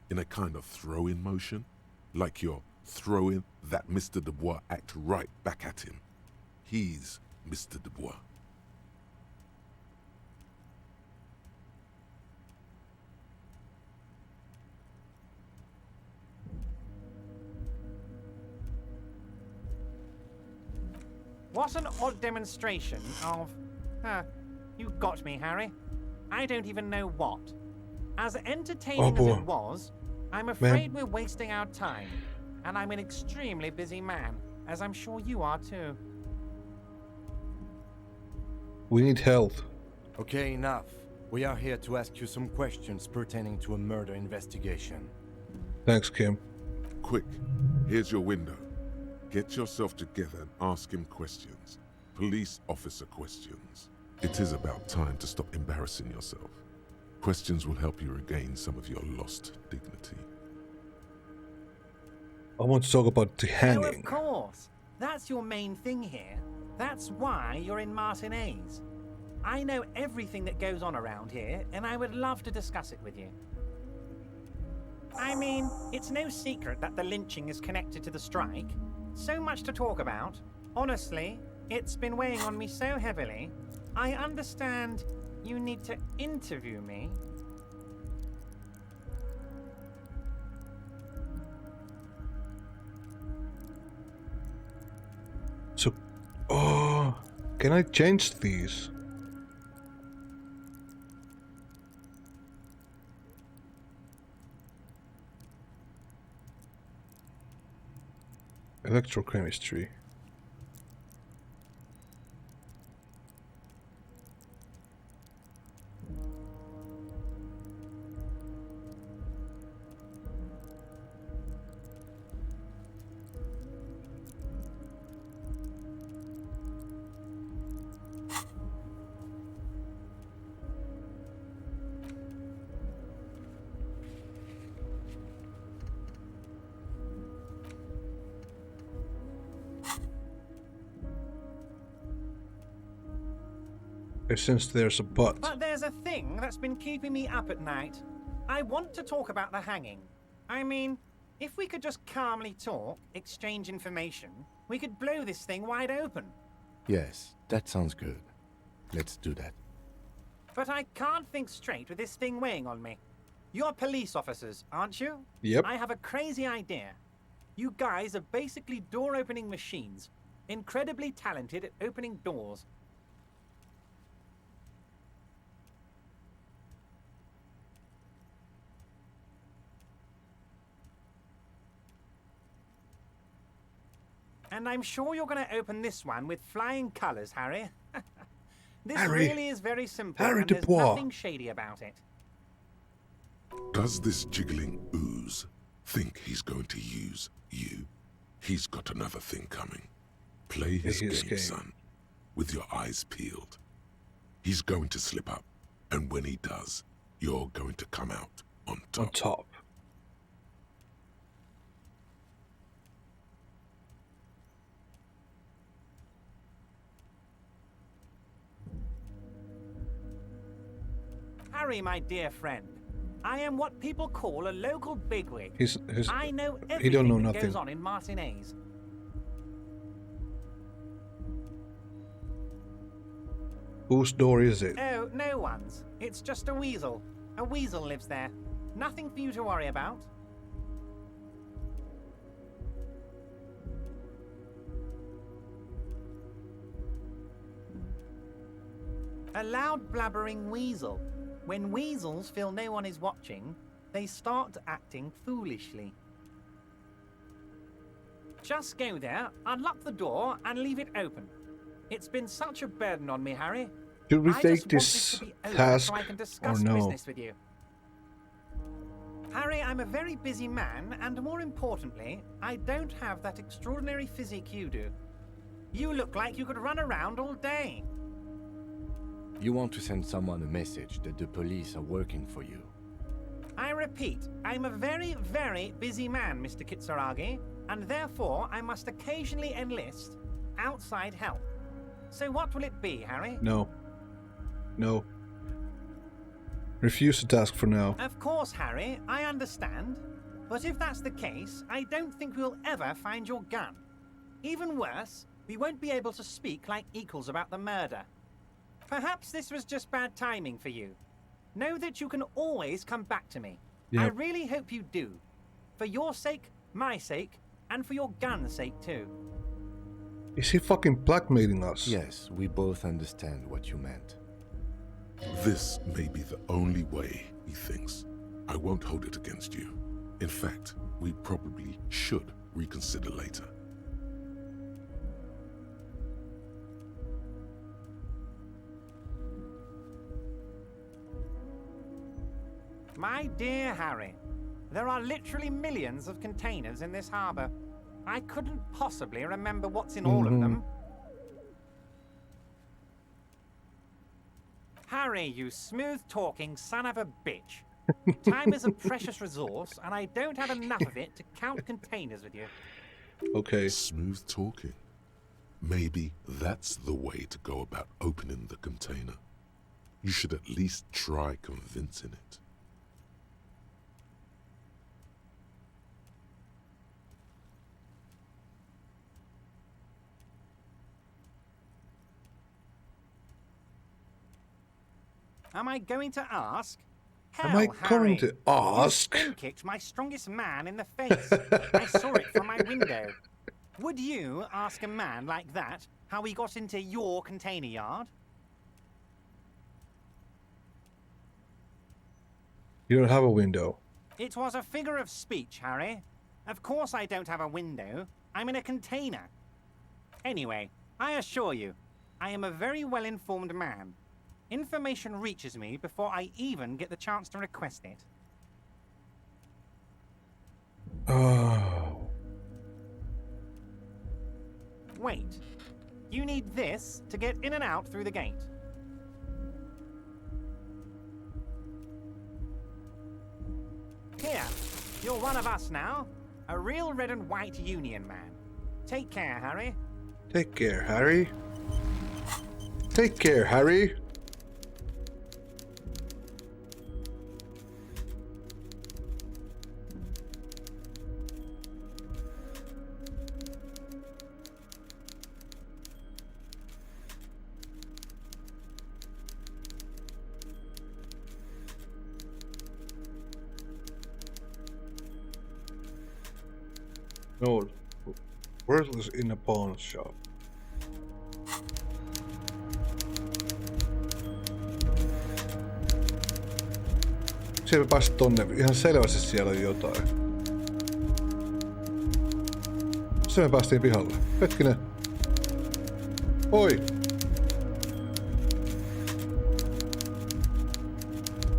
in a kind of throw-in motion, like you're throwing that Mr. Dubois act right back at him. He's Mr. Dubois. What an odd demonstration of... you got me, Harry. I don't even know what. As entertaining as it was, I'm afraid we're wasting our time. And I'm an extremely busy man, as I'm sure you are too. We need help. Okay, enough. We are here to ask you some questions pertaining to a murder investigation. Thanks, Kim. Quick, here's your window. Get yourself together and ask him questions. Police officer questions. It is about time to stop embarrassing yourself. Questions will help you regain some of your lost dignity. I want to talk about the Oh, hanging. of course. That's your main thing here. That's why you're in Martinez. I know everything that goes on around here, and I would love to discuss it with you. I mean, it's no secret that the lynching is connected to the strike. So much to talk about. Honestly, it's been weighing on me so heavily. I understand you need to interview me. So, oh, can I change these? Electrochemistry. Since there's a but. But there's a thing that's been keeping me up at night. I want to talk about the hanging. I mean, if we could just calmly talk, exchange information, we could blow this thing wide open. Yes, that sounds good. Let's do that. But I can't think straight with this thing weighing on me. You're police officers, aren't you? Yep. I have a crazy idea. You guys are basically door-opening machines, incredibly talented at opening doors. And I'm sure you're going to open this one with flying colours, Harry. This Harry. really is very simple, Harry and there's Dubois. nothing shady about it. Does this jiggling ooze think he's going to use you? He's got another thing coming. Play his game, son, with your eyes peeled. He's going to slip up, and when he does, you're going to come out on top. On top. Harry, my dear friend, I am what people call a local bigwig. I know he everything don't know that nothing. goes on in Martinez. Whose door is it? Oh, no one's. It's just a weasel. A weasel lives there. Nothing for you to worry about. A loud blabbering weasel. When weasels feel no one is watching, they start acting foolishly. Just go there, unlock the door, and leave it open. It's been such a burden on me, Harry. Should we I take just want this to be over task so I can or discuss no? business with you. Harry, I'm a very busy man, and more importantly, I don't have that extraordinary physique you do. You look like you could run around all day. You want to send someone a message that the police are working for you. I repeat, I'm a very, very busy man, Mr. Kitsuragi, and therefore I must occasionally enlist outside help. So what will it be, Harry? No. No. Refuse the task for now. Of course, Harry, I understand. But if that's the case, I don't think we'll ever find your gun. Even worse, we won't be able to speak like equals about the murder. Perhaps this was just bad timing for you. Know that you can always come back to me. Yep. I really hope you do. For your sake, my sake, and for your gun's sake too. Is he fucking blackmailing us? Yes, we both understand what you meant. This may be the only way, he thinks. I won't hold it against you. In fact, we probably should reconsider later. My dear Harry, there are literally millions of containers in this harbour. I couldn't possibly remember what's in all of them. Harry, you smooth-talking son of a bitch. Time is a precious resource, and I don't have enough of it to count containers with you. Okay. Smooth talking. Maybe that's the way to go about opening the container. You should at least try convincing it. Am I going to ask? Am Hell, I going Harry, to ask? You spin-kicked my strongest man in the face. I saw it from my window. Would you ask a man like that how he got into your container yard? You don't have a window. It was a figure of speech, Harry. Of course I don't have a window. I'm in a container. Anyway, I assure you, I am a very well-informed man. Information reaches me before I even get the chance to request it. Oh. Wait. You need this to get in and out through the gate. Here, you're one of us now. A real red and white union man. Take care, Harry. Take care, Harry. Take care, Harry. No, worthless in a pawn shop. Siellä päästä tonne, ihan selvästi siellä on jotain. Se me päästiin pihalle. Hetkinen. Oi!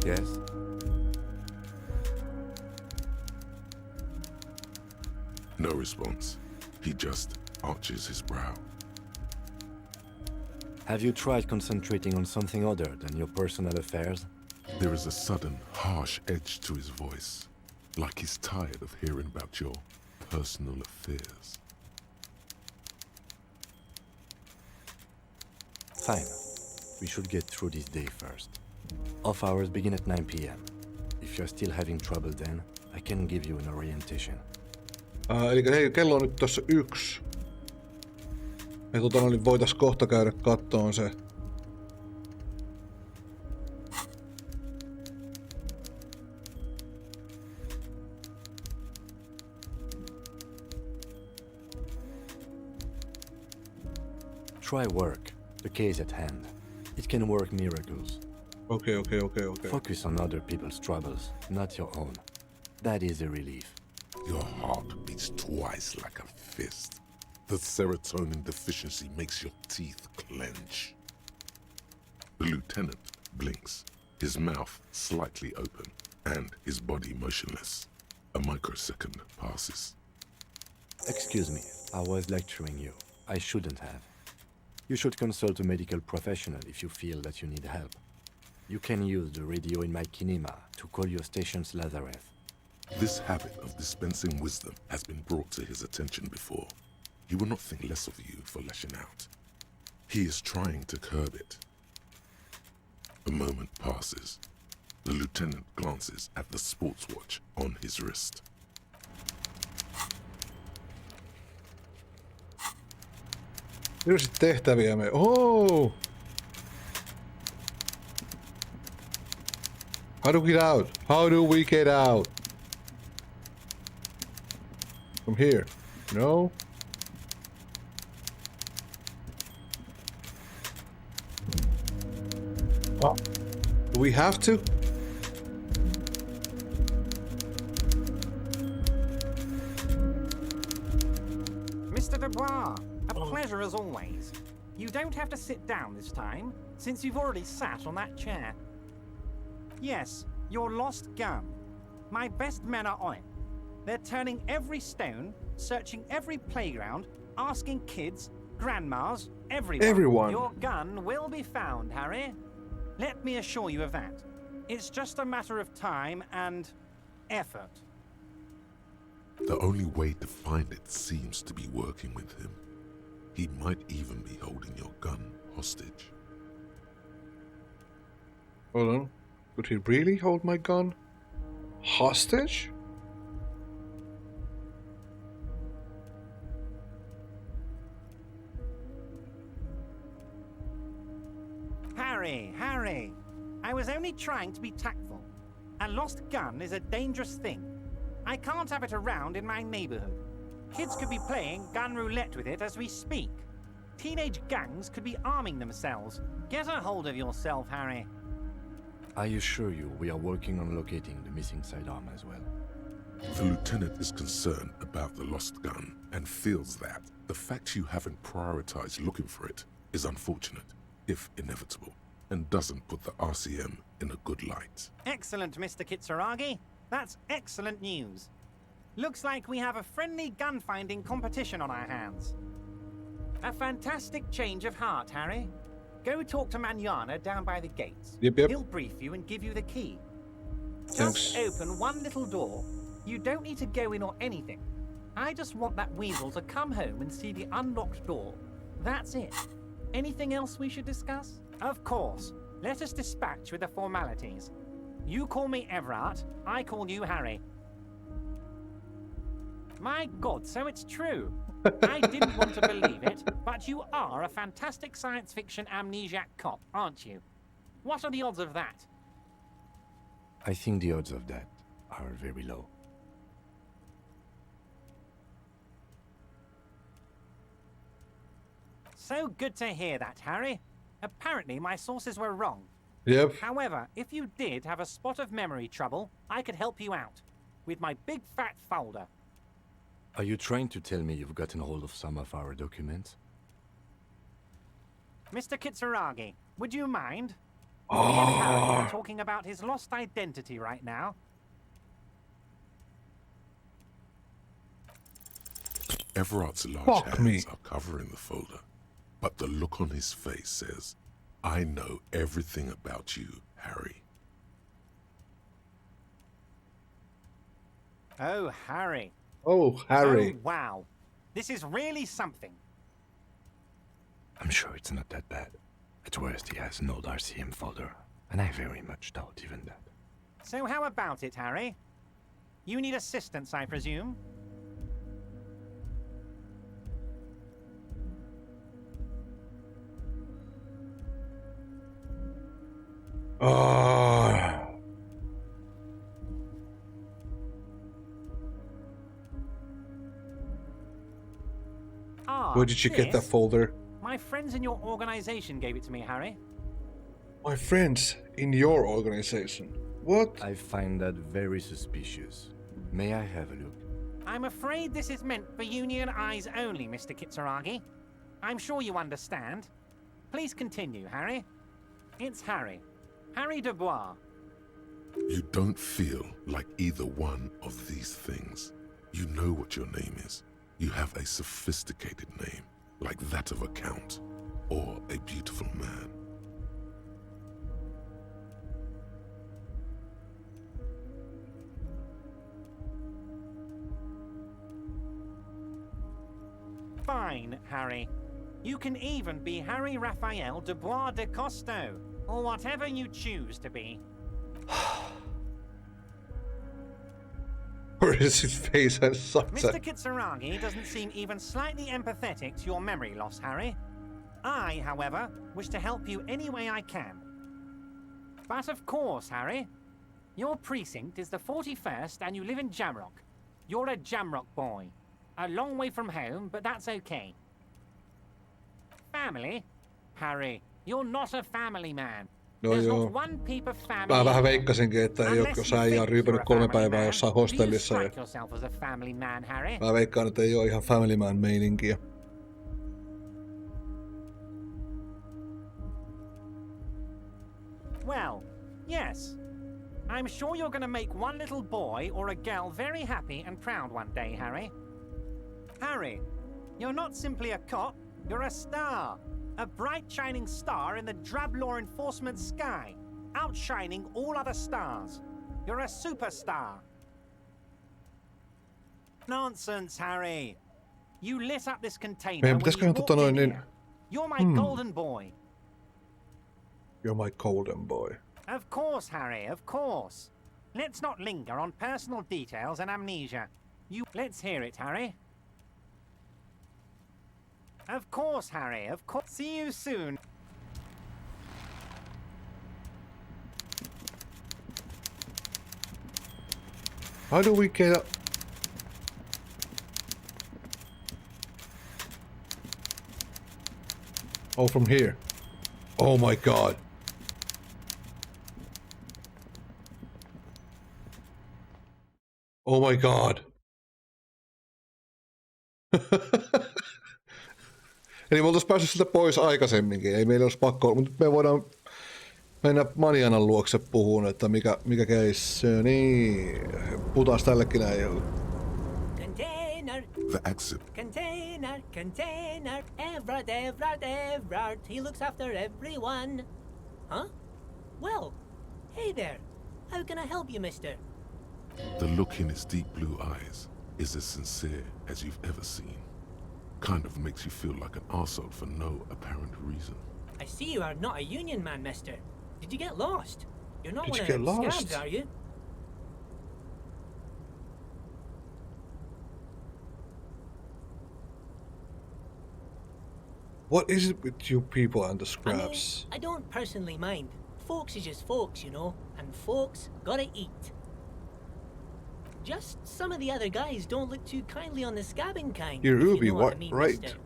Yes? No response. He just arches his brow. Have you tried concentrating on something other than your personal affairs? There is a sudden, harsh edge to his voice, like he's tired of hearing about your personal affairs. Fine. We should get through this day first. Off hours begin at 9 p.m. If you're still having trouble then, I can give you an orientation. Eli hei, kello on nyt tossa 1. Ja niin voitais kohta käydä kattoon se. Try work. The case at hand. It can work miracles. Okay. Focus on other people's troubles, not your own. That is a relief. Your heart beats twice like a fist. The serotonin deficiency makes your teeth clench. The lieutenant blinks, his mouth slightly open, and his body motionless. A microsecond passes. Excuse me, I was lecturing you. I shouldn't have. You should consult a medical professional if you feel that you need help. You can use the radio in my kinema to call your station's Lazareth. This habit of dispensing wisdom has been brought to his attention before. He will not think less of you for lashing out. He is trying to curb it. A moment passes. The lieutenant glances at the sports watch on his wrist. Hirveästi tehtäviä me. Oh! How do we get out? How do we get out? From here? No? Oh. Do we have to? Mr. Dubois, a pleasure as always. You don't have to sit down this time, since you've already sat on that chair. Yes, your lost gun. My best men are on it. They're turning every stone, searching every playground, asking kids, grandmas, everyone. Your gun will be found, Harry. Let me assure you of that. It's just a matter of time and effort. The only way to find it seems to be working with him. He might even be holding your gun hostage. Hold on. Could he really hold my gun hostage? Harry! I was only trying to be tactful. A lost gun is a dangerous thing. I can't have it around in my neighborhood. Kids could be playing gun roulette with it as we speak. Teenage gangs could be arming themselves. Get a hold of yourself, Harry. I assure you, we are working on locating the missing sidearm as well. The lieutenant is concerned about the lost gun and feels that the fact you haven't prioritized looking for it is unfortunate, if inevitable, and doesn't put the RCM in a good light. Excellent, Mr. Kitsuragi. That's excellent news. Looks like we have a friendly gun-finding competition on our hands. A fantastic change of heart, Harry. Go talk to Manana down by the gates. Yep. He'll brief you and give you the key. Thanks. Just open one little door. You don't need to go in or anything. I just want that weasel to come home and see the unlocked door. That's it. Anything else we should discuss? Of course. Let us dispatch with the formalities. You call me Everard, I call you Harry. My God, so it's true. I didn't want to believe it, but you are a fantastic science fiction amnesiac cop, aren't you? What are the odds of that? I think the odds of that are very low. So good to hear that, Harry. Apparently my sources were wrong. Yep. However, if you did have a spot of memory trouble, I could help you out with my big fat folder. Are you trying to tell me you've gotten hold of some of our documents? Mr. Kitsuragi, would you mind? Me and Harry are talking about his lost identity right now. Everard's large hands are covering the folder, but the look on his face says, I know everything about you, Harry. Oh, Harry. Oh, Harry. Oh, wow. This is really something. I'm sure it's not that bad. At worst, he has an old RCM folder, and I very much doubt even that. So how about it, Harry? You need assistance, I presume? Where did you get that folder? My friends in your organization gave it to me, Harry. My friends in your organization? What? I find that very suspicious. May I have a look? I'm afraid this is meant for Union eyes only, Mr. Kitsuragi. I'm sure you understand. Please continue, Harry. It's Harry. Harry Dubois. You don't feel like either one of these things. You know what your name is. You have a sophisticated name, like that of a count, or a beautiful man. Fine, Harry. You can even be Harry Raphael Dubois de Costo, or whatever you choose to be. Where is his face? And Mr. Kitsuragi doesn't seem even slightly empathetic to your memory loss, Harry. I, however, wish to help you any way I can. But of course, Harry, your precinct is the 41st and you live in Jamrock. You're a Jamrock boy. A long way from home, but that's okay. Family? Harry, you're not a family man. No There's joo. not one peep of family. Mä vähän veikkasinkin, että ei oo, jos äijä on ryypänyt 3 päivää jossain hostellissa. Ja Yourself as a family man, Harry. mä veikkaan, että ei oo ihan family man meininkiä. Well, yes. I'm sure you're gonna make one little boy or a girl very happy and proud one day, Harry. Harry, you're not simply a cop, you're a star. A bright shining star in the drab law enforcement sky, outshining all other stars. You're a superstar. Nonsense, Harry. You lit up this container Meidän when pitäisikö you hän walked in niin... here. You're my golden boy. You're my golden boy. Of course, Harry, of course. Let's not linger on personal details and amnesia. Let's hear it, Harry. Of course, Harry, of course. See you soon. How do we get up? Oh, from here. Oh my god. Oh my god. Eli me oltais päässyt sieltä pois aikaisemminkin. Ei meillä olisi pakko, mutta me voidaan mennä Manianan luokse puhuun, että mikä case. Niin, puhutaan tällekin näin. Container. The exit. Container, container. Everard, Everard, Everard. He looks after everyone. Huh? Well, hey there. How can I help you, mister? The look in his deep blue eyes is as sincere as you've ever seen. Kind of makes you feel like an arsehole for no apparent reason. I see you are not a union man, mister. Did you get lost? You're not Did one you of get them lost? scabs, are you? What is it with you people and the scraps? I don't personally mind. Folks is just folks, you know, and folks gotta eat. Just some of the other guys don't look too kindly on the scabbing kind. You're if you Ruby, know what I what? mean, Right. mister.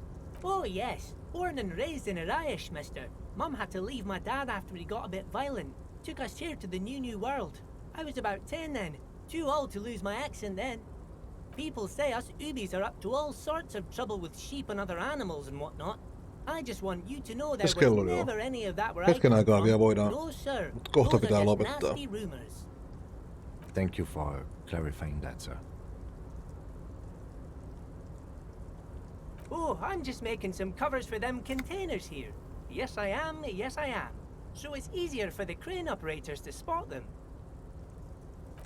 Oh yes, born and raised in Irish, mister. Mum had to leave my dad after he got a bit violent. Took us here to the new world. I was about 10 then, too old to lose my accent then. People say us Ubis are up to all sorts of trouble with sheep and other animals and whatnot. I just want you to know there was never any of that where I Hetken come aikaa from. vielä voidaan, No sir, mutta kohta those are pitää just lopettaa. nasty rumors. Thank you for clarifying that, sir. Oh, I'm just making some covers for them containers here. Yes I am, yes I am. So it's easier for the crane operators to spot them.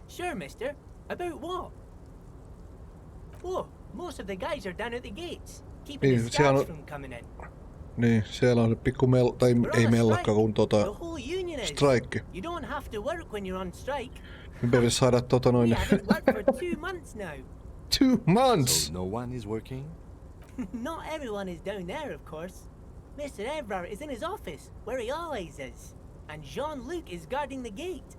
Sure, mister. About what? Oh, most of the guys are down at the gates, keeping Niin, the siellä scabs on- from coming in. Niin, siellä on se pikku tai ei mellakka, kun The whole union is. strike. You don't have to work when you're on strike. Me pitäisi saada noin... We haven't worked for 2 months now. 2 months! So no one is working? Not everyone is down there, of course. Mr. Everard is in his office, where he always is. And Jean-Luc is guarding the gate.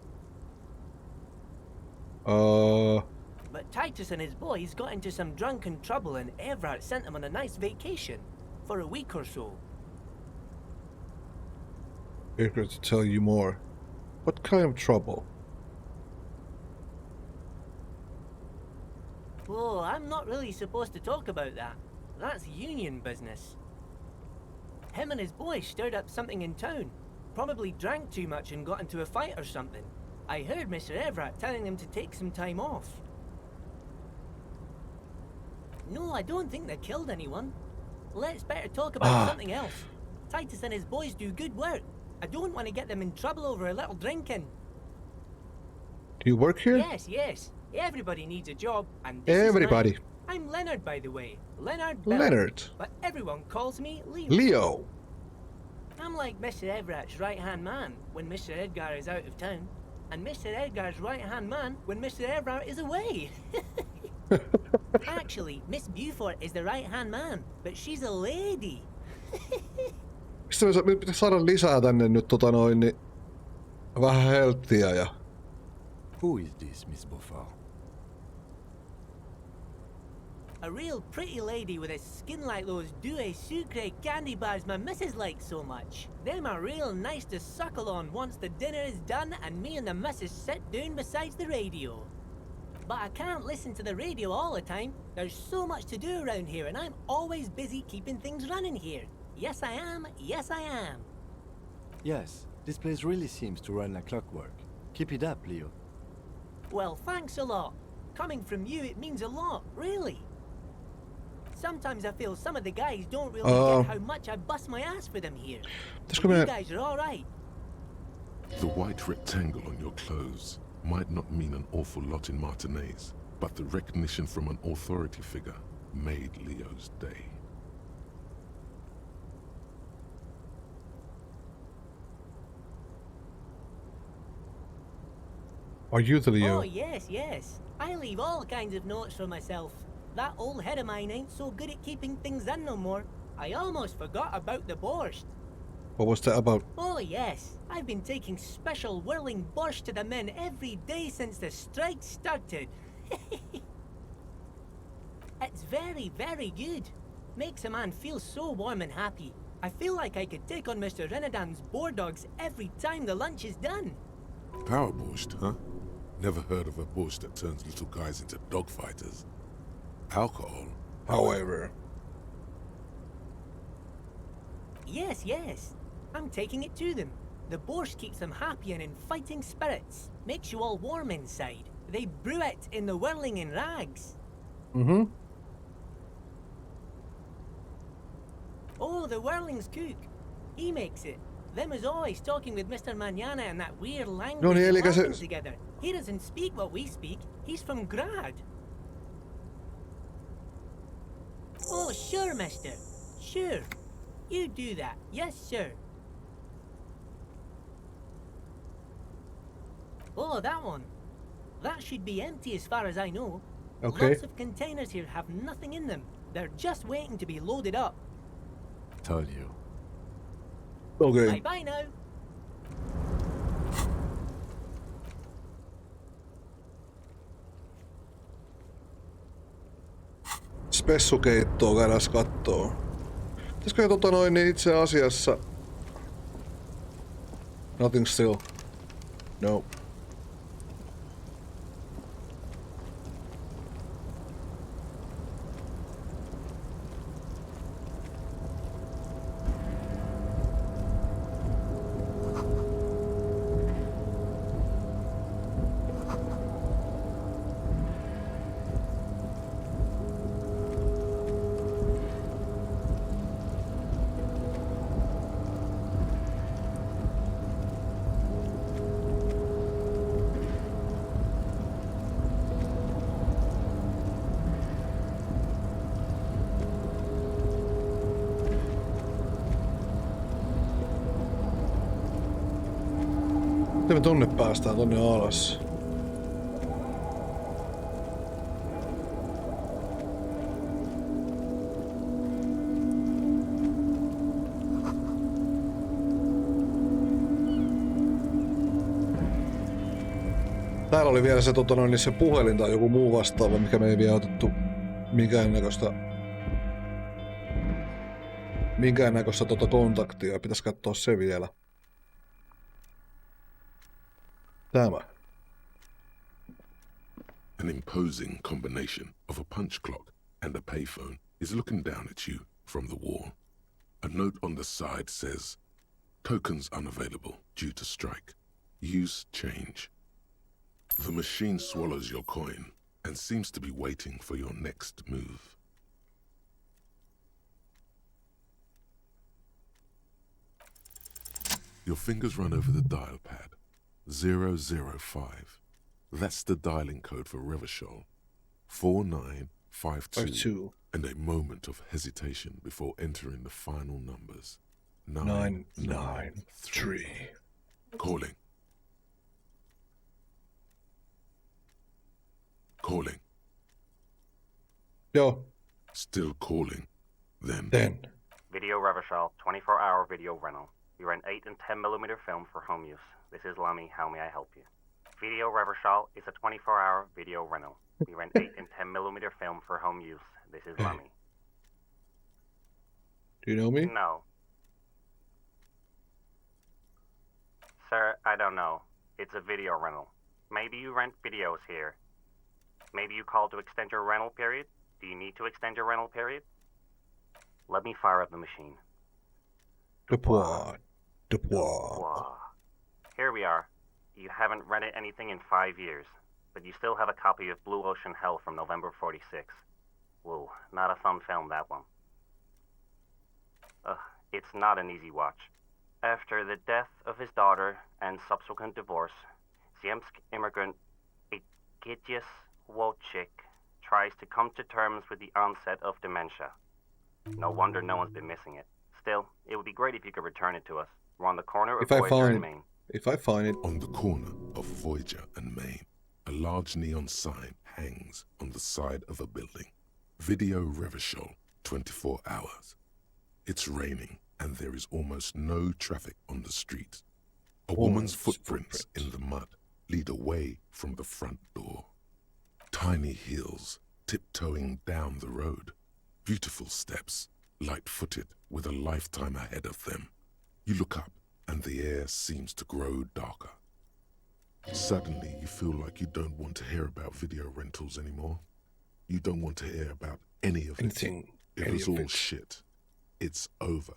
But Titus and his boys got into some drunken trouble and Everard sent them on a nice vacation. For a week or so. Eager to tell you more. What kind of trouble? Oh, I'm not really supposed to talk about that. That's union business. Him and his boys stirred up something in town. Probably drank too much and got into a fight or something. I heard Mr. Everett telling them to take some time off. No, I don't think they killed anyone. Let's better talk about something else. Titus and his boys do good work. I don't want to get them in trouble over a little drinking. Do you work here? Yes, yes. Everybody needs a job, and this Everybody. is mine. I'm Leonard, by the way. Leonard Bell. Leonard. But everyone calls me Leo. Leo. I'm like Mr. Everett's right-hand man when Mr. Edgar is out of town, and Mr. Edgar's right-hand man when Mr. Everett is away. Actually, Miss Beaufort is the right-hand man, but she's a lady. Mistä me pitäisi saada lisää tänne nyt niin vähän helttiä ja... Who is this, Miss Beaufort? A real pretty lady with a skin like those Douai Sucre candy bars my missus likes so much. Them are real nice to suckle on once the dinner is done and me and the missus sit down beside the radio. But I can't listen to the radio all the time. There's so much to do around here and I'm always busy keeping things running here. Yes I am, yes I am. Yes, this place really seems to run like clockwork. Keep it up, Leo. Well, thanks a lot. Coming from you, it means a lot, really. Sometimes I feel some of the guys don't really get how much I bust my ass for them here. But you guys are all right. The white rectangle on your clothes might not mean an awful lot in Martinez, but the recognition from an authority figure made Leo's day. Are you the Leo? Oh, yes, yes. I leave all kinds of notes for myself. That old head of mine ain't so good at keeping things in no more. I almost forgot about the borscht. What was that about? Oh, yes. I've been taking special whirling borscht to the men every day since the strike started. It's very, very good. Makes a man feel so warm and happy. I feel like I could take on Mr. Renadan's boar dogs every time the lunch is done. Power borscht, huh? Never heard of a borscht that turns little guys into dogfighters. Alcohol, however. Yes, yes. I'm taking it to them. The borscht keeps them happy and in fighting spirits. Makes you all warm inside. They brew it in the whirling in rags. Mm-hmm. Oh, the whirling's cook. He makes it. Them is always talking with Mr. Manana in that weird language No niin, eli laughing se... together. He doesn't speak what we speak. He's from Grad. Oh, sure, mister. Sure. You do that. Yes, sir. Oh, that one. That should be empty as far as I know. Okay. Lots of containers here have nothing in them. They're just waiting to be loaded up. Told you. Okay. Bye-bye now. Spessukeittoa käydään kattoo. Pitäisikö niin itse asiassa... Nothing still. No. Miten me tonne päästään tonne alas? Täällä oli vielä se, se puhelin tai joku muu vastaava, mikä me ei vielä otettu minkäännäköistä kontaktia. Pitäis katsoa se vielä. Tämä. An imposing combination of a punch clock and a payphone is looking down at you from the wall. A note on the side says, "Tokens unavailable due to strike. Use change." The machine swallows your coin and seems to be waiting for your next move. Your fingers run over the dial pad. 005. That's the dialing code for Revachol. 4952. And a moment of hesitation before entering the final numbers. 993. Calling. Calling. Yo. Still calling. Then. Video Revachol, 24-hour video rental. We rent 8 and 10mm film for home use. This is Lummy. How may I help you? Video Revachol is a 24-hour video rental. We rent 8 and 10mm film for home use. This is Lummy. Do you know me? No. Sir, I don't know. It's a video rental. Maybe you rent videos here. Maybe you call to extend your rental period? Do you need to extend your rental period? Let me fire up the machine. Deploy. Here we are. You haven't rented anything in 5 years, but you still have a copy of Blue Ocean Hell from November '46. Whoa, not a fun film, that one. It's not an easy watch. After the death of his daughter and subsequent divorce, Ziemsk immigrant Egidius Wojcik tries to come to terms with the onset of dementia. No wonder no one's been missing it. Still, it would be great if you could return it to us. We're on the corner of Voyager and Main. If I find it. On the corner of Voyager and Main, a large neon sign hangs on the side of a building. Video Revachol, 24 hours. It's raining and there is almost no traffic on the street. A woman's footprints in the mud lead away from the front door. tiny heels tiptoeing down the road. Beautiful steps, light-footed with a lifetime ahead of them. You look up and the air seems to grow darker. Suddenly you feel like you don't want to hear about video rentals anymore. You don't want to hear about any of it. It was all shit. It's over.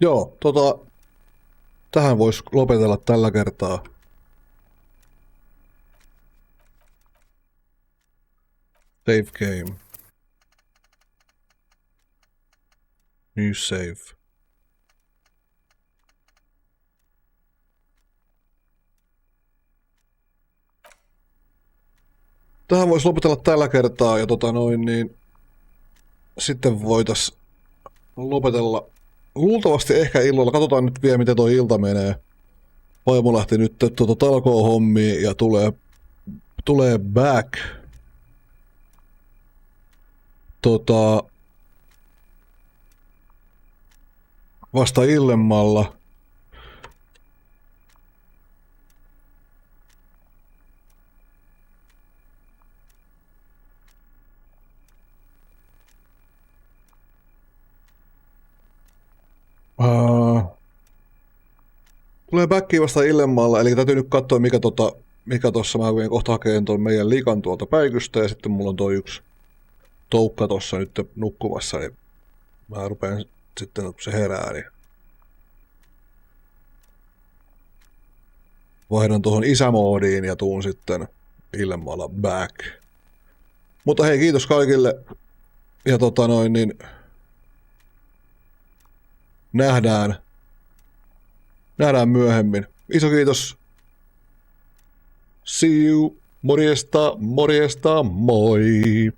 Joo, tähän voisi lopetella tällä kertaa. Save game. New save. Tähän voisi lopetella tällä kertaa ja sitten voitais lopetella luultavasti ehkä illalla. Katsotaan nyt vielä miten toi ilta menee. Vaimo lähti nyt talkoo-hommiin ja tulee back. Vasta illemmalla. Tulee backiin vasta illemmalla, eli täytyy nyt katsoa mikä tossa mä voin kohta hakeen tuon meidän likan tuolta päikystä ja sitten mulla on toi yksi toukka tossa nyt nukkumassa, niin mä rupean sitten kun se herää, niin vaihdan tuohon isämoodiin ja tuun sitten illemmalla back. Mutta hei, kiitos kaikille ja nähdään myöhemmin. Iso kiitos. See you. Morjesta, moi.